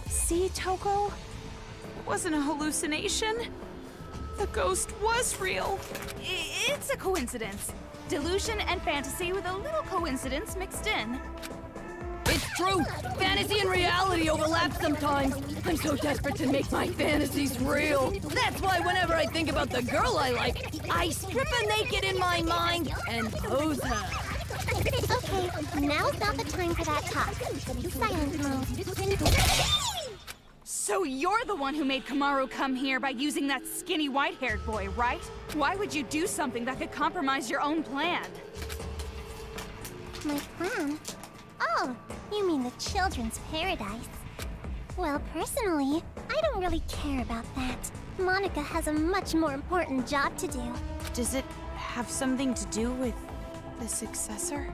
See, Toko? It wasn't a hallucination. The ghost was real. It's a coincidence. Delusion and fantasy with a little coincidence mixed in. It's true! Fantasy and reality overlap sometimes. I'm so desperate to make my fantasies real. That's why whenever I think about the girl I like, I strip her naked in my mind and pose her. Okay, now's not the time for that talk. Silent mode. So you're the one who made Kamaru come here by using that skinny white-haired boy, right? Why would you do something that could compromise your own plan? My plan? Oh, you mean the children's paradise. Well, personally, I don't really care about that. Monica has a much more important job to do. Does it have something to do with the successor?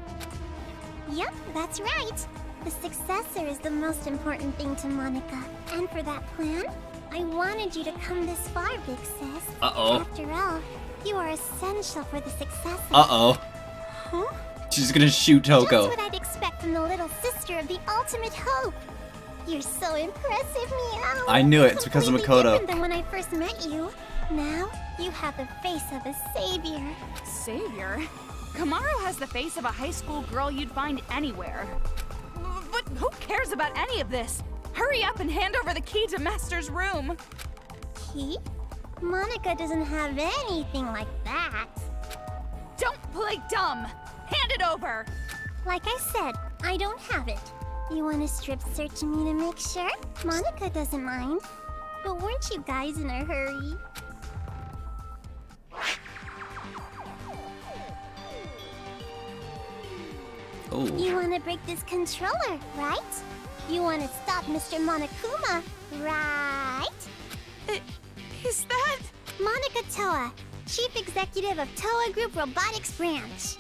Yep, that's right. The successor is the most important thing to Monica. And for that plan, I wanted you to come this far, Big Sis. Uh-oh. After all, you are essential for the successor. Uh-oh. Huh? She's gonna shoot Toko. Just what I'd expect from the little sister of the ultimate hope. You're so impressive, Meow. I knew it. It's because of Completely Makoto. different than when I first met you. Now, you have the face of a savior. Savior? Kamaru has the face of a high school girl you'd find anywhere. But who cares about any of this? Hurry up and hand over the key to Master's room. Key? Monica doesn't have anything like that. Don't play dumb. Hand it over. Like I said, I don't have it. You want to strip search me to make sure? Monica doesn't mind. But weren't you guys in a hurry? Oh. You want to break this controller, right? You want to stop Mr. Monokuma, right? Is that... Monica Toa, Chief Executive of Toa Group Robotics Branch.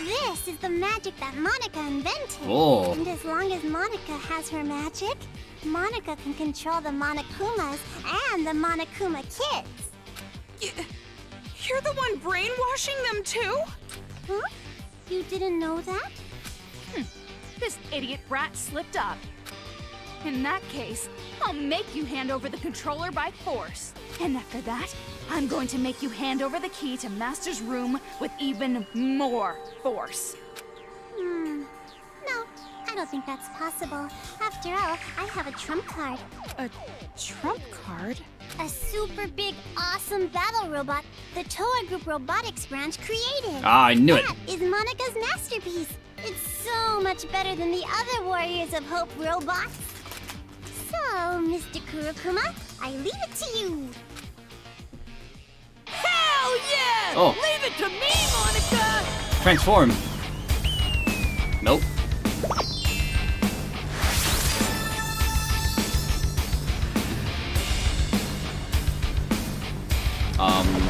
This is the magic that Monica invented. Oh. And as long as Monica has her magic, Monica can control the Monokumas and the Monokuma kids. You're the one brainwashing them too? Huh? You didn't know that? This idiot brat slipped up. In that case, I'll make you hand over the controller by force. And after that, I'm going to make you hand over the key to Master's room with even more force. No, I don't think that's possible. After all, I have a trump card. A trump card? A super big, awesome battle robot the Toa Group Robotics Branch created. Ah, I knew it. That is Monica's masterpiece. It's so much better than the other Warriors of Hope robots. So, Mr. Kurokuma, I leave it to you. Hell yeah! Oh. Leave it to me, Monica! Transform. Nope. Oh.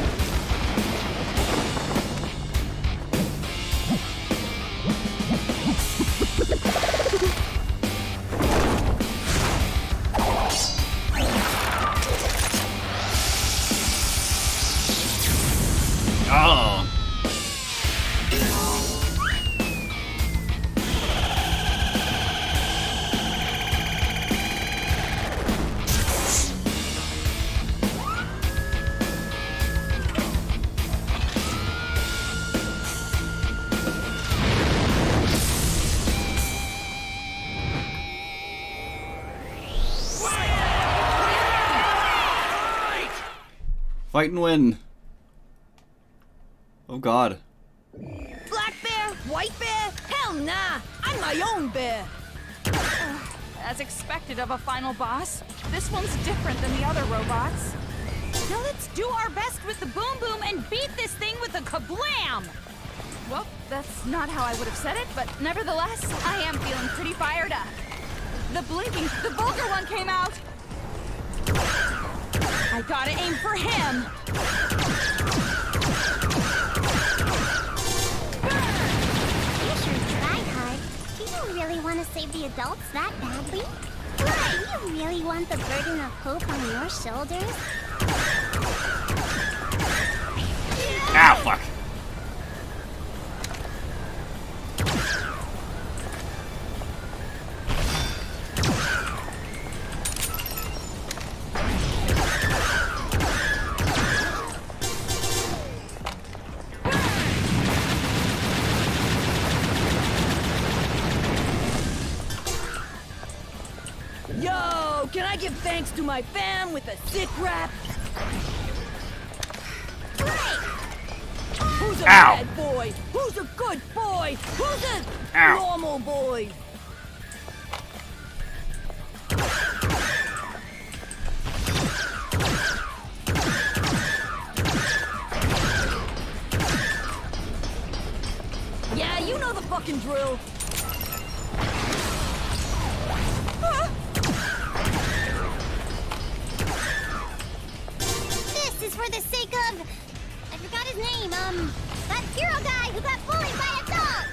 Fight and win. Oh god. Black bear? White bear? Hell nah! I'm my own bear! As expected of a final boss, this one's different than the other robots. Now let's do our best with the boom boom and beat this thing with a kablam! Well, that's not how I would have said it, but nevertheless, I am feeling pretty fired up. The vulgar one came out! I gotta aim for him! You sure tried hard. Do you really want to save the adults that badly? Do you really want the burden of hope on your shoulders? Ah, fuck. Yo, can I give thanks to my fam with a sick rap? Right! Who's a Ow. bad boy? Who's a good boy? Who's a Ow. normal boy? Yeah, you know the fucking drill. This is for the sake of... I forgot his name, that hero guy who got bullied by a dog!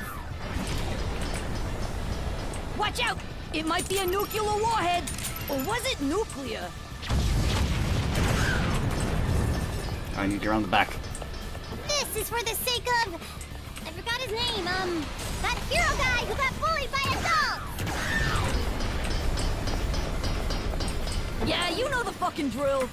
Watch out! It might be a nuclear warhead. Or was it nuclear? I need to get around the back. This is for the sake of... I forgot his name, that hero guy who got bullied by a dog! Yeah, you know the fucking drill.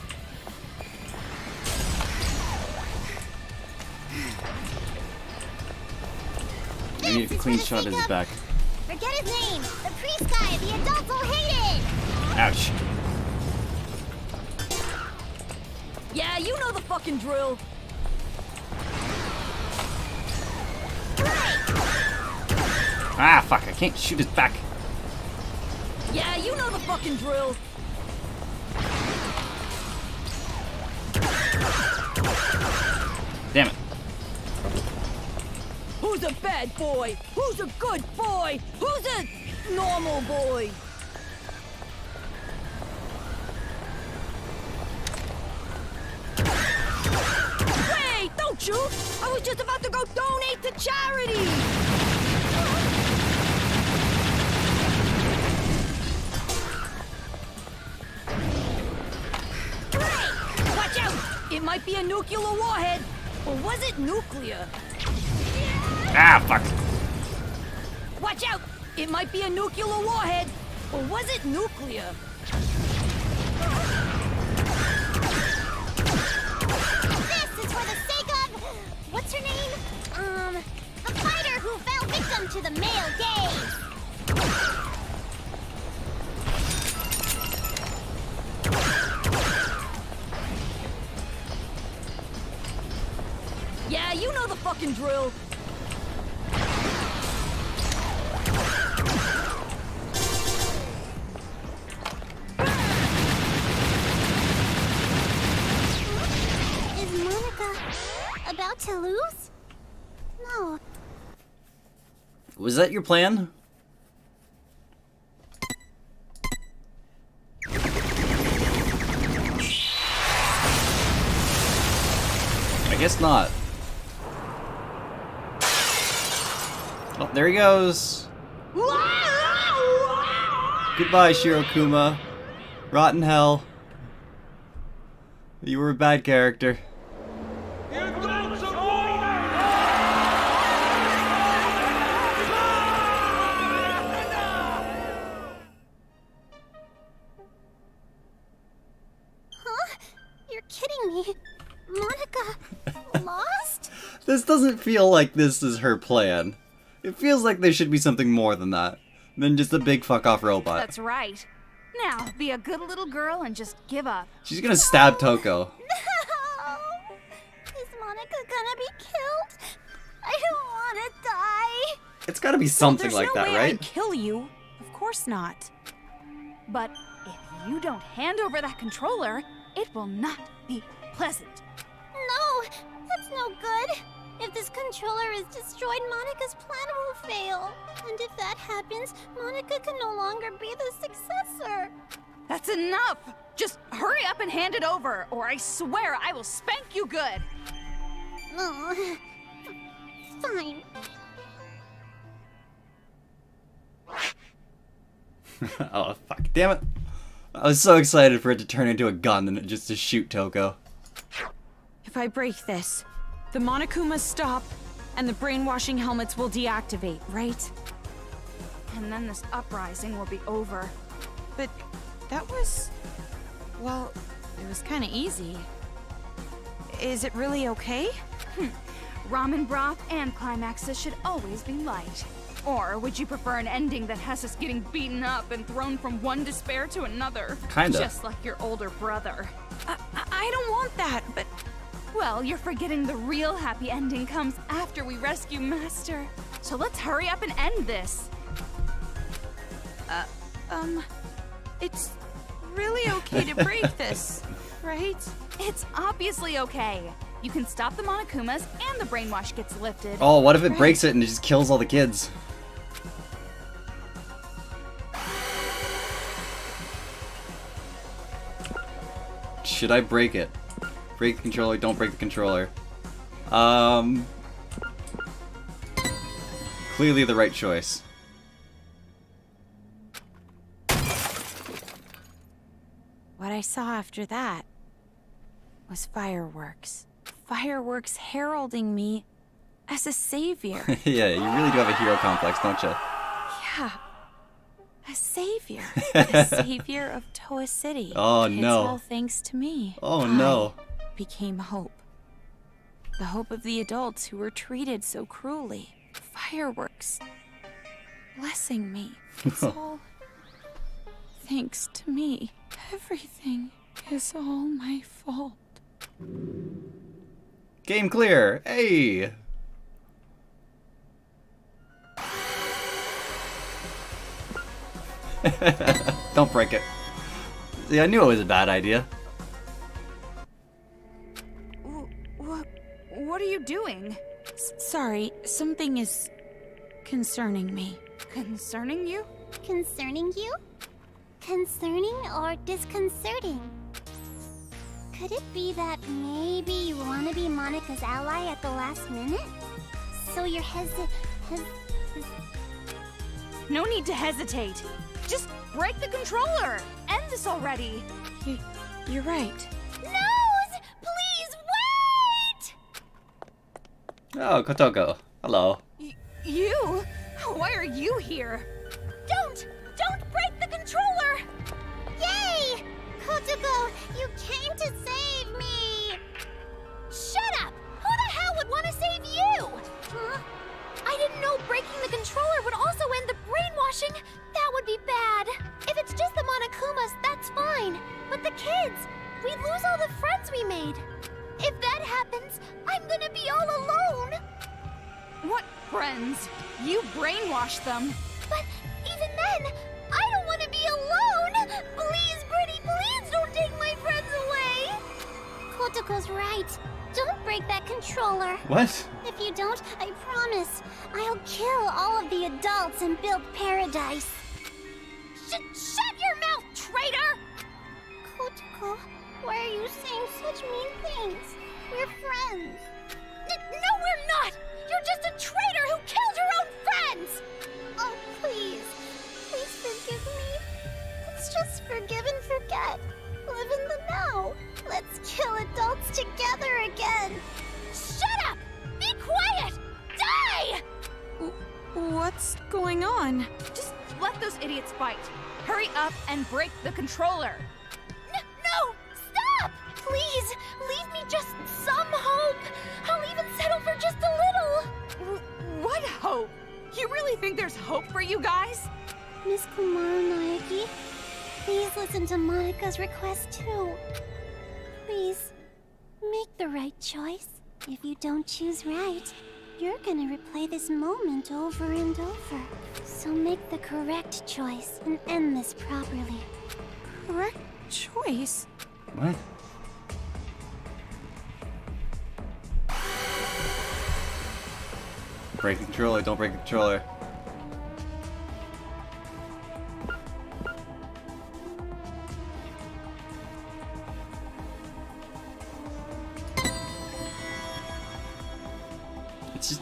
I need a clean shot of his back. Forget his name! The priest guy the adults all hated! Ouch. Yeah, you know the fucking drill. Ah, fuck, I can't shoot his back. Yeah, you know the fucking drill. Damn it. Who's a bad boy? Who's a good boy? Who's a normal boy? Wait, don't shoot! I was just about to go donate to charity! Watch out! It might be a nuclear warhead. Or was it nuclear? Ah, fuck. Watch out! It might be a nuclear warhead. Or was it nuclear? This is for the sake of... What's her name? The fighter who fell victim to the male gaze! Yeah, you know the fucking drill. Is Monica about to lose? No. Was that your plan? I guess not. Oh, there he goes. Goodbye, Shirokuma. Rotten hell. You were a bad character. Huh? You're kidding me. Monica lost? This doesn't feel like this is her plan. It feels like there should be something more than that. Than just a big fuck off robot. That's right. Now, be a good little girl and just give up. She's gonna stab Toko. No! Is Monica gonna be killed? I don't want to die. It's gotta be something There's like no that, way right? I'd kill you. Of course not. But if you don't hand over that controller, it will not be pleasant. No, that's no good. If this controller is destroyed, Monica's plan will fail. And if that happens, Monica can no longer be the successor. That's enough! Just hurry up and hand it over, or I swear I will spank you good! Oh, fine. Oh, fuck. Damn it. I was so excited for it to turn into a gun and just to shoot Toko. If I break this, the Monokumas stop, and the brainwashing helmets will deactivate, right? And then this uprising will be over. But that was... well, it was kind of easy. Is it really okay? Ramen broth and climaxes should always be light. Or would you prefer an ending that has us getting beaten up and thrown from one despair to another? Kinda. Just like your older brother. I don't want that, but Well, you're forgetting the real happy ending comes after we rescue Master. So let's hurry up and end this. It's really okay to break this, right? It's obviously okay. You can stop the Monokumas and the brainwash gets lifted. Oh, what if it breaks it and it just kills all the kids? Should I break it? Break the controller, don't break the controller. Clearly the right choice. What I saw after that was fireworks. Fireworks heralding me as a savior. Yeah, you really do have a hero complex, don't you? Yeah. A savior. The savior of Toa City. Oh, It's no. all thanks to me. Oh, no. I became hope. The hope of the adults who were treated so cruelly. Fireworks. Blessing me. It's all thanks to me. Everything is all my fault. Game clear! Hey! Don't break it. See, I knew it was a bad idea. What are you doing? Sorry, something is concerning me. Concerning you? Concerning you? Concerning or disconcerting? Could it be that maybe you want to be Monika's ally at the last minute? So you're No need to hesitate. Just break the controller. End this already. You're right. No! Please wait! Oh, Kotoko. Hello. You? Why are you here? Don't break the controller! Yay! Kotoko, you came to save me! Shut up! Who the hell would want to save you? Huh? I didn't know breaking the controller would also end the brainwashing. That would be bad. If it's just the Monokumas, that's fine. But the kids, we'd lose all the friends we made. If that happens, I'm gonna be all alone. What friends? You brainwashed them. But even then, I don't want to be alone. Please, Pretty, please don't take my friends away. Kotoko's right. Don't break that controller. What? If you don't, I promise, I'll kill all of the adults and build paradise. Shut your mouth, traitor! Kotoko, why are you saying such mean things? We're friends. No, we're not! You're just a traitor who killed your own friends! Oh, please. Please forgive me. Let's just forgive and forget. Live in the now. Let's kill adults together again. Shut up! Be quiet! Die! What's going on? Just let those idiots fight. Hurry up and break the controller. No! Stop! Please, leave me just some hope. I'll even settle for just a little. What hope? You really think there's hope for you guys? Miss Kumaru Naegi, please listen to Monika's request too. Please, make the right choice. If you don't choose right, you're gonna replay this moment over and over. So make the correct choice and end this properly. Correct choice? What? Break the controller, don't break the controller.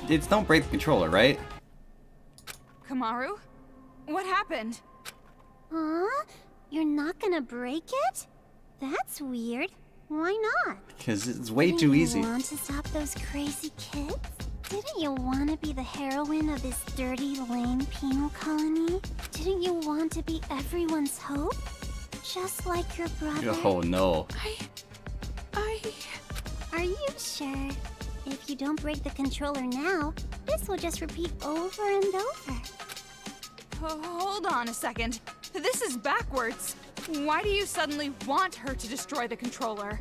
It's don't break the controller, right? Kamaru? What happened? Huh? You're not gonna break it? That's weird. Why not? Because it's way too easy. Didn't you want to stop those crazy kids? Didn't you want to be the heroine of this dirty, lame penal colony? Didn't you want to be everyone's hope? Just like your brother? Oh no. Are you sure? If you don't break the controller now, this will just repeat over and over. Hold on a second. This is backwards. Why do you suddenly want her to destroy the controller?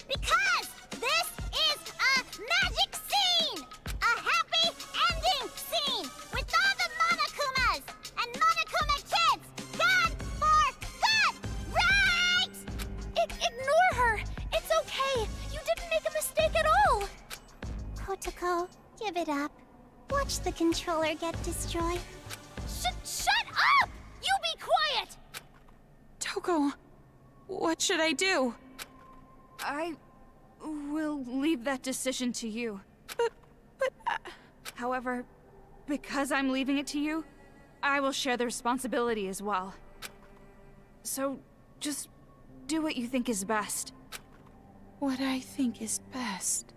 Because this watch the controller get destroyed. Shut up! You be quiet! Toko, what should I do? I will leave that decision to you. However, because I'm leaving it to you, I will share the responsibility as well. So, just do what you think is best. What I think is best.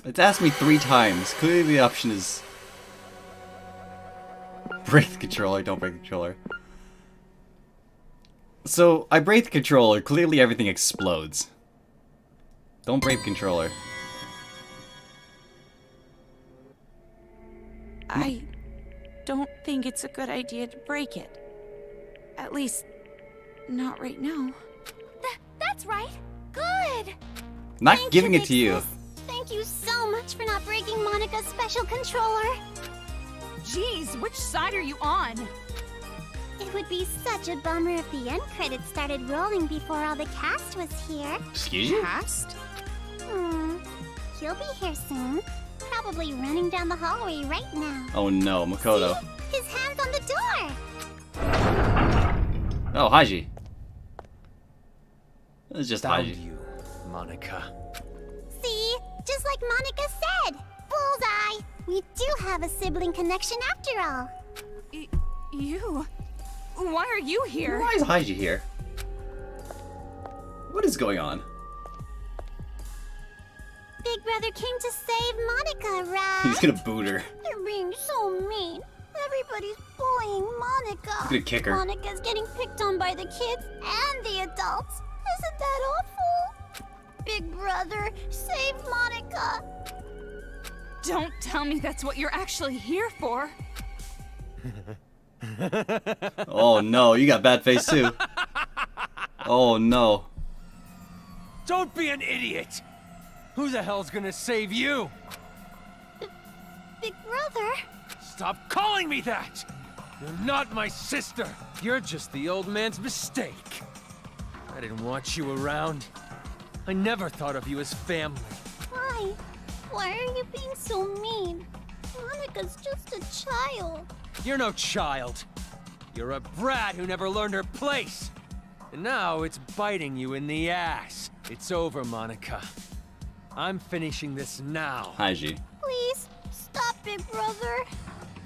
It's asked me 3 times. Clearly the option is... break the controller, don't break the controller. So, I break the controller, clearly everything explodes. Don't break the controller. I don't think it's a good idea to break it. At least, not right now. That's right. Good. Not Thank giving you, it to you. Big Sis. Thank you so much for not breaking Monica's special controller. Jeez, which side are you on? It would be such a bummer if the end credits started rolling before all the cast was here. Excuse you? Cast? He'll be here soon. Probably running down the hallway right now. Oh no, Makoto. See? His hand's on the door. Oh, Haji. It's just Found Haji. you, Monica. See? Just like Monica said. Bullseye. We do have a sibling connection after all. You? Why are you here? Why is Haji here? What is going on? Big Brother came to save Monica, right? He's gonna boot her. They're being so mean. Everybody's bullying Monica. He's gonna kick her. Monica's getting picked on by the kids and the adults. Isn't that awful? Big Brother, save Monica. Don't tell me that's what you're actually here for. Oh no, you got bad face too. Oh no. Don't be an idiot! Who the hell's gonna save you? Big Brother? Stop calling me that! You're not my sister! You're just the old man's mistake. I didn't want you around. I never thought of you as family. Why? Why are you being so mean? Monica's just a child. You're no child. You're a brat who never learned her place. And now it's biting you in the ass. It's over, Monica. I'm finishing this now. Haji. Please, stop, Big Brother.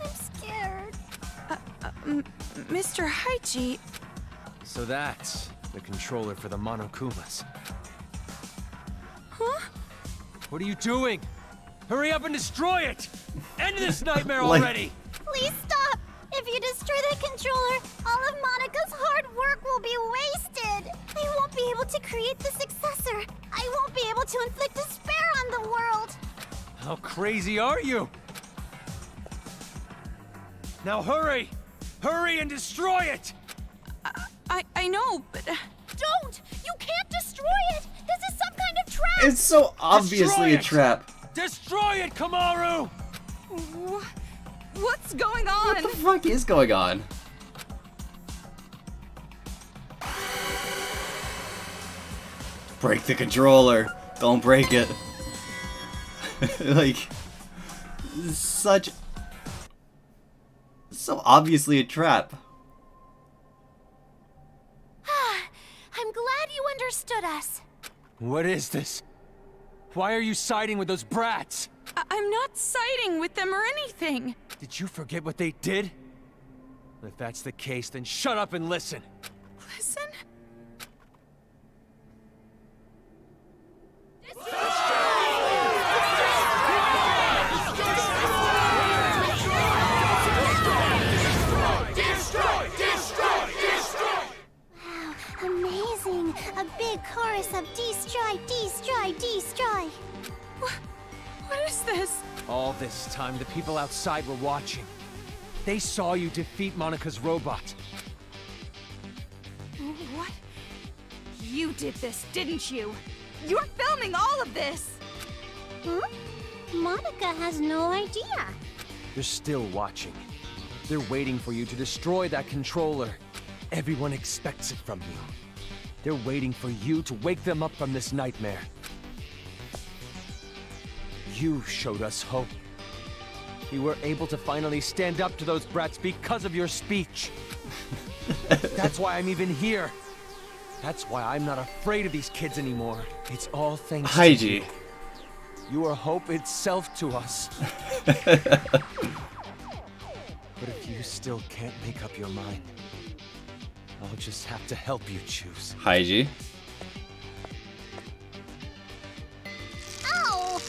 I'm scared. Mr. Haiji... So that's the controller for the Monokumas. Huh? What are you doing? Hurry up and destroy it! End this nightmare Like- already! Please stop! If you destroy that controller, all of Monica's hard work will be wasted! I won't be able to create the successor! I won't be able to inflict despair on the world! How crazy are you? Now hurry! Hurry and destroy it! I know, but... Don't! You can't destroy it! This is some kind of trap! It's so obviously a it. trap. Destroy it, Kamaru! What's going on? What the fuck is going on? Break the controller. Don't break it. Like, such... so obviously a trap. I'm glad you understood us. What is this? Why are you siding with those brats? I'm not siding with them or anything. Did you forget what they did? If that's the case, then shut up and listen. Listen? Amazing! A big chorus of destroy, destroy, destroy! What is this? All this time, the people outside were watching. They saw you defeat Monica's robot. What? You did this, didn't you? You're filming all of this! Huh? Monica has no idea. They're still watching. They're waiting for you to destroy that controller. Everyone expects it from you. They're waiting for you to wake them up from this nightmare. You showed us hope. You were able to finally stand up to those brats because of your speech. That's why I'm even here. That's why I'm not afraid of these kids anymore. It's all thanks to you. You are hope itself to us. But if you still can't make up your mind, I'll just have to help you choose. Haiji. Ow!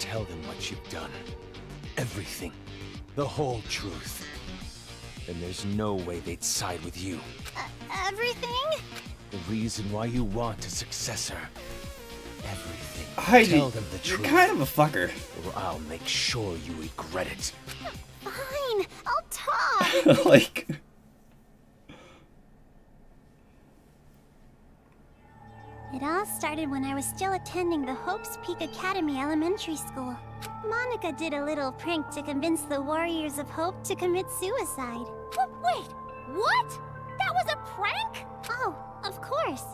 Tell them what you've done. Everything. The whole truth. Then there's no way they'd side with you. Everything? The reason why you want a successor. Everything. Haiji, Tell them the you're truth. kind of a fucker. Or I'll make sure you regret it. Fine, I'll talk. Like... It all started when I was still attending the Hope's Peak Academy Elementary School. Monica did a little prank to convince the Warriors of Hope to commit suicide. Wait, what? That was a prank? Oh, of course.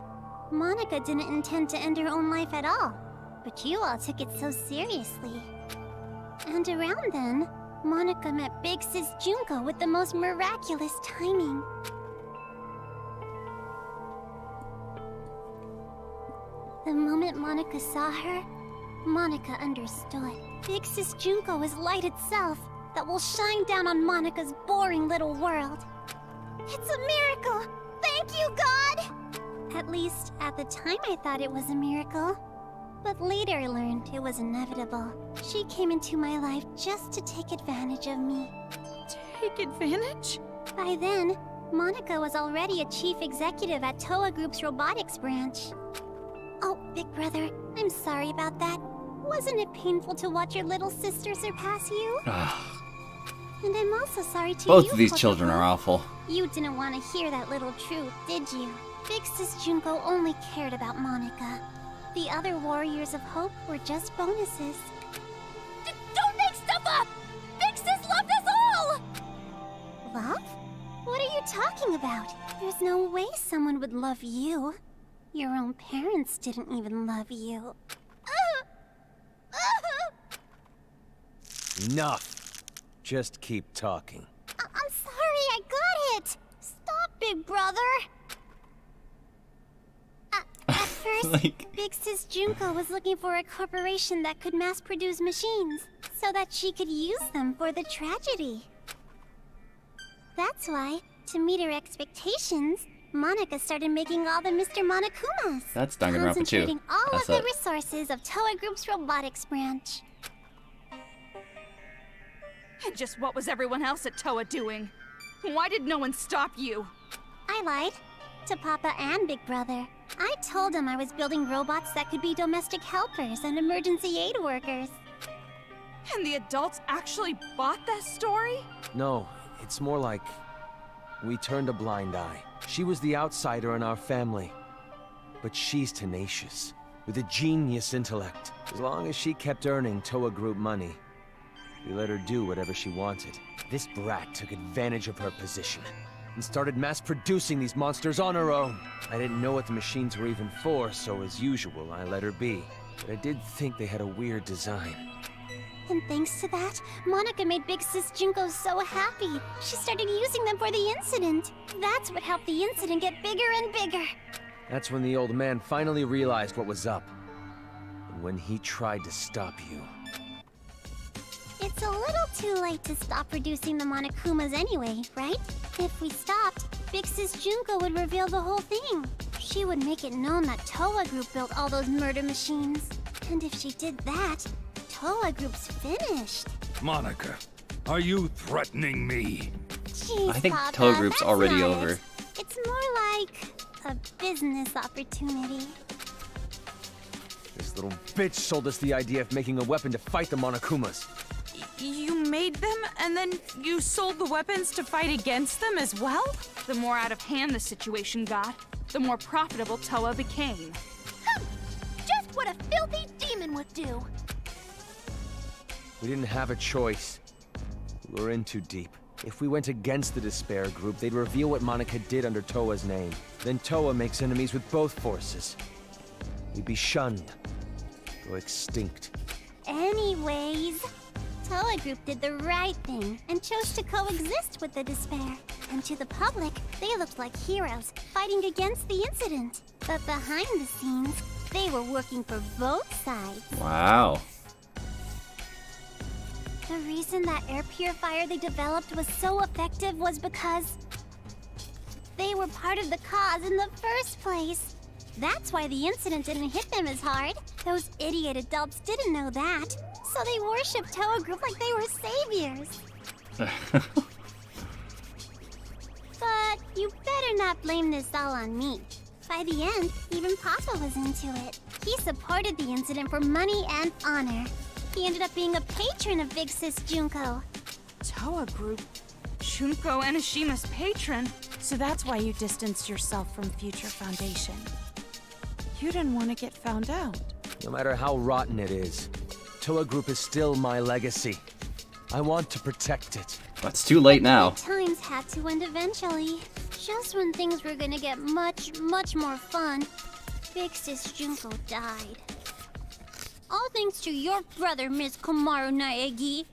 Monica didn't intend to end her own life at all, but you all took it so seriously. And around then, Monica met Big Sis Junko with the most miraculous timing. The moment Monica saw her, Monica understood. Big Sis Junko is light itself that will shine down on Monica's boring little world. It's a miracle! Thank you, God! At least, at the time I thought it was a miracle. But later I learned it was inevitable. She came into my life just to take advantage of me. Take advantage? By then, Monica was already a chief executive at Toa Group's robotics branch. Oh, big brother, I'm sorry about that. Wasn't it painful to watch your little sister surpass you? And I'm also sorry to Both you, of these Kotoko. children are awful. You didn't want to hear that little truth, did you? Big Sis Junko only cared about Monica. The other Warriors of Hope were just bonuses. Don't make stuff up! Big Sis loved us all! Love? What are you talking about? There's no way someone would love you. Your own parents didn't even love you. Enough. Just keep talking. I'm sorry, I got it! Stop, big brother! At first, Big Sis Junko was looking for a corporation that could mass-produce machines, so that she could use them for the tragedy. That's why, to meet her expectations, Monica started making all the Mr. Monokumas. That's Danganronpa too. Concentrating all That's of the it. resources of Toa Group's robotics branch. And just what was everyone else at Toa doing? Why did no one stop you? I lied. To Papa and Big Brother. I told them I was building robots that could be domestic helpers and emergency aid workers. And the adults actually bought that story? No, it's more like... we turned a blind eye. She was the outsider in our family. But she's tenacious, with a genius intellect. As long as she kept earning Toa Group money, we let her do whatever she wanted. This brat took advantage of her position and started mass-producing these monsters on her own. I didn't know what the machines were even for, so as usual, I let her be. But I did think they had a weird design. And thanks to that, Monica made Big Sis Junko so happy. She started using them for the incident. That's what helped the incident get bigger and bigger. That's when the old man finally realized what was up. And when he tried to stop you. It's a little too late to stop producing the Monokumas anyway, right? If we stopped, Big Sis Junko would reveal the whole thing. She would make it known that Toa Group built all those murder machines. And if she did that, Toa Group's finished. Monica, are you threatening me? Jeez, I think Papa, Toa Group's that's already not over. it. It's more like a business opportunity. This little bitch sold us the idea of making a weapon to fight the Monokumas. You made them, and then you sold the weapons to fight against them as well? The more out of hand the situation got, the more profitable Toa became. Just what a filthy demon would do. We didn't have a choice. We were in too deep. If we went against the Despair Group, they'd reveal what Monica did under Toa's name. Then Toa makes enemies with both forces. We'd be shunned. Go extinct. Anyways, Toa Group did the right thing and chose to coexist with the despair. And to the public, they looked like heroes fighting against the incident. But behind the scenes, they were working for both sides. Wow. The reason that air purifier they developed was so effective was because they were part of the cause in the first place. That's why the incident didn't hit them as hard. Those idiot adults didn't know that, so they worshipped Toa Group like they were saviors. But you better not blame this all on me. By the end, even Papa was into it. He supported the incident for money and honor. He ended up being a patron of Big Sis Junko. Toa Group? Junko Enishima's patron? So that's why you distanced yourself from Future Foundation. You didn't want to get found out. No matter how rotten it is, Toa Group is still my legacy. I want to protect it. It's too late now. Times had to end eventually. Just when things were gonna get much more fun, Big Sis Junko died. All thanks to your brother, Miss Komaru Naegi.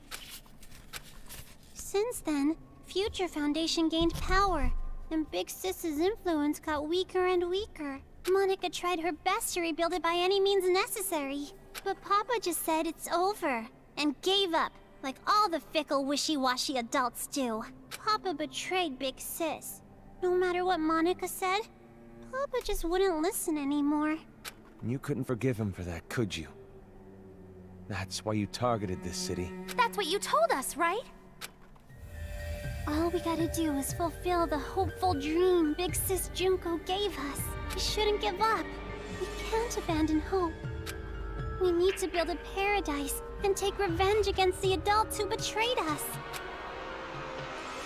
Since then, Future Foundation gained power, and Big Sis's influence got weaker and weaker. Monica tried her best to rebuild it by any means necessary, but Papa just said it's over, and gave up, like all the fickle, wishy-washy adults do. Papa betrayed Big Sis. No matter what Monica said, Papa just wouldn't listen anymore. You couldn't forgive him for that, could you? That's why you targeted this city. That's what you told us, right? All we gotta do is fulfill the hopeful dream Big Sis Junko gave us. We shouldn't give up. We can't abandon hope. We need to build a paradise and take revenge against the adults who betrayed us.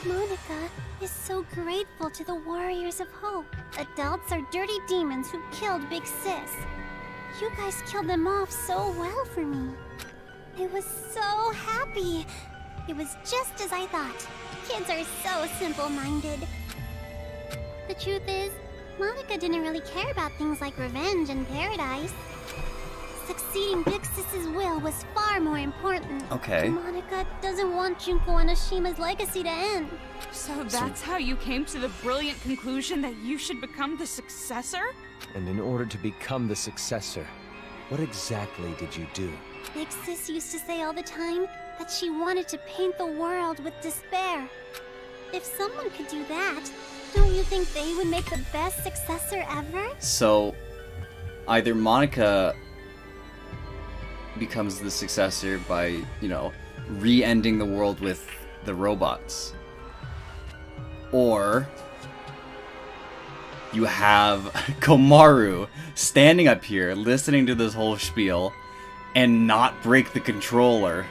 Monica is so grateful to the Warriors of Hope. Adults are dirty demons who killed Big Sis. You guys killed them off so well for me. I was so happy. It was just as I thought. Kids are so simple-minded. The truth is, Monica didn't really care about things like revenge and paradise. Succeeding Big Sis's will was far more important. Okay. Monica doesn't want Junko Anoshima's legacy to end. So that's how you came to the brilliant conclusion that you should become the successor? And in order to become the successor, what exactly did you do? Big Sis used to say all the time that she wanted to paint the world with despair. If someone could do that, don't you think they would make the best successor ever? So, either Monica becomes the successor by, re-ending the world with the robots. Or you have Komaru standing up here, listening to this whole spiel, and not break the controller.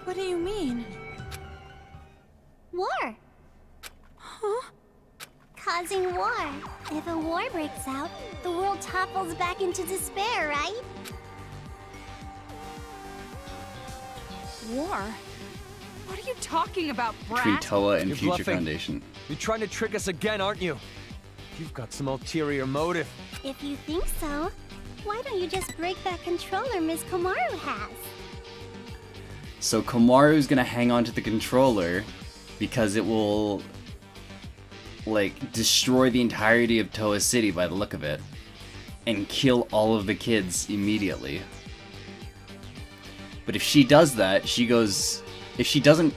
What do you mean? War. Huh? Causing war. If a war breaks out, the world topples back into despair, right? War? What are you talking about, Brat? Between Toa and You're Future bluffing. Foundation. You're trying to trick us again, aren't you? You've got some ulterior motive. If you think so, why don't you just break that controller Miss Komaru has? So Komaru's gonna hang on to the controller because it will, destroy the entirety of Toa City by the look of it, and kill all of the kids immediately. But if she does that, if she doesn't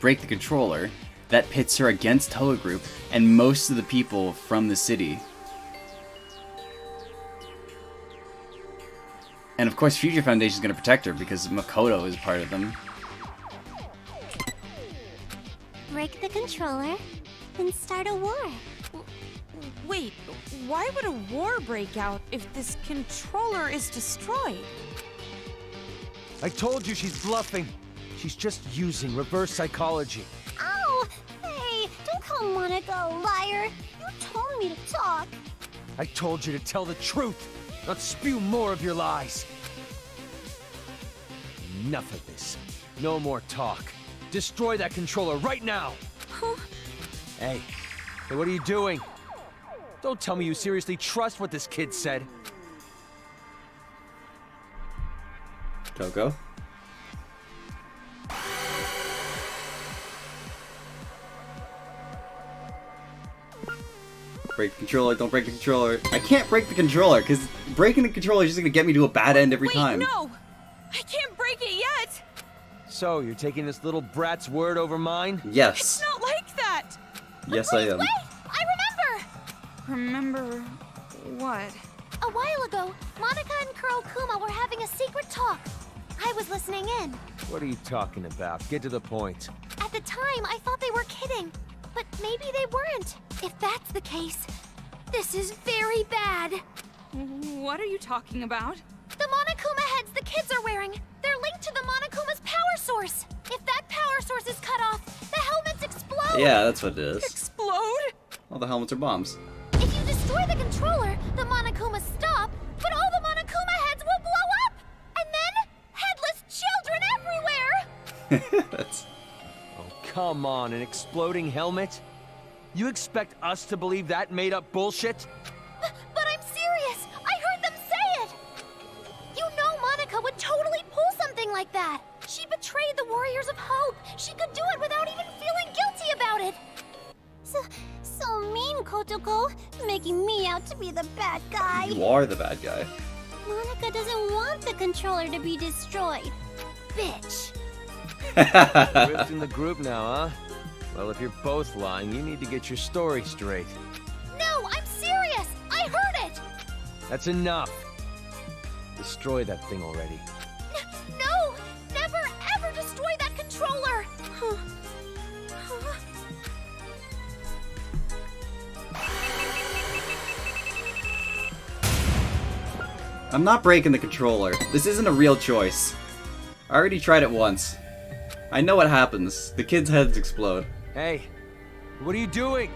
break the controller, that pits her against Toa Group and most of the people from the city. And of course, Future Foundation is going to protect her because Makoto is part of them. Break the controller and start a war. Wait, why would a war break out if this controller is destroyed? I told you she's bluffing. She's just using reverse psychology. Ow! Hey, don't call Monica a liar. You told me to talk. I told you to tell the truth, not spew more of your lies. Enough of this. No more talk. Destroy that controller right now! Huh? Hey, what are you doing? Don't tell me you seriously trust what this kid said. Coco. Break the controller, don't break the controller. I can't break the controller, because breaking the controller is just gonna get me to a bad end every time. No! I can't break it yet! So, you're taking this little brat's word over mine? Yes. It's not like that! Yes, I am. Wait! I remember! Remember what? A while ago, Monica and Kurokuma were having a secret talk. I was listening in. What are you talking about? Get to the point. At the time, I thought they were kidding. But maybe they weren't. If that's the case, this is very bad. What are you talking about? The Monokuma heads the kids are wearing. They're linked to the Monokuma's power source. If that power source is cut off, the helmets explode. Yeah, that's what it is. Explode? All the helmets are bombs. If you destroy the controller, the Monokumas stop, but all the Monokuma heads will blow up. And then, headless children everywhere. That's... Oh, come on, an exploding helmet? You expect us to believe that made-up bullshit? But I'm serious. I heard them say it. You know Monica would totally pull something like that. She betrayed the Warriors of Hope. She could do it without even feeling guilty about it. So mean, Kotoko. Making me out to be the bad guy. You are the bad guy. Monica doesn't want the controller to be destroyed. Bitch. Drifting the group now, huh? Well, if you're both lying, you need to get your story straight. No, I'm serious. I heard it. That's enough. Destroy that thing already. No! Never ever destroy that controller! I'm not breaking the controller. This isn't a real choice. I already tried it once. I know what happens. The kids' heads explode. Hey, what are you doing?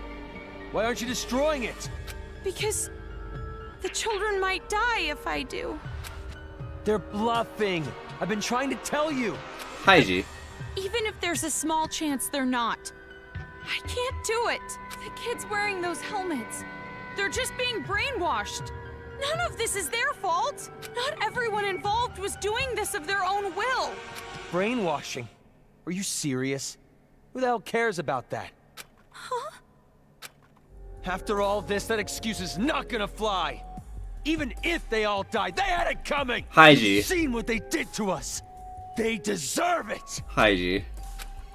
Why aren't you destroying it? Because the children might die if I do. They're bluffing. I've been trying to tell you. Haiji. Even if there's a small chance they're not. I can't do it. The kids wearing those helmets. They're just being brainwashed. None of this is their fault. Not everyone involved was doing this of their own will. Brainwashing? Are you serious? Who the hell cares about that? Huh? After all this, that excuse is not gonna fly. Even if they all died, they had it coming! Haiji. You've seen what they did to us! They deserve it! Haiji.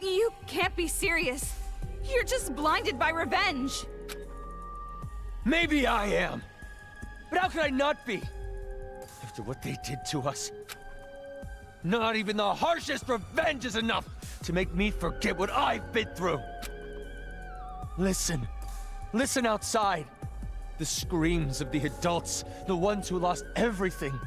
You can't be serious. You're just blinded by revenge. Maybe I am. But how could I not be? After what they did to us. Not even the harshest revenge is enough to make me forget what I've been through. Listen. Listen outside. The screams of the adults, the ones who lost everything.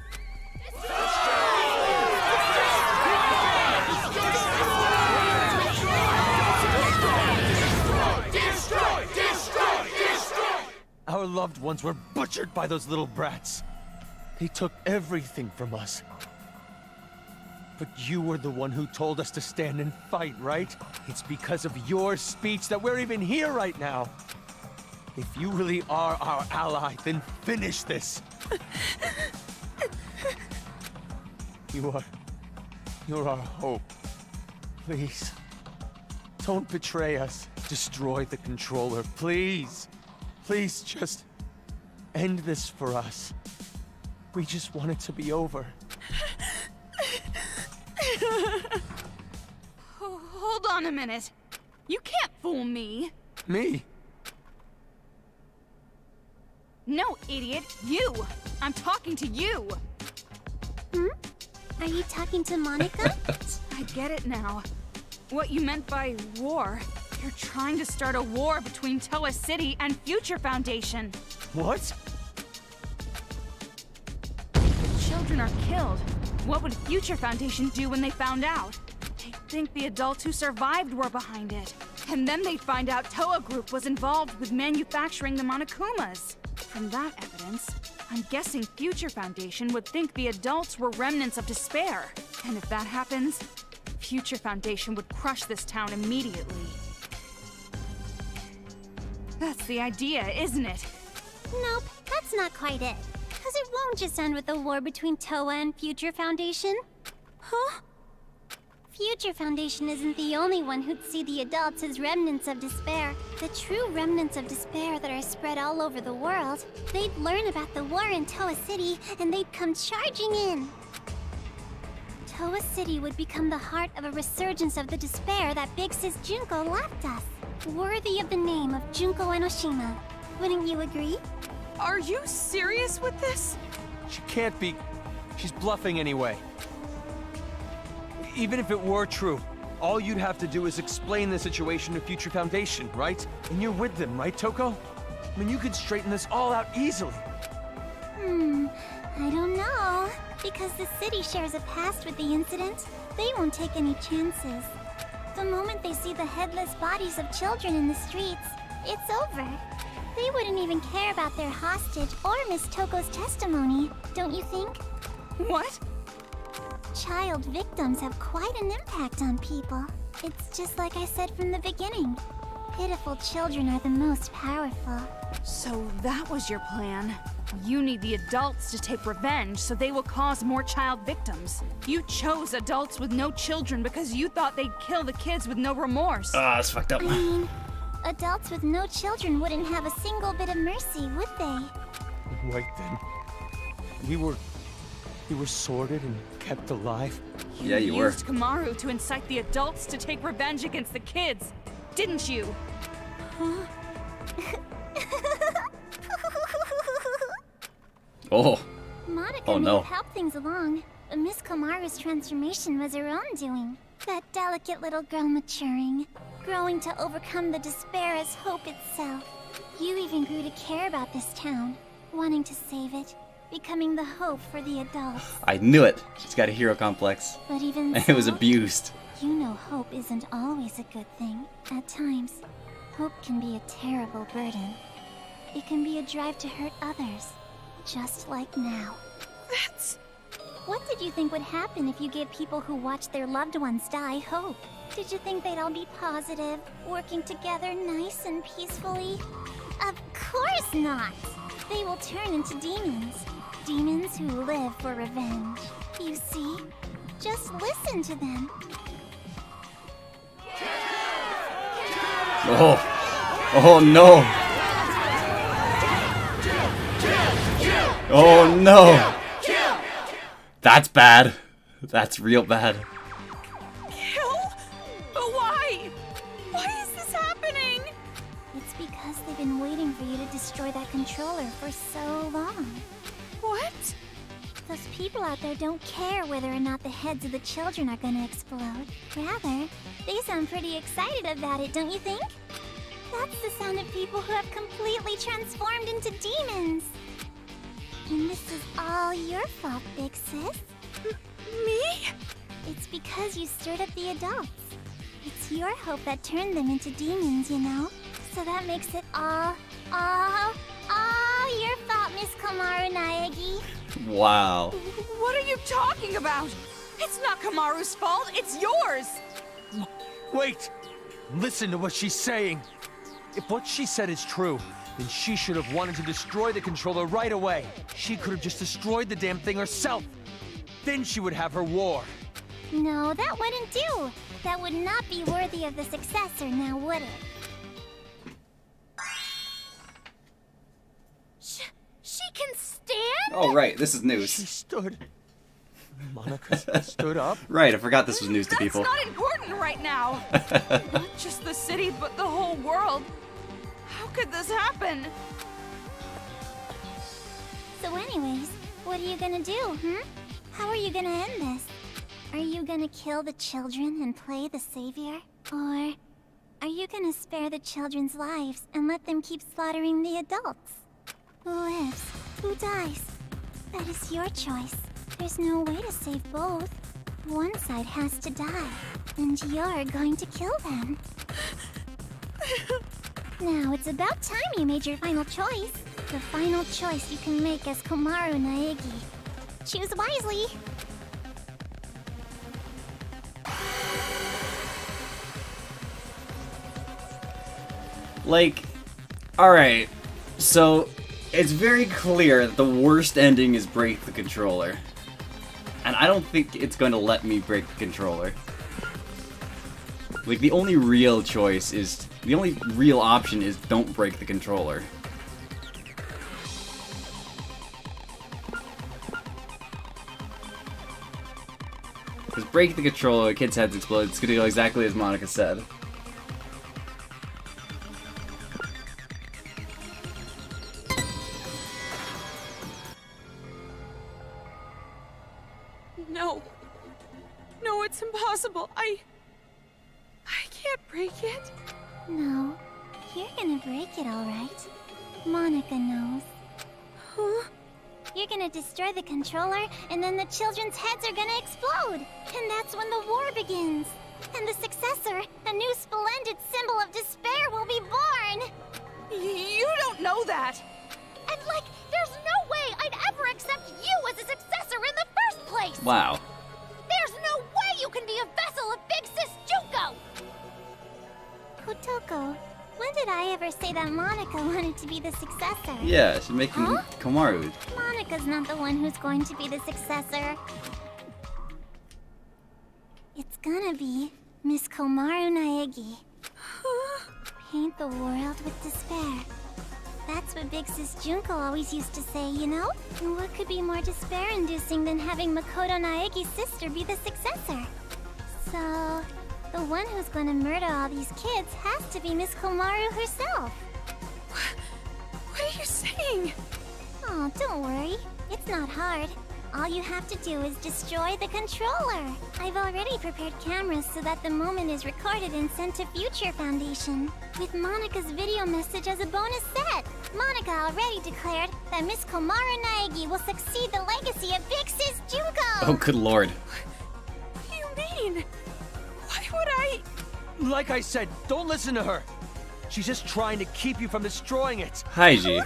Our loved ones were butchered by those little brats. They took everything from us. But you were the one who told us to stand and fight, right? It's because of your speech that we're even here right now. If you really are our ally, then finish this. You're our hope. Please, don't betray us. Destroy the controller, please. Please just end this for us. We just want it to be over. Hold on a minute. You can't fool me. Me? No, idiot. You. I'm talking to you. Are you talking to Monica? I get it now. What you meant by war. You're trying to start a war between Toa City and Future Foundation. What? The children are killed. What would Future Foundation do when they found out? They'd think the adults who survived were behind it. And then they'd find out Toa Group was involved with manufacturing the Monokumas. From that evidence, I'm guessing Future Foundation would think the adults were remnants of despair. And if that happens, Future Foundation would crush this town immediately. That's the idea, isn't it? Nope, that's not quite it. Because it won't just end with a war between Toa and Future Foundation. Huh? Future Foundation isn't the only one who'd see the adults as remnants of despair. The true remnants of despair that are spread all over the world. They'd learn about the war in Toa City, and they'd come charging in. Toa City would become the heart of a resurgence of the despair that Big Sis Junko left us. Worthy of the name of Junko Enoshima. Wouldn't you agree? Are you serious with this? She can't be. She's bluffing anyway. Even if it were true, all you'd have to do is explain the situation to Future Foundation, right? And you're with them, right, Toko? I mean, you could straighten this all out easily. I don't know. Because the city shares a past with the incident, they won't take any chances. The moment they see the headless bodies of children in the streets, it's over. They wouldn't even care about their hostage or Miss Toko's testimony, don't you think? What? Child victims have quite an impact on people. It's just like I said from the beginning. Pitiful children are the most powerful. So that was your plan. You need the adults to take revenge so they will cause more child victims. You chose adults with no children because you thought they'd kill the kids with no remorse. Ah, that's fucked up. I mean, adults with no children wouldn't have a single bit of mercy, would they? Wait then. We were sorted and kept alive? Yeah, you were. used Kamaru to incite the adults to take revenge against the kids, didn't you? Huh? Oh. Monica Oh, may no. have helped things along, but Miss Komaru's transformation was her own doing. That delicate little girl maturing, growing to overcome the despair as hope itself. You even grew to care about this town, wanting to save it, becoming the hope for the adults. I knew it. She's got a hero complex. But even And it was so, abused. You know hope isn't always a good thing. At times, hope can be a terrible burden. It can be a drive to hurt others, just like now. That's... What did you think would happen if you gave people who watched their loved ones die hope? Did you think they'd all be positive, working together nice and peacefully? Of course not! They will turn into demons. Demons who live for revenge. You see? Just listen to them. Oh. Oh no. Oh no. That's bad. That's real bad. Kill? But why? Why is this happening? It's because they've been waiting for you to destroy that controller for so long. What? Those people out there don't care whether or not the heads of the children are gonna explode. Rather, they sound pretty excited about it, don't you think? That's the sound of people who have completely transformed into demons. And this is all your fault, Big Sis. Me? It's because you stirred up the adults. It's your hope that turned them into demons, you know? So that makes it all your fault, Miss Komaru Naegi. Wow. What are you talking about? It's not Kamaru's fault, it's yours! Wait! Listen to what she's saying. If what she said is true, then she should have wanted to destroy the controller right away. She could have just destroyed the damn thing herself. Then she would have her war. No, that wouldn't do. That would not be worthy of the successor, now would it? She can stand? Oh right, this is news. She stood. Monica stood up. Right, I forgot this was news to That's people. not important right now. Not just the city, but the whole world. How could this happen? So anyways, what are you gonna do, How are you gonna end this? Are you gonna kill the children and play the savior? Or are you gonna spare the children's lives and let them keep slaughtering the adults? Who lives? Who dies? That is your choice. There's no way to save both. One side has to die, and you're going to kill them. Now, it's about time you made your final choice. The final choice you can make as Komaru Naegi. Choose wisely. Like, alright. So, it's very clear that the worst ending is break the controller. And I don't think it's going to let me break the controller. Like, the only real choice is... The only real option is don't break the controller. Because break the controller, the kid's head's explode. It's gonna go exactly as Monica said. No. No, it's impossible. I can't break it. No, you're gonna break it, all right. Monica knows. Huh? You're gonna destroy the controller, and then the children's heads are gonna explode. And that's when the war begins. And the successor, a new splendid symbol of despair, will be born. You don't know that! And like, there's no way I'd ever accept you as a successor in the first place! Wow. There's no way you can be a vessel of Big Sis Junko! Kotoko, when did I ever say that Monica wanted to be the successor? Yeah, she's making Komaru. Monica's not the one who's going to be the successor. It's gonna be Miss Komaru Naegi. Paint the world with despair. That's what Big Sis Junko always used to say, you know? And what could be more despair-inducing than having Makoto Naegi's sister be the successor? So, the one who's gonna murder all these kids has to be Miss Komaru herself. What are you saying? Oh, don't worry. It's not hard. All you have to do is destroy the controller. I've already prepared cameras so that the moment is recorded and sent to Future Foundation, with Monica's video message as a bonus set. Monica already declared that Miss Komaru Naegi will succeed the legacy of Big Sis Junko. Oh, good lord. What do you mean? Why would I? Like I said, don't listen to her. She's just trying to keep you from destroying it. Haiji.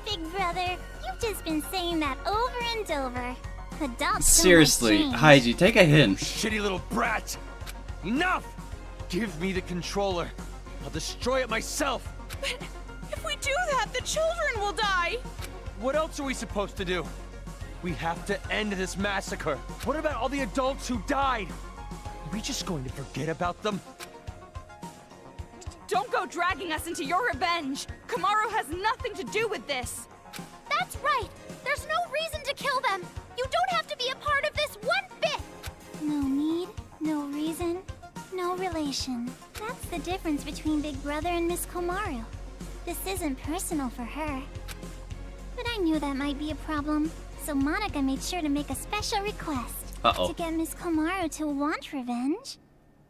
Big brother, you've just been saying that over and over. Adults Seriously, don't like change. Haiji, take a hint. Shitty little brat. Enough! Give me the controller. I'll destroy it myself. But if we do that, the children will die. What else are we supposed to do? We have to end this massacre. What about all the adults who died? Are we just going to forget about them? Don't go dragging us into your revenge! Komaru has nothing to do with this! That's right! There's no reason to kill them! You don't have to be a part of this one bit! No need, no reason, no relation. That's the difference between Big Brother and Miss Komaru. This isn't personal for her. But I knew that might be a problem, so Monica made sure to make a special request. Uh-oh. To get Miss Komaru to want revenge,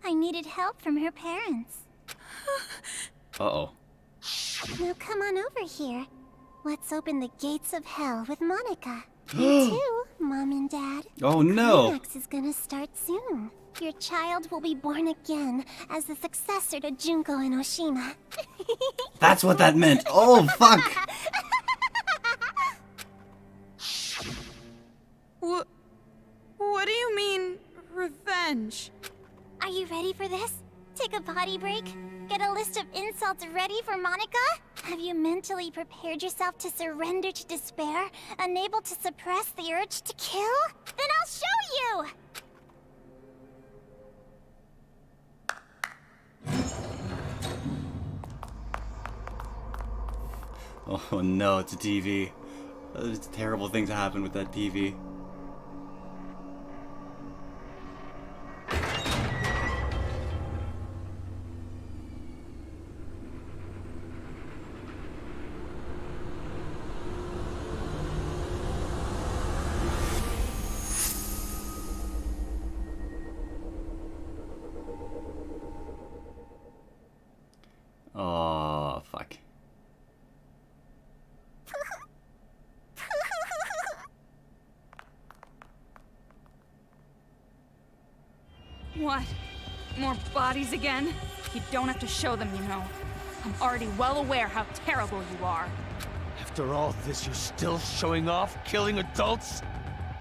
I needed help from her parents. Uh-oh. Now come on over here. Let's open the gates of hell with Monica. You too, Mom and Dad. Oh no! Climax is gonna start soon. Your child will be born again as the successor to Junko and Oshima. That's what that meant. Oh, fuck! What do you mean, revenge? Are you ready for this? Take a potty break? Get a list of insults ready for Monica? Have you mentally prepared yourself to surrender to despair, unable to suppress the urge to kill? Then I'll show you! Oh no, it's a TV. There's terrible things happen with that TV. Oh, fuck. What? More bodies again? You don't have to show them, you know. I'm already well aware how terrible you are. After all this, you're still showing off killing adults?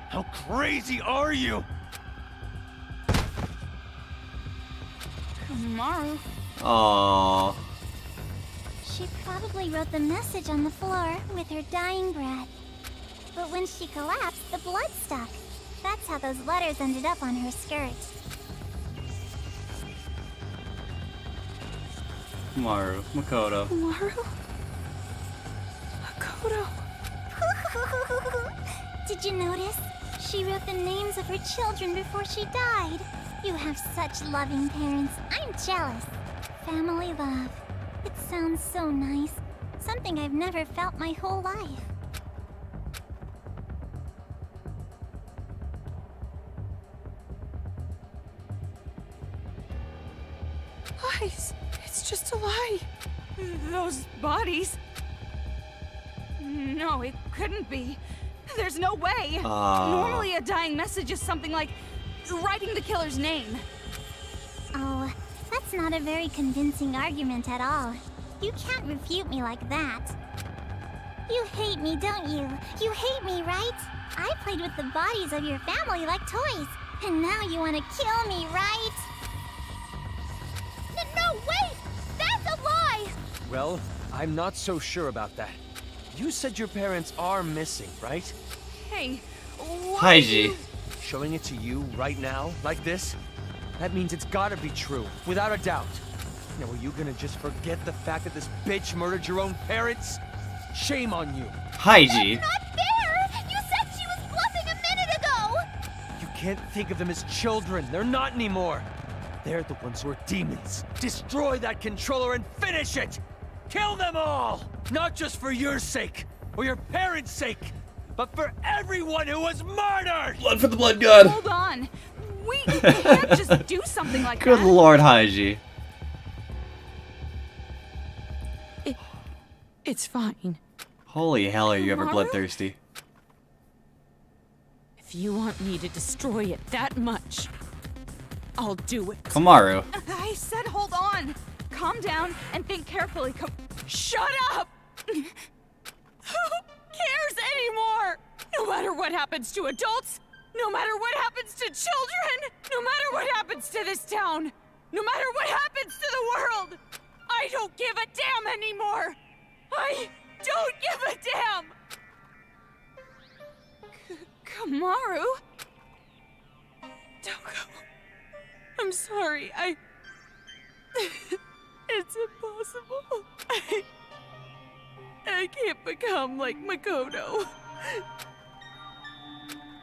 How crazy are you? Komaru. Aww. She probably wrote the message on the floor with her dying breath. But when she collapsed, the blood stuck. That's how those letters ended up on her skirt. Maru, Makoto. Maru? Makoto. Did you notice? She wrote the names of her children before she died. You have such loving parents. I'm jealous. Family love. It sounds so nice. Something I've never felt my whole life. Lies. It's just a lie. Those bodies. No, it couldn't be. There's no way. Normally a dying message is something like writing the killer's name. Oh, that's not a very convincing argument at all. You can't refute me like that. You hate me, don't you? You hate me, right? I played with the bodies of your family like toys. And now you want to kill me, right? No, wait! That's a lie! Well, I'm not so sure about that. You said your parents are missing, right? Hey, what? Haiji. Showing it to you right now, like this? That means it's gotta be true, without a doubt. Now, are you gonna just forget the fact that this bitch murdered your own parents? Shame on you. Haiji. Not fair! You said she was bluffing a minute ago! You can't think of them as children. They're not anymore. They're the ones who are demons. Destroy that controller and finish it! Kill them all! Not just for your sake, or your parents' sake, but for everyone who was murdered! Blood for the blood god. Hold on. We can't just do something like Good that. lord, Haiji. It's fine. Holy hell, are you ever Maru? bloodthirsty? If you want me to destroy it that much, I'll do it. Kamaru. I said hold on. Calm down and think carefully. Shut up! Who cares anymore? No matter what happens to adults, no matter what happens to children, no matter what happens to this town, no matter what happens to the world, I don't give a damn anymore. I don't give a damn. Kamaru? Don't go. I'm sorry. It's impossible. I can't become like Makoto.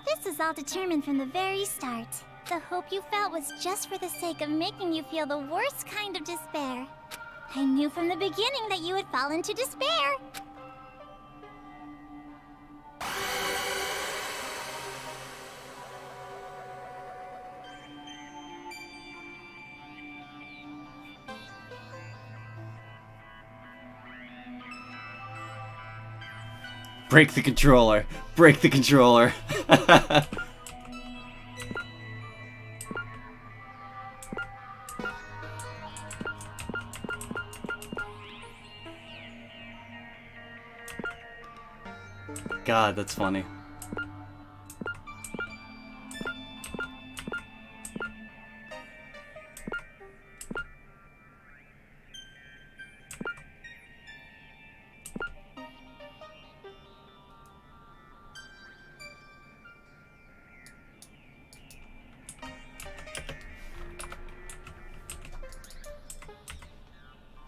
This is all determined from the very start. The hope you felt was just for the sake of making you feel the worst kind of despair. I knew from the beginning that you would fall into despair. Break the controller. Break the controller. God, that's funny.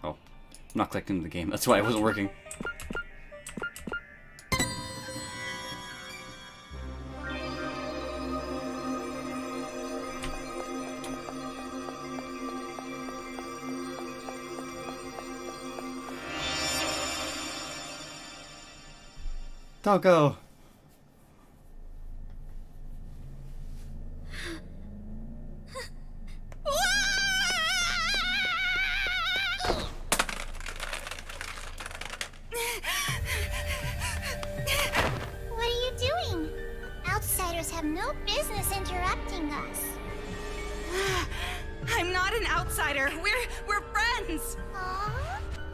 Oh, I'm not clicking the game. That's why it wasn't working. Doggo. What are you doing? Outsiders have no business interrupting us. I'm not an outsider. We're friends. Aww.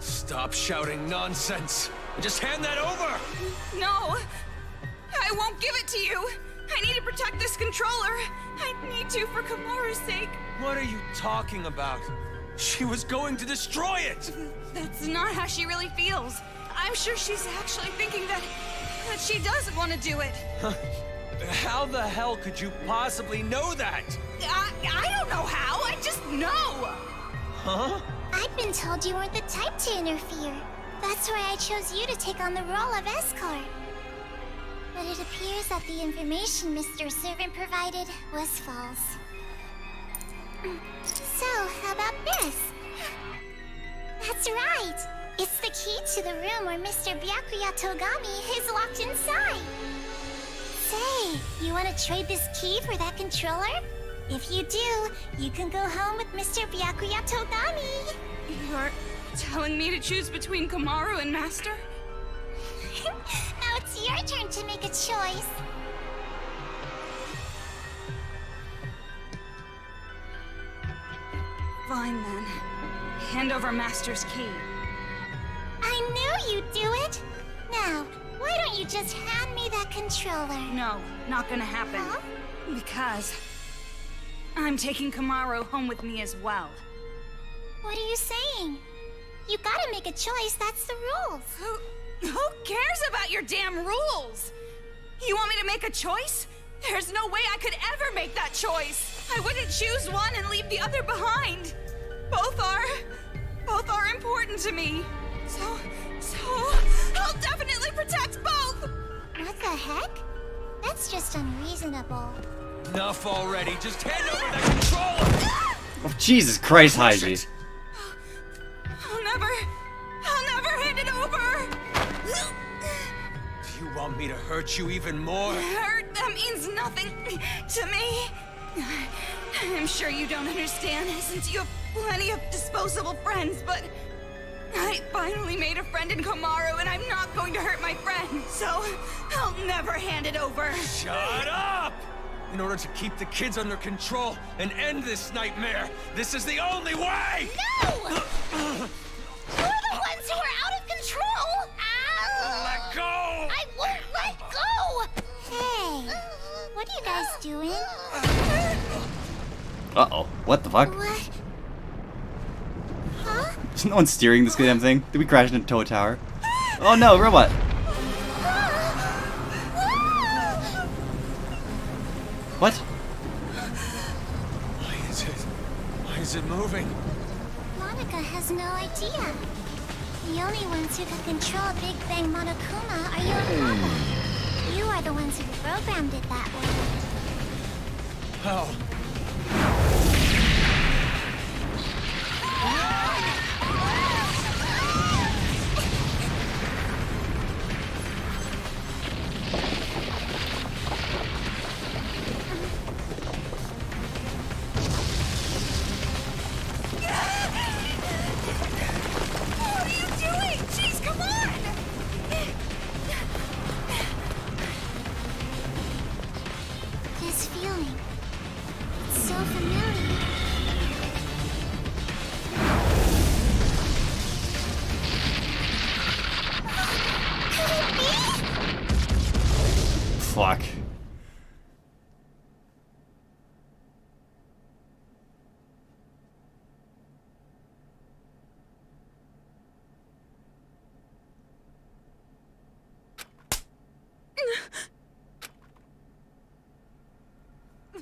Stop shouting nonsense. Just hand that over! No, I won't give it to you. I need to protect this controller. I need to for Kamaru's sake. What are you talking about? She was going to destroy it! That's not how she really feels. I'm sure she's actually thinking that she doesn't want to do it. How the hell could you possibly know that? I don't know how, I just know! Huh? I'd been told you weren't the type to interfere. That's why I chose you to take on the role of escort. But it appears that the information Mr. Servant provided was false. So, how about this? That's right! It's the key to the room where Mr. Byakuya Togami is locked inside! Say, you want to trade this key for that controller? If you do, you can go home with Mr. Byakuya Togami! You're telling me to choose between Kamaru and Master? Now it's your turn to make a choice. Fine then. Hand over Master's key. I knew you'd do it! Now, why don't you just hand me that controller? No, not gonna happen. Huh? Because I'm taking Kamaru home with me as well. What are you saying? You gotta make a choice, that's the rules. Who cares about your damn rules? You want me to make a choice? There's no way I could ever make that choice. I wouldn't choose one and leave the other behind. Both are important to me. So I'll definitely protect both. What the heck? That's just unreasonable. Enough already. Just hand over that controller. Oh, Jesus Christ, Heiji. I'll never hand it over. Do you want me to hurt you even more? Hurt? That means nothing to me. I'm sure you don't understand since you have plenty of disposable friends, but I finally made a friend in Kamaru and I'm not going to hurt my friend, so I'll never hand it over. Shut up! In order to keep the kids under control and end this nightmare, this is the only way! No! You're the ones who are out of control! Ow! Let go! I won't let go! Hey, what are you guys doing? Uh-oh. What the fuck? What? Huh? Is no one steering this damn thing? Did we crash into a tower? Oh no, robot! What? Why is it moving? Monica has no idea. The only ones who can control Big Bang Monokuma are you and Papa. You are the ones who programmed it that way. How? What are you doing? Jeez, come on! This feeling. It's so familiar. Could it be? Fuck.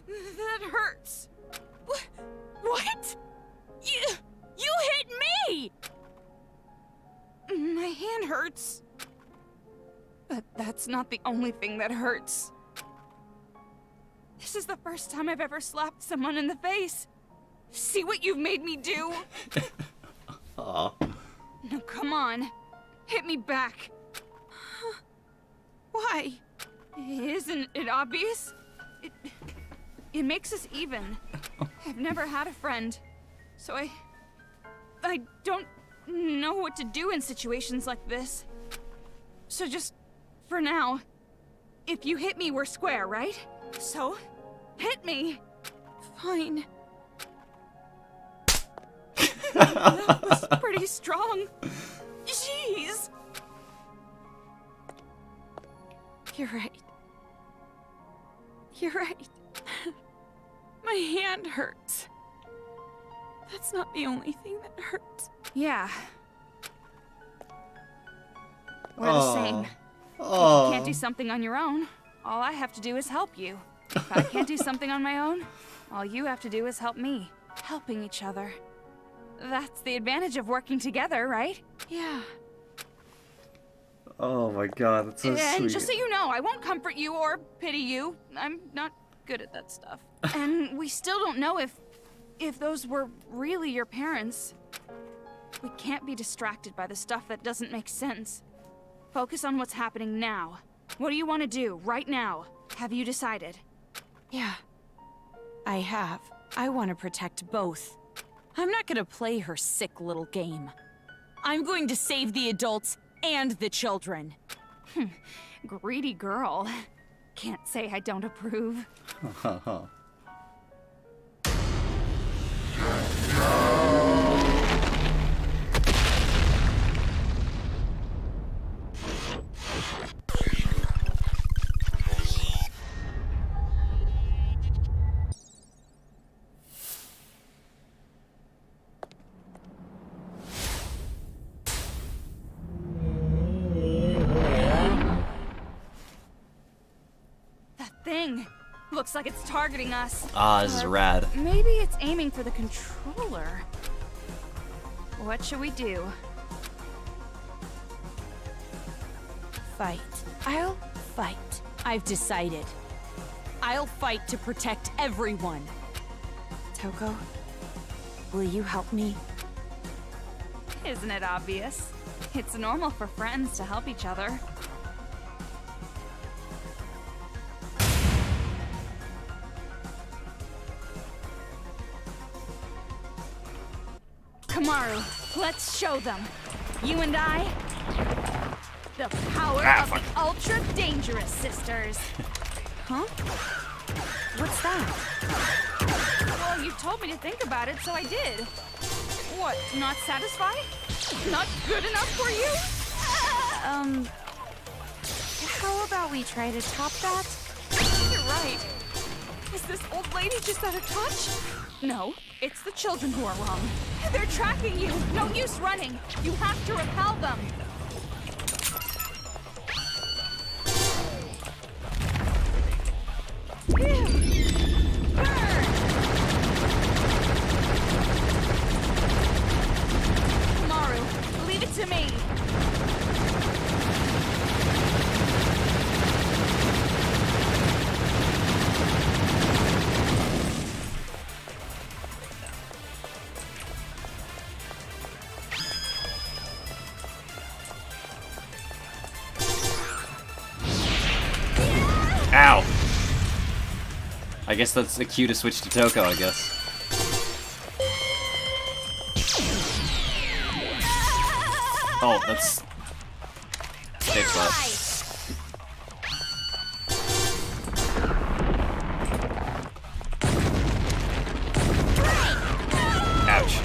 That hurts. What? You hit me! My hand hurts. But that's not the only thing that hurts. This is the first time I've ever slapped someone in the face. See what you've made me do? Aw. No, come on. Hit me back. Why? Isn't it obvious? It makes us even. I've never had a friend, so I don't know what to do in situations like this. So just, for now, if you hit me, we're square, right? So, hit me. Fine. That was pretty strong. Jeez. You're right. You're right. My hand hurts. That's not the only thing that hurts. Yeah. We're the same. If you can't do something on your own, all I have to do is help you. If I can't do something on my own, all you have to do is help me. Helping each other. That's the advantage of working together, right? Yeah. Oh my god, that's so And sweet. just so you know, I won't comfort you or pity you. I'm not good at that stuff. And we still don't know if those were really your parents. We can't be distracted by the stuff that doesn't make sense. Focus on what's happening now. What do you want to do right now? Have you decided? Yeah. I have. I want to protect both. I'm not gonna play her sick little game. I'm going to save the adults and the children. Greedy girl. Can't say I don't approve. Thing. Looks like it's targeting us. Ah, this is rad. Maybe it's aiming for the controller. What should we do? Fight. I'll fight. I've decided. I'll fight to protect everyone. Toko, will you help me? Isn't it obvious? It's normal for friends to help each other. Kamaru, let's show them. You and I, the power of the Ultra Dangerous Sisters. Huh? What's that? Well, you told me to think about it, so I did. What, not satisfied? Not good enough for you? How about we try to top that? You're right. Is this old lady just out of touch? No, it's the children who are wrong. They're tracking you. No use running. You have to repel them. Maru, leave it to me. Ow! I guess that's the cue to switch to Toko, I guess. Oh, that's... Big butt. Ouch.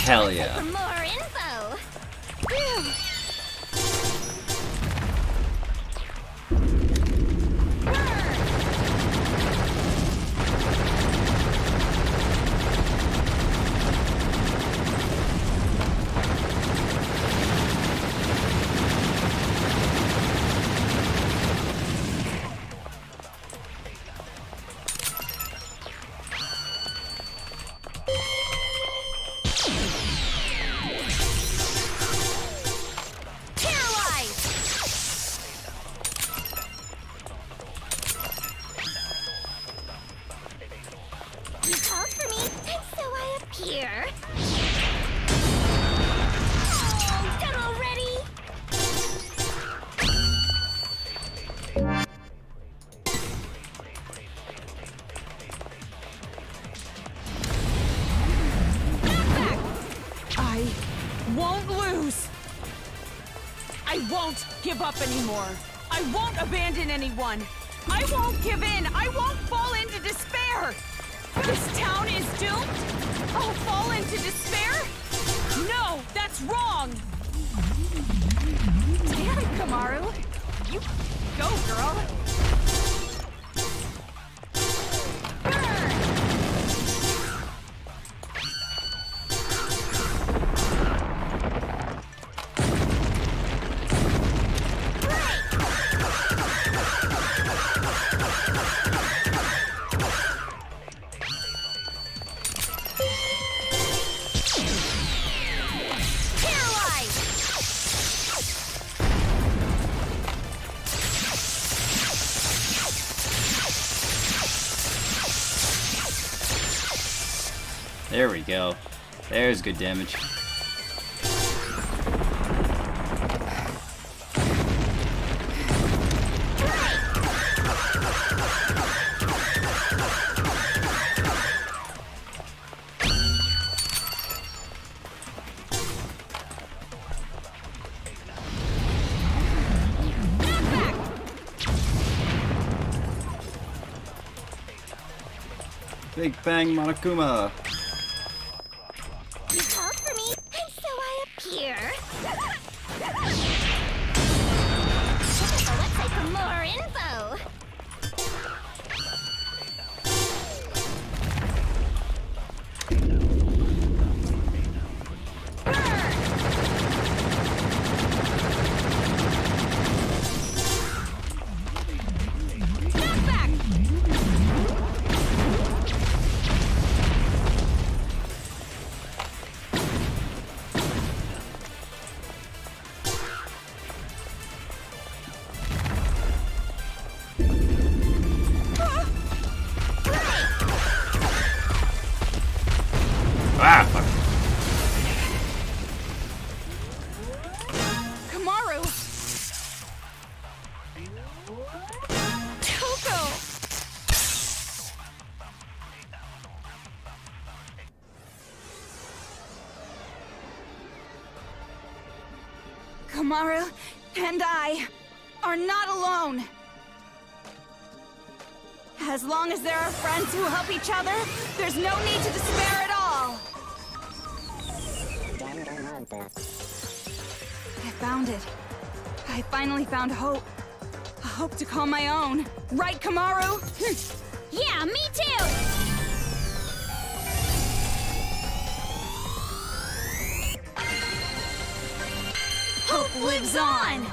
Hell yeah. For more info. You called for me, and so I appear. Oh, done already? I won't lose. I won't give up anymore. I won't abandon anyone. I won't give in! I won't fall into despair! This town is doomed? I'll fall into despair? No, that's wrong! Damn it, Kamaru! You go, girl! There we go. There's good damage. Big Bang Monokuma! You called for me, and so I appear. So let's say for more info. Ah, fuck. Kamaru! Toko! Kamaru and I are not alone. As long as there are friends who help each other, there's no need to despair at all. I found it. I finally found hope. A hope to call my own. Right, Kamaru? Yeah, me too! Hope lives on!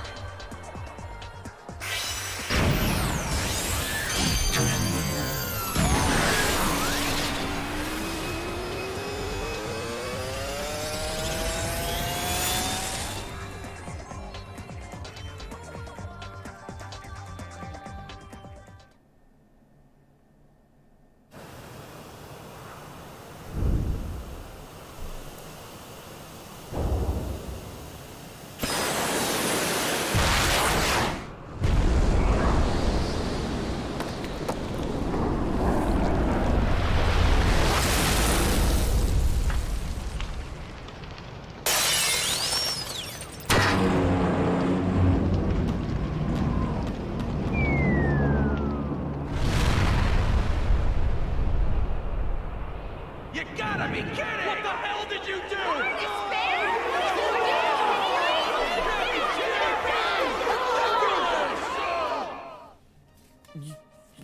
You gotta be kidding! What the hell did you do?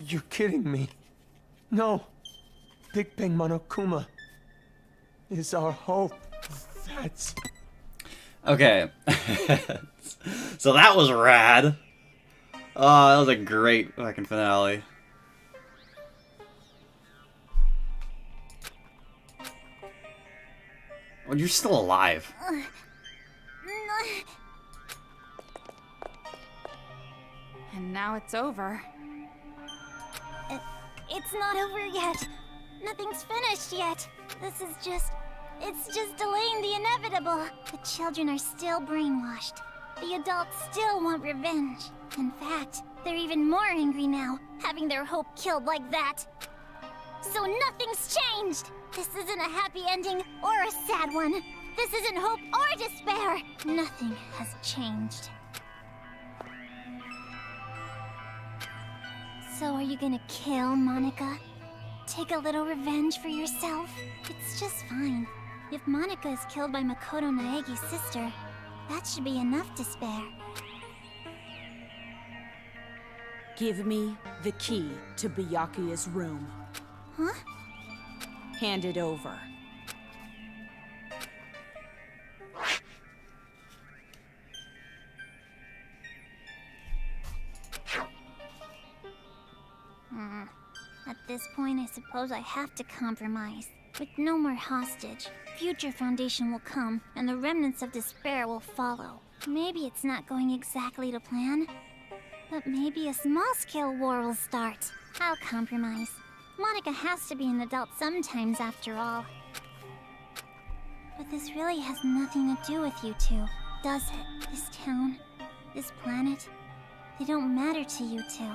You're kidding me. No. Big Bang Monokuma is our hope. That's... Okay. So that was rad. Oh, that was a great fucking finale. Oh, you're still alive. And now it's over. It's not over yet. Nothing's finished yet. It's just delaying the inevitable. The children are still brainwashed. The adults still want revenge. In fact, they're even more angry now, having their hope killed like that. So nothing's changed. This isn't a happy ending or a sad one. This isn't hope or despair. Nothing has changed. So are you gonna kill Monica? Take a little revenge for yourself? It's just fine. If Monica is killed by Makoto Naegi's sister, that should be enough to spare. Give me the key to Byakuya's room. Huh? Hand it over. At this point, I suppose I have to compromise. With no more hostage, future Foundation will come, and the remnants of despair will follow. Maybe it's not going exactly to plan, but maybe a small-scale war will start. I'll compromise. Monica has to be an adult sometimes, after all. But this really has nothing to do with you two, does it? This town, this planet, they don't matter to you two.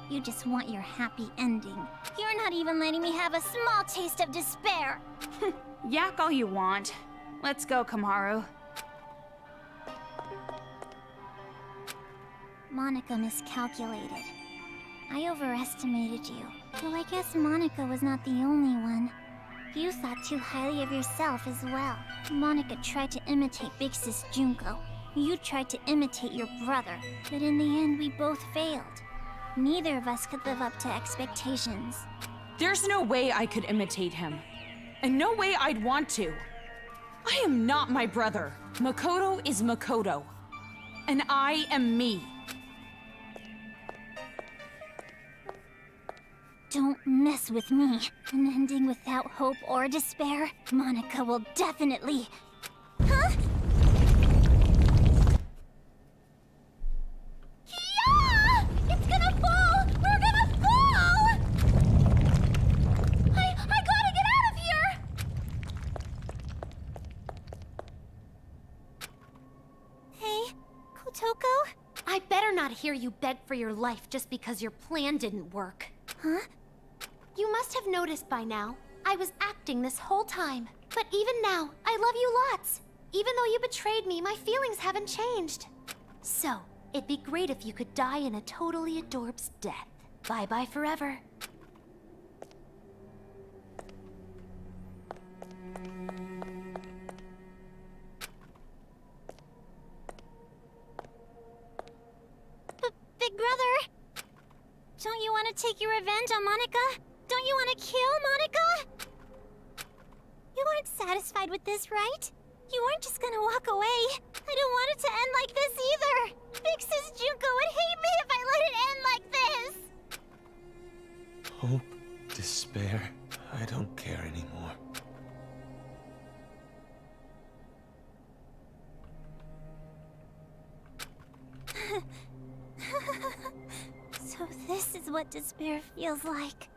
You just want your happy ending. You're not even letting me have a small taste of despair! Yak all you want. Let's go, Kamaru. Monica miscalculated. I overestimated you. Well, I guess Monica was not the only one. You thought too highly of yourself as well. Monica tried to imitate Big Sis Junko. You tried to imitate your brother. But in the end, we both failed. Neither of us could live up to expectations. There's no way I could imitate him. And no way I'd want to. I am not my brother. Makoto is Makoto. And I am me. Don't mess with me. An ending without hope or despair, Monica will definitely... Huh? Yeah! It's gonna fall! We're gonna fall! I gotta get out of here! Hey, Kotoko? I better not hear you beg for your life just because your plan didn't work. Huh? You must have noticed by now. I was acting this whole time. But even now, I love you lots. Even though you betrayed me, my feelings haven't changed. So, it'd be great if you could die in a totally adorbs death. Bye-bye forever. Big brother! Don't you want to take your revenge on Monica? Don't you want to kill Monica? You aren't satisfied with this, right? You aren't just gonna walk away. I don't want it to end like this either. Big Sis Junko would hate me if I let it end like this. Hope, despair, I don't care anymore. So this is what despair feels like.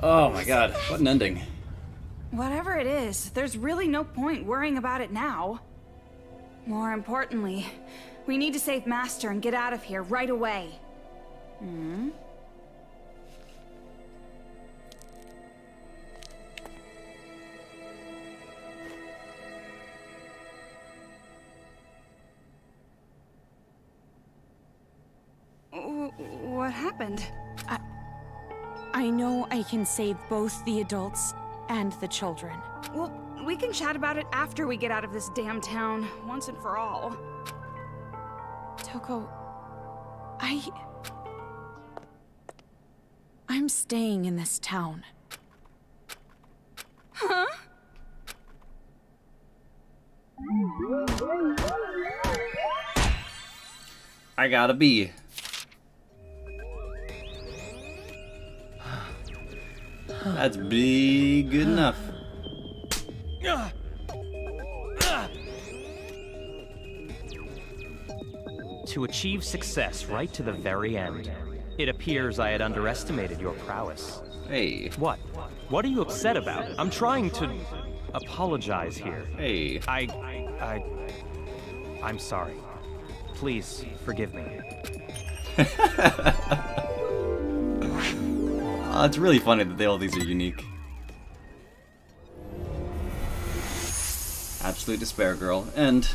Oh my god, what an ending. Whatever it is, there's really no point worrying about it now. More importantly, we need to save Master and get out of here right away. Hmm? What happened? I know I can save both the adults and the children. Well, we can chat about it after we get out of this damn town, once and for all. Toko, I'm staying in this town. Huh? I gotta be. That's big good enough. To achieve success right to the very end. It appears I had underestimated your prowess. Hey. What? What are you upset about? I'm trying to apologize here. Hey. I'm sorry. Please forgive me. It's really funny that all these are unique. Absolute Despair Girl. And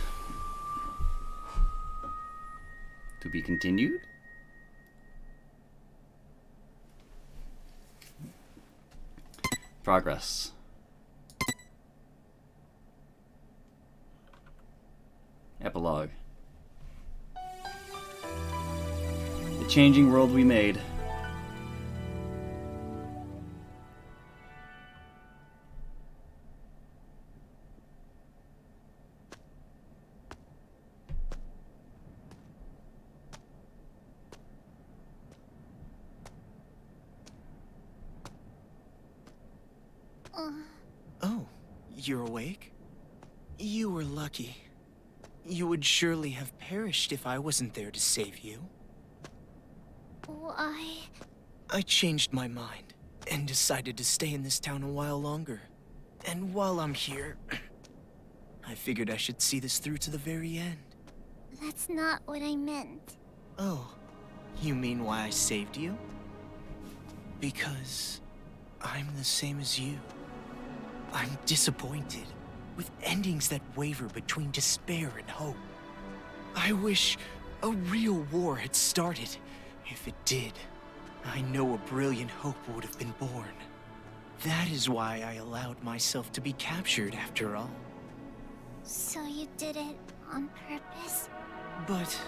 to be continued? Progress. Epilogue. The changing world we made. Oh, you're awake? You were lucky. You would surely have perished if I wasn't there to save you. Why? I changed my mind and decided to stay in this town a while longer. And while I'm here, I figured I should see this through to the very end. That's not what I meant. Oh, you mean why I saved you? Because I'm the same as you. I'm disappointed, with endings that waver between despair and hope. I wish a real war had started. If it did, I know a brilliant hope would have been born. That is why I allowed myself to be captured after all. So you did it on purpose? But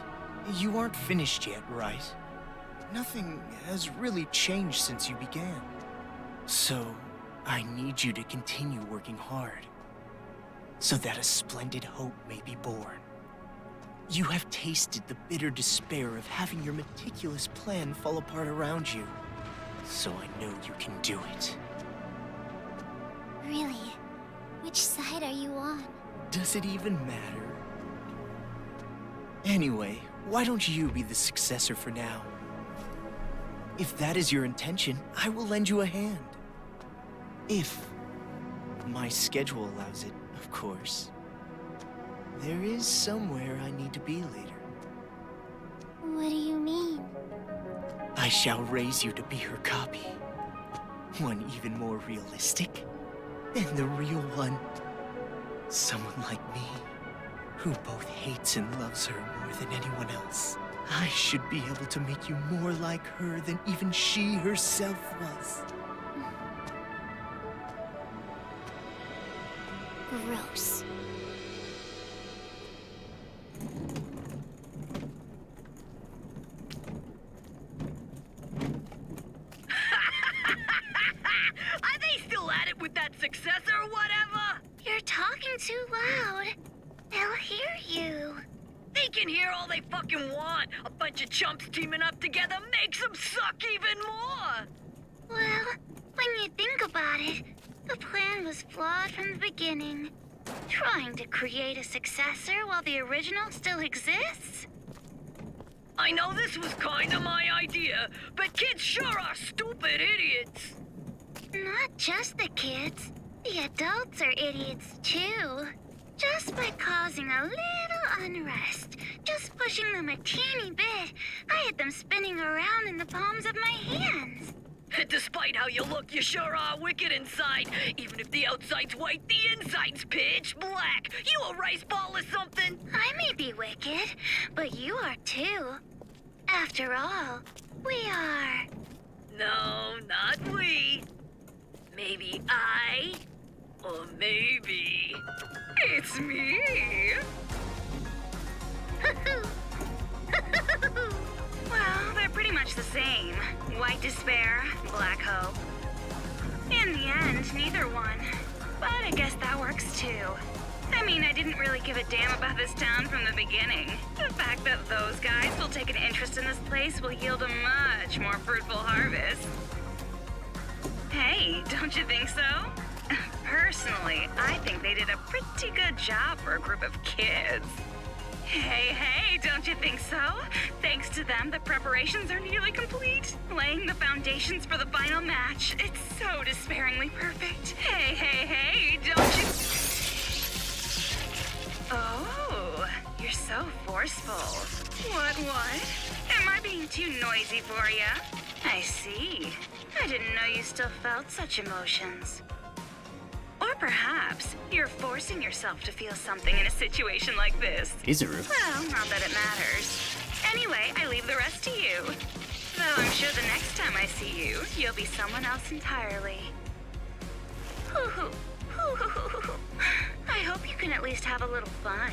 you aren't finished yet, right? Nothing has really changed since you began. So, I need you to continue working hard, so that a splendid hope may be born. You have tasted the bitter despair of having your meticulous plan fall apart around you, so I know you can do it. Really? Which side are you on? Does it even matter? Anyway, why don't you be the successor for now? If that is your intention, I will lend you a hand. If my schedule allows it, of course. There is somewhere I need to be later. What do you mean? I shall raise you to be her copy. One even more realistic than the real one. Someone like me, who both hates and loves her more than anyone else. I should be able to make you more like her than even she herself was. Gross. Are they still at it with that successor or whatever? You're talking too loud. They'll hear you. They can hear all they fucking want. A bunch of chumps teaming up together makes them suck even more. Well, when you think about it, the plan was flawed from the beginning. Trying to create a successor while the original still exists? I know this was kinda my idea, but kids sure are stupid idiots. Not just the kids. The adults are idiots too. Just by causing a little unrest, just pushing them a teeny bit, I had them spinning around in the palms of my hands. Despite how you look, you sure are wicked inside. Even if the outside's white, the inside's pitch black. You a rice ball or something? I may be wicked, but you are too. After all, we are. No, not we. Maybe I, or maybe it's me. Well, they're pretty much the same. White despair, black hope. In the end, neither one. But I guess that works too. I mean, I didn't really give a damn about this town from the beginning. The fact that those guys will take an interest in this place will yield a much more fruitful harvest. Hey, don't you think so? Personally, I think they did a pretty good job for a group of kids. Hey, don't you think so? Thanks to them, the preparations are nearly complete, laying the foundations for the final match. It's so despairingly perfect. Hey, don't you... Oh, you're so forceful. What? Am I being too noisy for ya? I see. I didn't know you still felt such emotions. Or perhaps you're forcing yourself to feel something in a situation like this. Izuru. Well, not that it matters. Anyway, I leave the rest to you. Though I'm sure the next time I see you, you'll be someone else entirely. I hope you can at least have a little fun.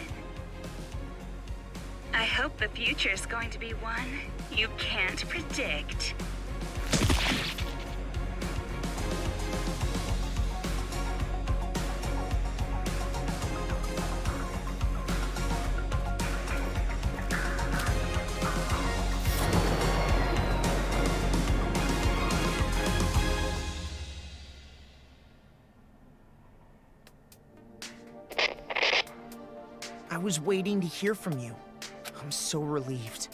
I hope the future's going to be one you can't predict. I was waiting to hear from you. I'm so relieved.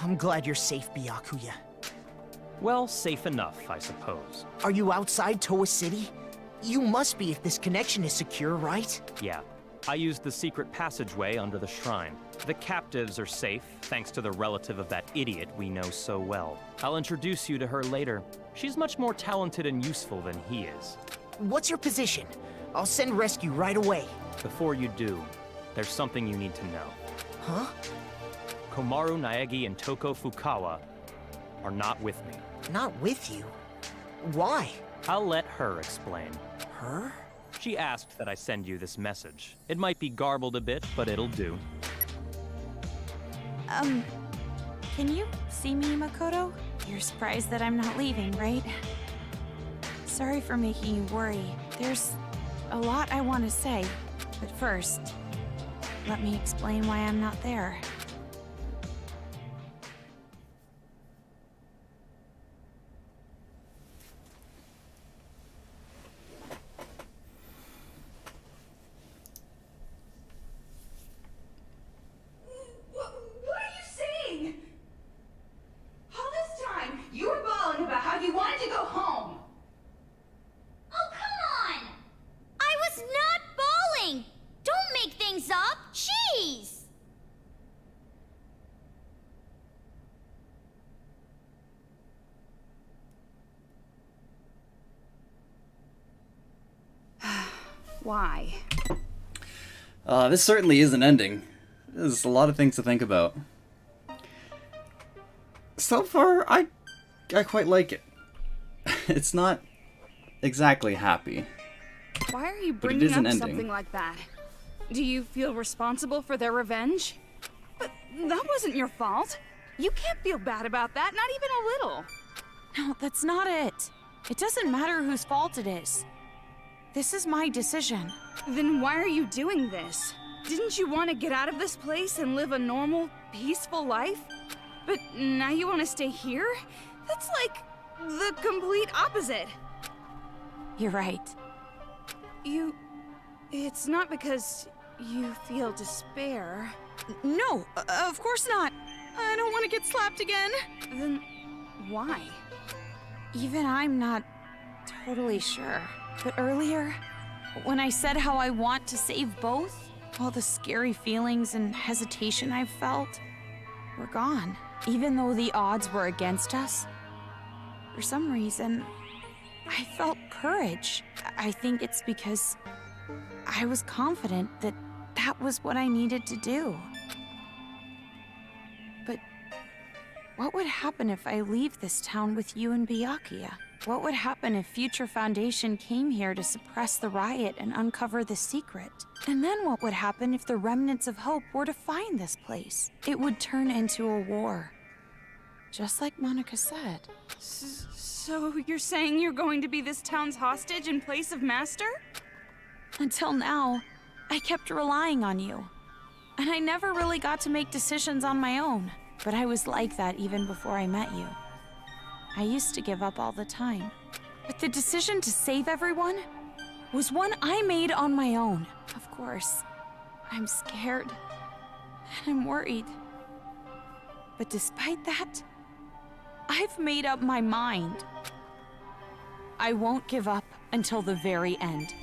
I'm glad you're safe, Byakuya. Well, safe enough, I suppose. Are you outside Toa City? You must be if this connection is secure, right? Yeah. I used the secret passageway under the shrine. The captives are safe, thanks to the relative of that idiot we know so well. I'll introduce you to her later. She's much more talented and useful than he is. What's your position? I'll send rescue right away. Before you do, there's something you need to know. Huh? Komaru Naegi and Toko Fukawa are not with me. Not with you? Why? I'll let her explain. Her? She asked that I send you this message. It might be garbled a bit, but it'll do. Can you see me, Makoto? You're surprised that I'm not leaving, right? Sorry for making you worry. There's a lot I want to say, but first, let me explain why I'm not there. Why? This certainly is an ending. There's a lot of things to think about. So far, I quite like it. It's not exactly happy. Why are you But it bringing is up an ending. something like that? Do you feel responsible for their revenge? But that wasn't your fault. You can't feel bad about that, not even a little. No, that's not it. It doesn't matter whose fault it is. This is my decision. Then why are you doing this? Didn't you want to get out of this place and live a normal, peaceful life? But now you want to stay here? That's like the complete opposite. You're right. It's not because you feel despair. No, of course not. I don't want to get slapped again. Then why? Even I'm not totally sure. But earlier, when I said how I want to save both, all the scary feelings and hesitation I've felt were gone. Even though the odds were against us, for some reason, I felt courage. I think it's because I was confident that that was what I needed to do. But what would happen if I leave this town with you and Byakuya? What would happen if Future Foundation came here to suppress the riot and uncover the secret? And then what would happen if the remnants of hope were to find this place? It would turn into a war. Just like Monica said. So you're saying you're going to be this town's hostage in place of Master? Until now, I kept relying on you. And I never really got to make decisions on my own. But I was like that even before I met you. I used to give up all the time. But the decision to save everyone was one I made on my own. Of course, I'm scared and I'm worried. But despite that, I've made up my mind. I won't give up until the very end.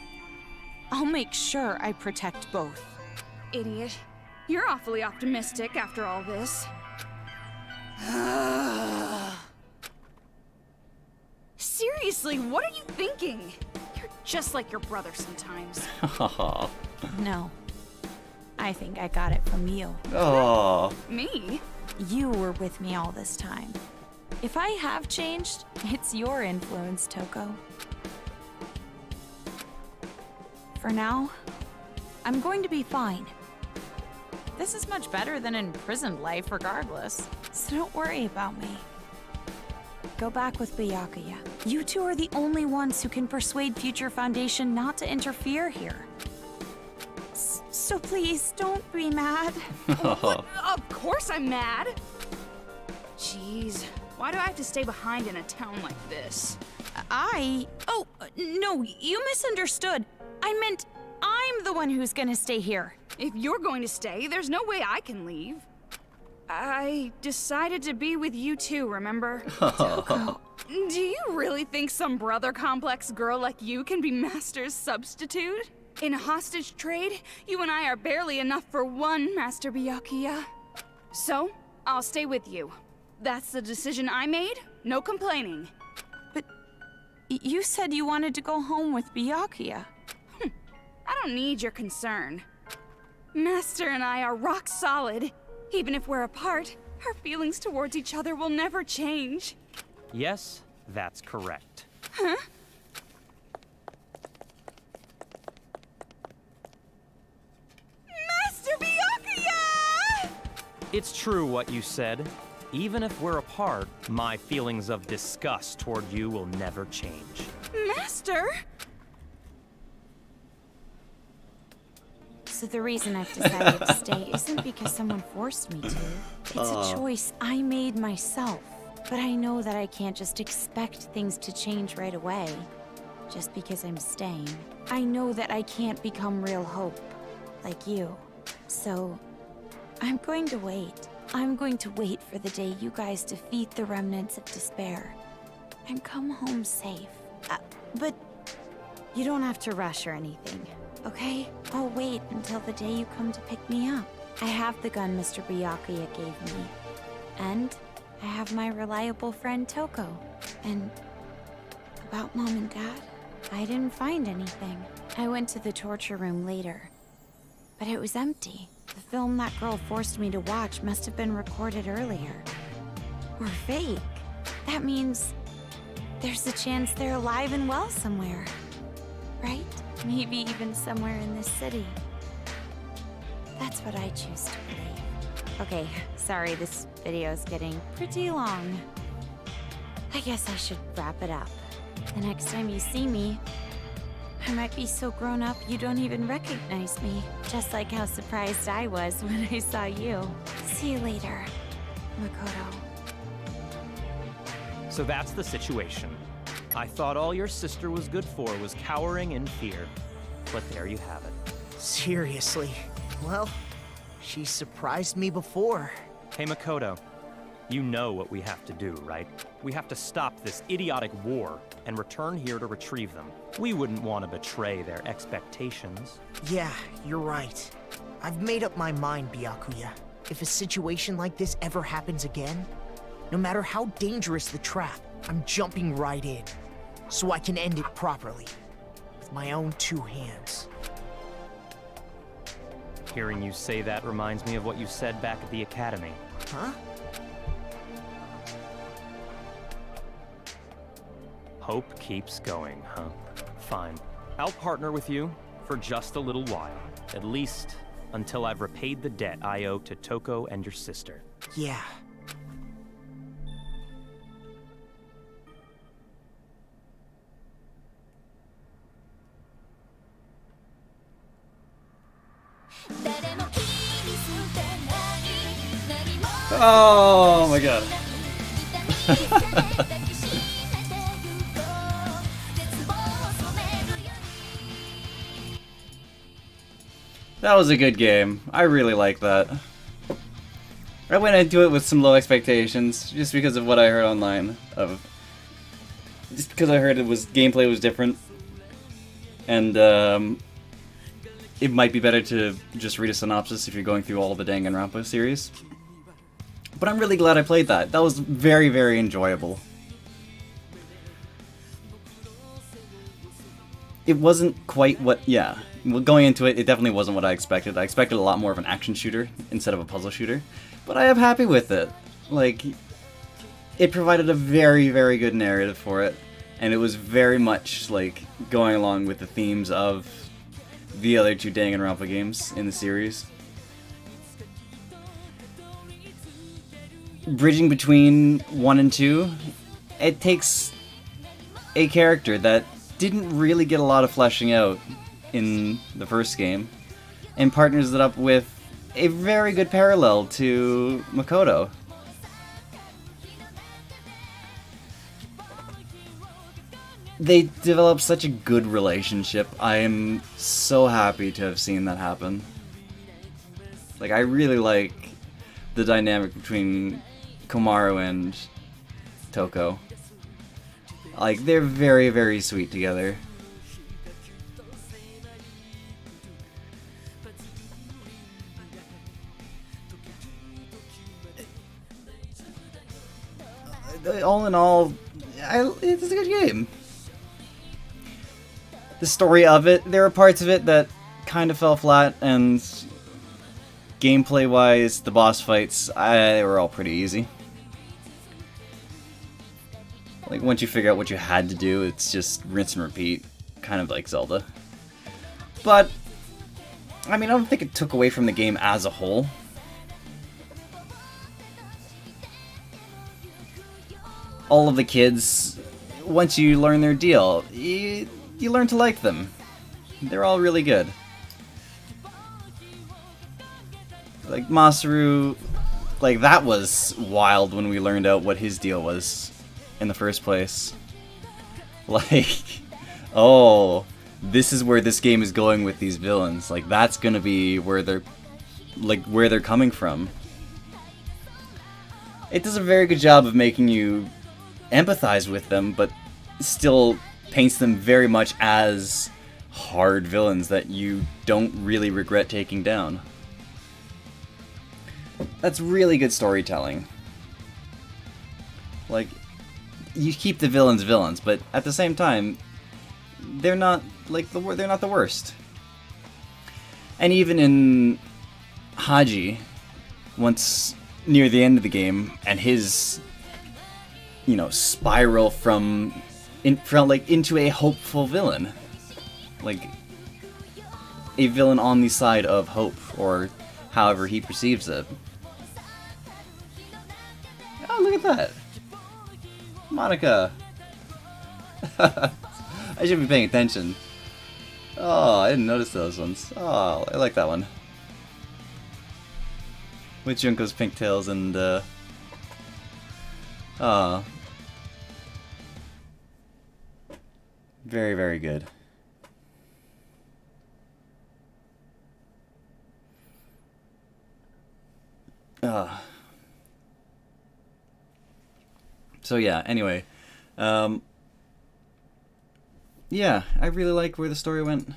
I'll make sure I protect both. Idiot. You're awfully optimistic after all this. Seriously, what are you thinking? You're just like your brother sometimes. No. I think I got it from you. Oh. Me? You were with me all this time. If I have changed, it's your influence, Toko. For now, I'm going to be fine. This is much better than imprisoned life regardless, so don't worry about me. Go back with Byakuya. You two are the only ones who can persuade Future Foundation not to interfere here. So please, don't be mad. What? Of course I'm mad! Jeez, why do I have to stay behind in a town like this? Oh, no, you misunderstood. I meant I'm the one who's gonna stay here. If you're going to stay, there's no way I can leave. I decided to be with you too, remember? Toko, do you really think some brother complex girl like you can be Master's substitute? In a hostage trade, you and I are barely enough for one, Master Byakuya. So, I'll stay with you. That's the decision I made, no complaining. But you said you wanted to go home with Byakuya. I don't need your concern. Master and I are rock solid. Even if we're apart, our feelings towards each other will never change. Yes, that's correct. Huh? Master Byakuya! It's true what you said. Even if we're apart, my feelings of disgust toward you will never change. Master? So the reason I've decided to stay isn't because someone forced me to. It's a choice I made myself. But I know that I can't just expect things to change right away, just because I'm staying. I know that I can't become real Hope, like you. So, I'm going to wait. I'm going to wait for the day you guys defeat the remnants of despair and come home safe. But you don't have to rush or anything, okay? I'll wait until the day you come to pick me up. I have the gun Mr. Byakuya gave me, and I have my reliable friend Toko. And about Mom and Dad, I didn't find anything. I went to the torture room later, but it was empty. The film that girl forced me to watch must have been recorded earlier. Or fake. That means there's a chance they're alive and well somewhere. Right? Maybe even somewhere in this city. That's what I choose to believe. Okay, sorry, this video is getting pretty long. I guess I should wrap it up. The next time you see me, I might be so grown up you don't even recognize me. Just like how surprised I was when I saw you. See you later, Makoto. So that's the situation. I thought all your sister was good for was cowering in fear. But there you have it. Seriously? Well, she surprised me before. Hey Makoto, you know what we have to do, right? We have to stop this idiotic war and return here to retrieve them. We wouldn't want to betray their expectations. Yeah, you're right. I've made up my mind, Byakuya. If a situation like this ever happens again, no matter how dangerous the trap, I'm jumping right in, so I can end it properly, with my own two hands. Hearing you say that reminds me of what you said back at the academy. Huh? Hope keeps going, huh? Fine. I'll partner with you for just a little while. At least until I've repaid the debt I owe to Toko and your sister. Yeah. Oh my god. That was a good game. I really like that. I went into it with some low expectations, just because of what I heard online. Just because I heard gameplay was different, and it might be better to just read a synopsis if you're going through all of the Danganronpa series. But I'm really glad I played that. That was very, very enjoyable. It wasn't quite what, yeah. Going into it, it definitely wasn't what I expected. I expected a lot more of an action shooter instead of a puzzle shooter. But I am happy with it. Like, it provided a very, very good narrative for it. And it was very much, like, going along with the themes of the other two Danganronpa games in the series. Bridging between 1 and 2, it takes a character that didn't really get a lot of fleshing out in the first game and partners it up with a very good parallel to Makoto. They develop such a good relationship. I am so happy to have seen that happen. Like, I really like the dynamic between Komaru and Toko. Like, they're very, very sweet together. All in all, it's a good game. The story of it, there are parts of it that kind of fell flat, and gameplay-wise, the boss fights, they were all pretty easy. Like, once you figure out what you had to do, it's just rinse and repeat, kind of like Zelda. But, I mean, I don't think it took away from the game as a whole. All of the kids, once you learn their deal, you learn to like them. They're all really good. Like, Masaru, like, that was wild when we learned out what his deal was in the first place. Like, oh, this is where this game is going with these villains. Like, that's gonna be where they're coming from. It does a very good job of making you empathize with them, but still paints them very much as hard villains that you don't really regret taking down. That's really good storytelling. Like, you keep the villains villains, but at the same time, they're not like they're not the worst. And even in Haji, once near the end of the game, and his, you know, spiral from into a hopeful villain, like a villain on the side of hope, or however he perceives it. Oh, look at that, Monica. I should be paying attention. Oh, I didn't notice those ones. Oh, I like that one. With Junko's pigtails and, very, very good. So yeah, anyway. Yeah, I really like where the story went.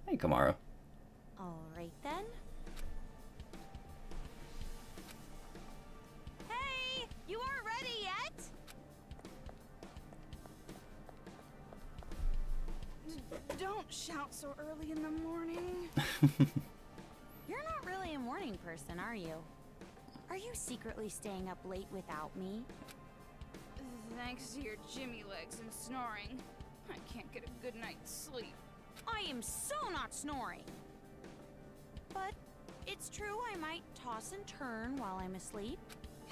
Hey, Komaru. Alright then. Hey! You aren't ready yet? Don't shout so early in the morning. You're not really a morning person, are you? Are you secretly staying up late without me? Thanks to your Jimmy legs and snoring, I can't get a good night's sleep. I am so not snoring. But it's true I might toss and turn while I'm asleep.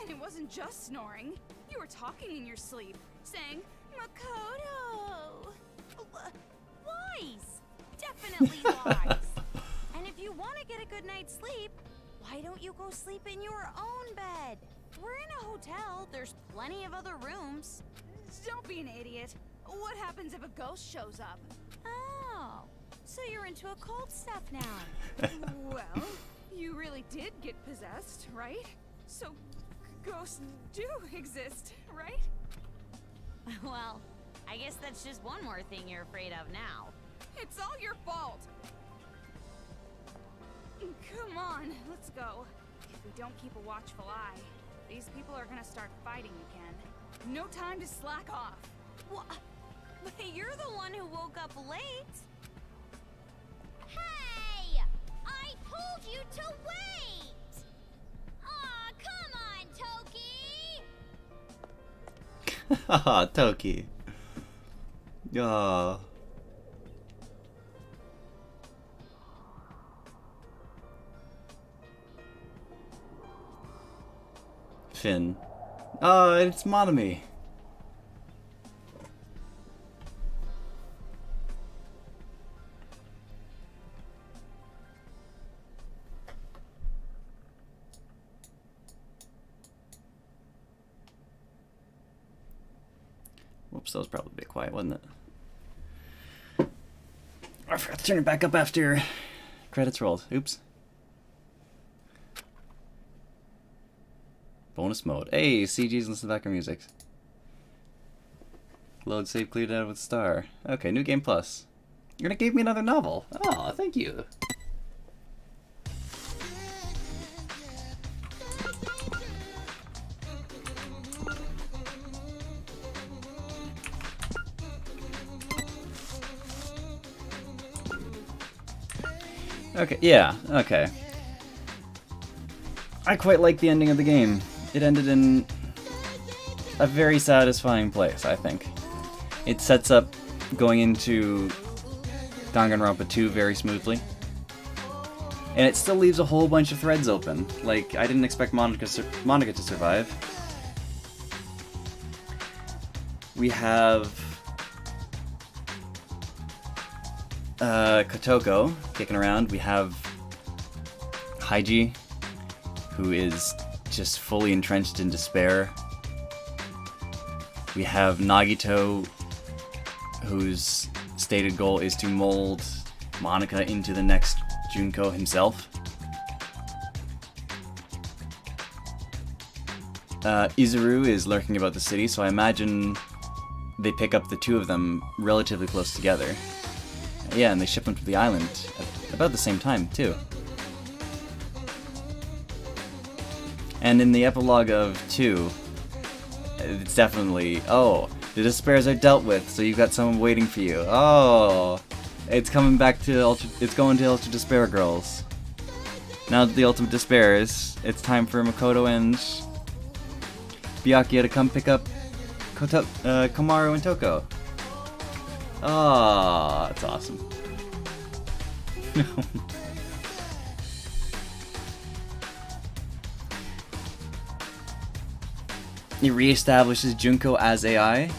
And it wasn't just snoring. You were talking in your sleep, saying, Makoto! Lies! Definitely lies! And if you want to get a good night's sleep, why don't you go sleep in your own bed? We're in a hotel. There's plenty of other rooms. Don't be an idiot. What happens if a ghost shows up? Oh, So you're into occult stuff now. Well, you really did get possessed, right? So ghosts do exist, right? Well, I guess that's just one more thing you're afraid of now. It's all your fault. Come on, let's go. If we don't keep a watchful eye, these people are gonna start fighting again. No time to slack off. What? But you're the one who woke up late. Hey! I told you to wait! Aw, come on, Toki! Haha, Toki. Aw. Finn. Oh, it's Monami. Whoops, that was probably a bit quiet, wasn't it? I forgot to turn it back up after credits rolled. Oops. Bonus mode. Hey, CG's listen to background music. Load, save, cleared out with star. Okay, new game plus. You're gonna give me another novel. Oh, thank you. Okay, yeah, okay. I quite like the ending of the game. It ended in a very satisfying place, I think. It sets up going into Danganronpa 2 very smoothly. And it still leaves a whole bunch of threads open. Like, I didn't expect Monica to survive. We have Kotoko kicking around. We have Haiji, who is just fully entrenched in despair. We have Nagito, whose stated goal is to mold Monica into the next Junko himself. Izuru is lurking about the city, so I imagine they pick up the two of them relatively close together. Yeah, and they ship them to the island at about the same time, too. And in the epilogue of 2, it's definitely, oh, the despairs are dealt with, so you've got someone waiting for you. Oh, it's coming back to it's going to Ultra Despair Girls. Now that the Ultimate Despair is, it's time for Makoto and Byakuya to come pick up Komaru and Toko. Oh, that's awesome. It reestablishes Junko as AI.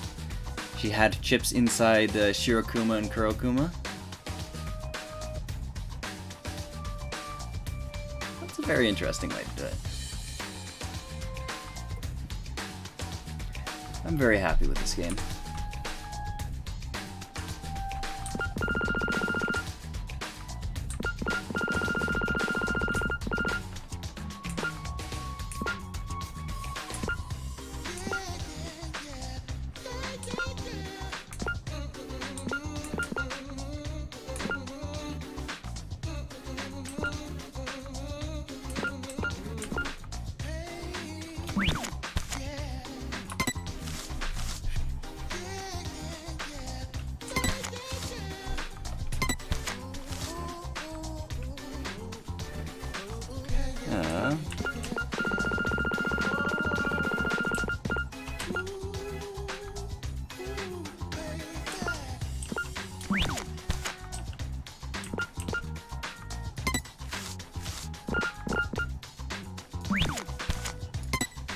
She had chips inside Shirokuma and Kurokuma. That's a very interesting way to do it. I'm very happy with this game.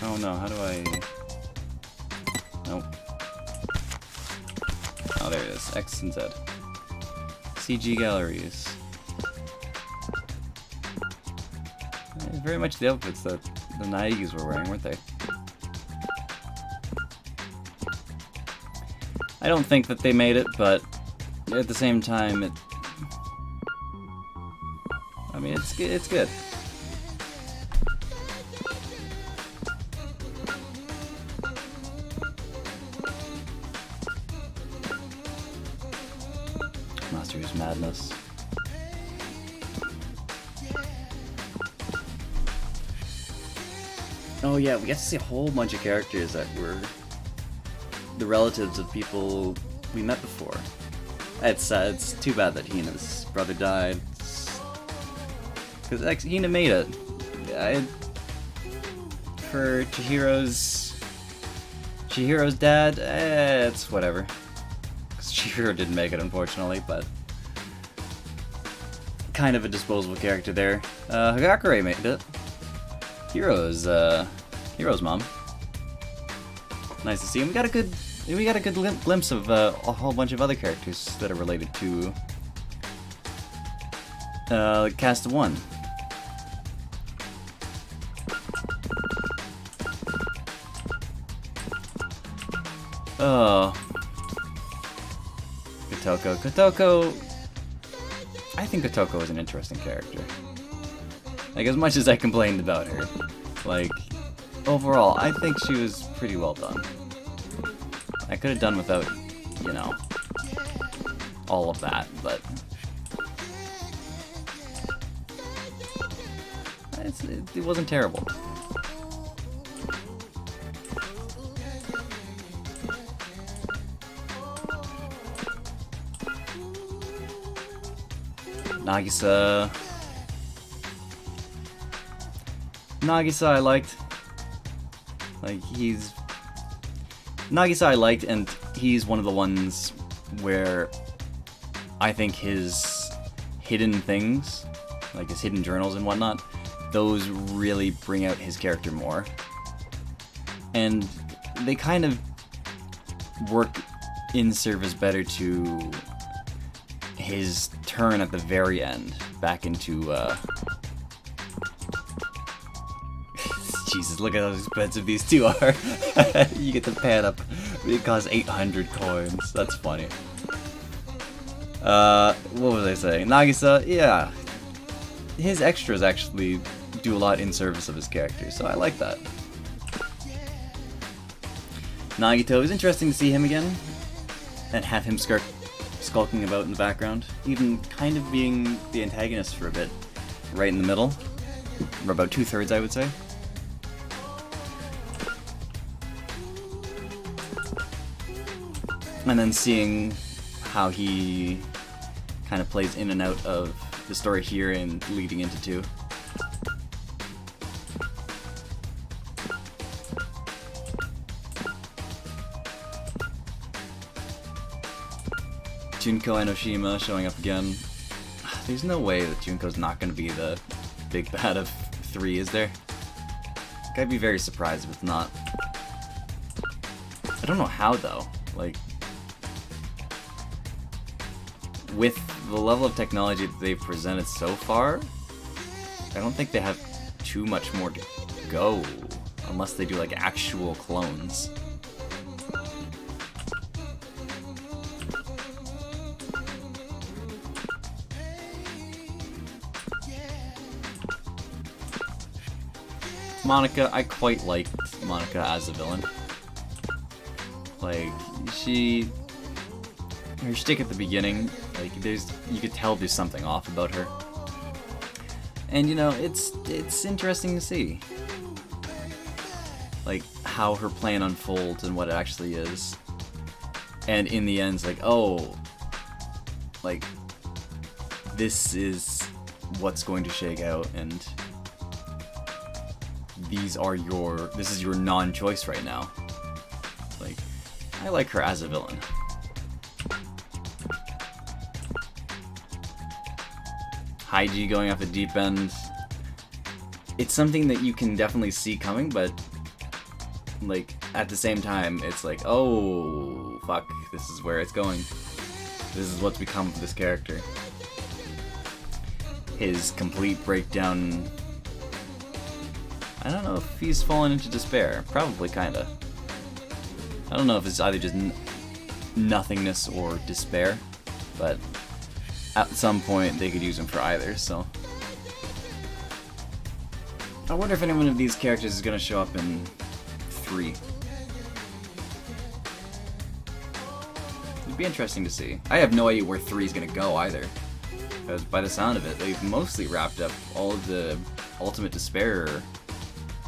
Oh no, how do I... Nope. Oh, there it is. X and Z. CG galleries. Very much the outfits that the Naegis were wearing, weren't they? I don't think that they made it, but at the same time, I mean, it's good. It's good. Master's Madness. Oh yeah, we got to see a whole bunch of characters that were the relatives of people we met before. It's too bad that Hina's brother died. Because Hina made it. For Chihiro's dad, it's whatever. Because Chihiro didn't make it, unfortunately, but kind of a disposable character there. Hagakure made it. Hiro's mom. Nice to see him. We got a good glimpse of a whole bunch of other characters that are related to Cast of One. Oh, Kotoko. Kotoko. I think Kotoko is an interesting character. Like, as much as I complained about her, like, overall, I think she was pretty well done. I could have done without, you know, all of that, but it wasn't terrible. Nagisa I liked. Like, Nagisa I liked, and he's one of the ones where I think his hidden things, like his hidden journals and whatnot, those really bring out his character more. And they kind of work in service better to his turn at the very end, back into, Jesus, look at how expensive these two are. You get the pan up. It costs 800 coins. That's funny. What was I saying? Nagisa, yeah. His extras actually do a lot in service of his character, so I like that. Nagito, it was interesting to see him again, and have him skulking about in the background, even kind of being the antagonist for a bit, right in the middle, or about 2/3, I would say. And then seeing how he kind of plays in and out of the story here and leading into 2. Junko Enoshima showing up again. There's no way that Junko's not going to be the big bad of 3, is there? I'd be very surprised if it's not. I don't know how, though. Like, with the level of technology that they've presented so far, I don't think they have too much more to go, unless they do like actual clones. Monica, I quite liked Monica as a villain. Like, her shtick at the beginning, like, you could tell there's something off about her. And, you know, it's interesting to see, like, how her plan unfolds and what it actually is. And in the end, it's like, oh, like, this is what's going to shake out, and this is your non-choice right now. Like, I like her as a villain. Haiji going off the deep end. It's something that you can definitely see coming, but like at the same time, it's like, oh fuck, this is where it's going. This is what's become of this character. His complete breakdown. I don't know if he's fallen into despair. Probably, kinda. I don't know if it's either just nothingness or despair, but at some point they could use him for either, so I wonder if any one of these characters is gonna show up in 3. It'd be interesting to see. I have no idea where 3 is gonna go either. Because by the sound of it, they've mostly wrapped up all of the Ultimate Despair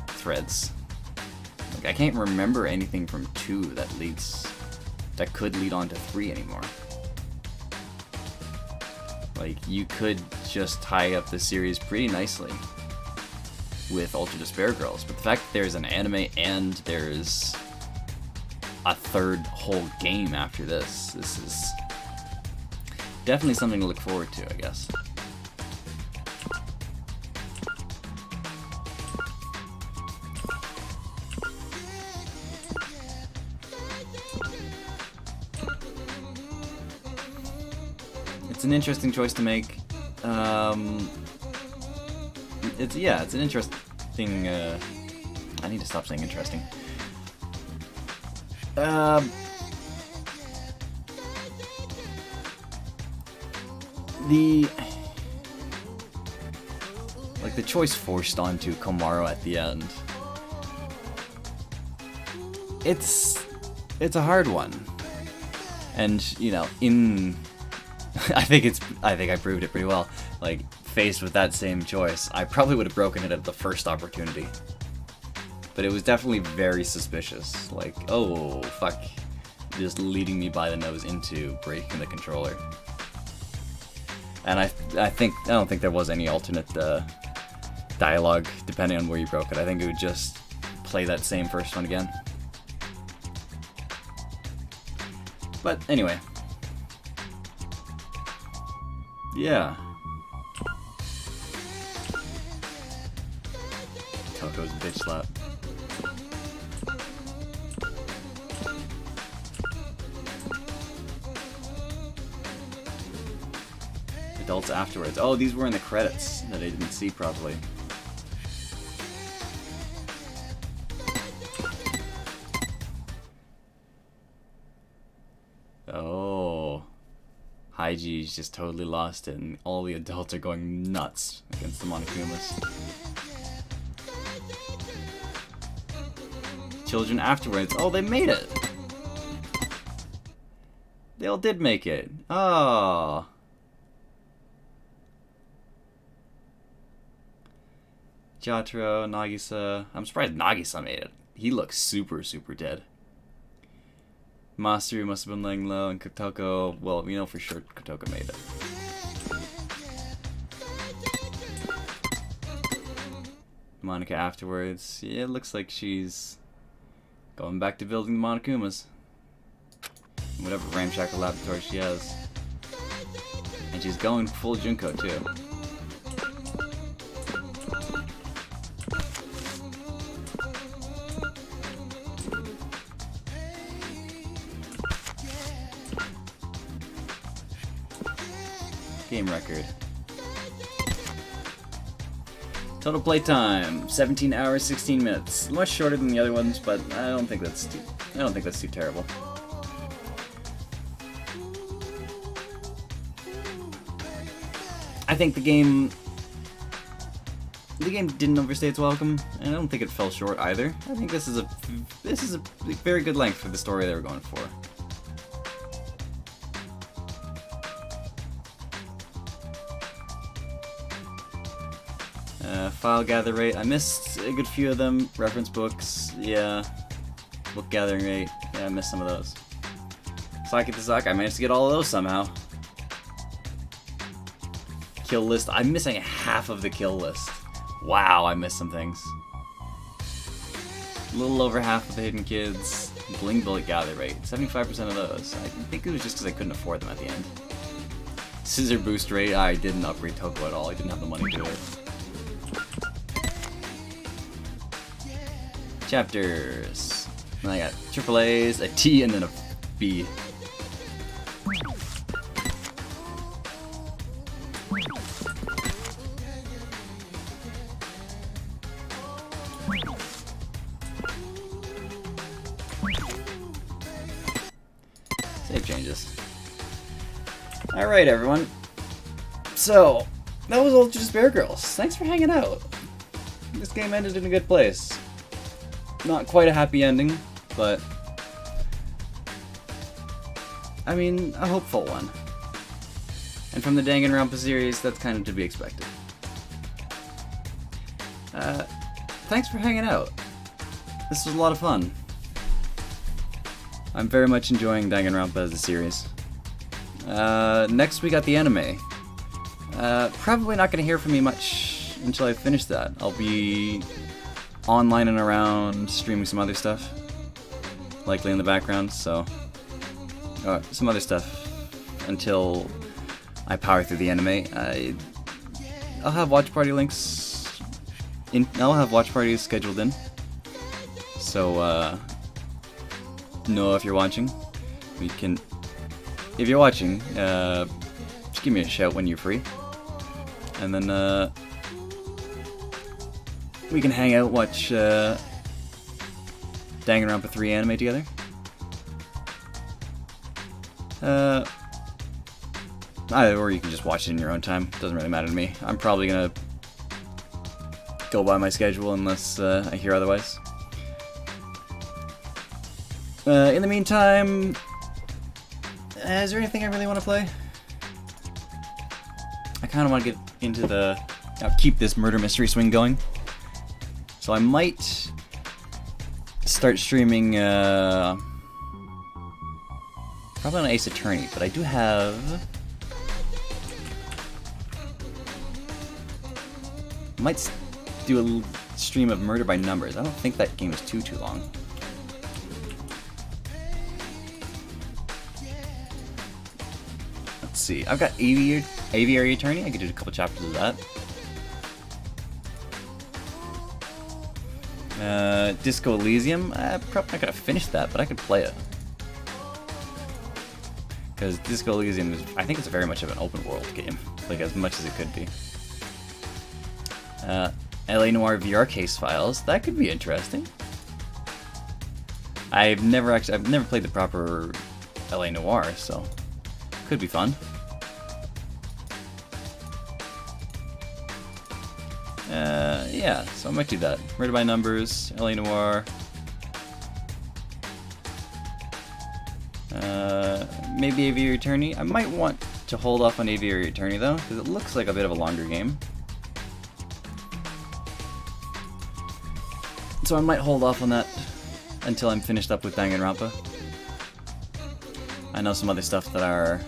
threads. Like, I can't remember anything from 2 that could lead on to 3 anymore. Like, you could just tie up the series pretty nicely with Ultra Despair Girls, but the fact that there's an anime and there's a third whole game after this is definitely something to look forward to, I guess. It's an interesting choice to make. It's an interesting. I need to stop saying interesting. The choice forced onto Komaro at the end. It's a hard one, and you know, I think I proved it pretty well. Like, faced with that same choice, I probably would have broken it at the first opportunity. But it was definitely very suspicious. Like, oh fuck, just leading me by the nose into breaking the controller. And I don't think there was any alternate dialogue depending on where you broke it. I think it would just play that same first one again. But anyway. Yeah. Toko's bitch slap. Adults afterwards. Oh, these were in the credits that I didn't see properly. Oh. Haiji's just totally lost it, and all the adults are going nuts against the Monokumas. Children afterwards. Oh, they made it! They all did make it. Oh. Jotaro, Nagisa. I'm surprised Nagisa made it. He looks super, super dead. Masteru must have been laying low, and Kotoko, well, we know for sure Kotoko made it. Monica afterwards. Yeah, it looks like she's going back to building the Monokumas. Whatever ramshackle laboratory she has. And she's going full Junko, too. Game record. Total playtime 17 hours 16 minutes. Much shorter than the other ones, but I don't think that's too terrible. I think the game didn't overstay its welcome, and I don't think it fell short either. I think this is a very good length for the story they were going for. File gather rate. I missed a good few of them. Reference books, yeah. Book gathering rate, yeah, I missed some of those. Saki to Saki, I managed to get all of those somehow. Kill list. I'm missing half of the kill list. Wow, I missed some things. A little over half of the hidden kids. Bling bullet gather rate. 75% of those. I think it was just because I couldn't afford them at the end. Scissor boost rate. I didn't upgrade Toko at all. I didn't have the money to do it. Chapters. I got triple A's, a T, and then a B. Save changes. Alright, everyone. So, that was Ultra Despair Girls. Thanks for hanging out. this game ended in a good place. Not quite a happy ending, but I mean, a hopeful one. And from the Danganronpa series, that's kind of to be expected. Thanks for hanging out. This was a lot of fun. I'm very much enjoying Danganronpa as a series. Next we got the anime. Probably not going to hear from me much until I finish that. I'll be online and around streaming some other stuff, likely in the background, so some other stuff until I power through the anime. I'll have watch party links I'll have watch parties scheduled in, so know if you're watching. If you're watching, just give me a shout when you're free, and then we can hang out, watch Danganronpa 3 anime together. Or you can just watch it in your own time. Doesn't really matter to me. I'm probably gonna go by my schedule unless I hear otherwise. In the meantime, is there anything I really want to play? I kind of want to get into keep this murder mystery swing going. So I might start streaming, probably on Ace Attorney, but I do have might do a stream of Murder by Numbers. I don't think that game is too long. Let's see. I've got Aviary Attorney. I could do a couple chapters of that. Disco Elysium. I'm probably not gonna finish that, but I could play it. Because Disco Elysium is, I think it's very much of an open world game, like as much as it could be. LA Noire VR case files. That could be interesting. I've never played the proper LA Noire, so could be fun. Yeah, so I might do that. Murder by Numbers, LA Noire. Maybe Aviary Attorney. I might want to hold off on Aviary Attorney though, because it looks like a bit of a longer game. So I might hold off on that until I'm finished up with Danganronpa. I know some other stuff that are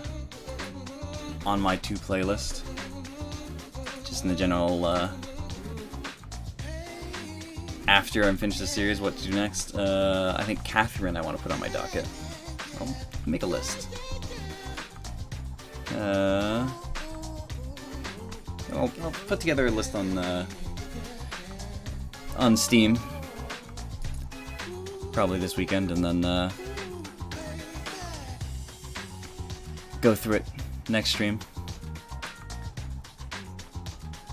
on my to playlist. Just in the general, after I'm finished the series, what to do next. I think Catherine I want to put on my docket. I'll make a list. I'll put together a list on Steam. Probably this weekend, and then go through it next stream.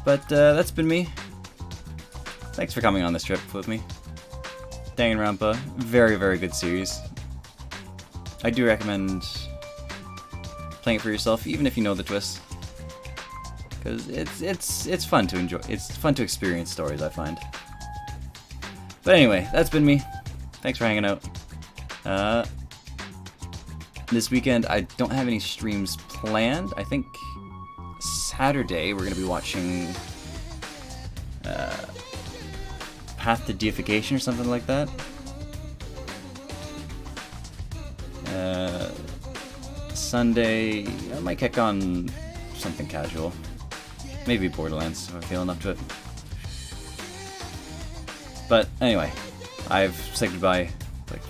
But that's been me. Thanks for coming on this trip with me. Danganronpa, very, very good series. I do recommend playing it for yourself, even if you know the twists, because it's fun to enjoy. It's fun to experience stories, I find. But anyway, that's been me. Thanks for hanging out. This weekend, I don't have any streams planned. I think Saturday we're going to be watching Path to Deification or something like that. Sunday, I might kick on something casual. Maybe Borderlands, if I'm feeling up to it. But anyway, I've said goodbye.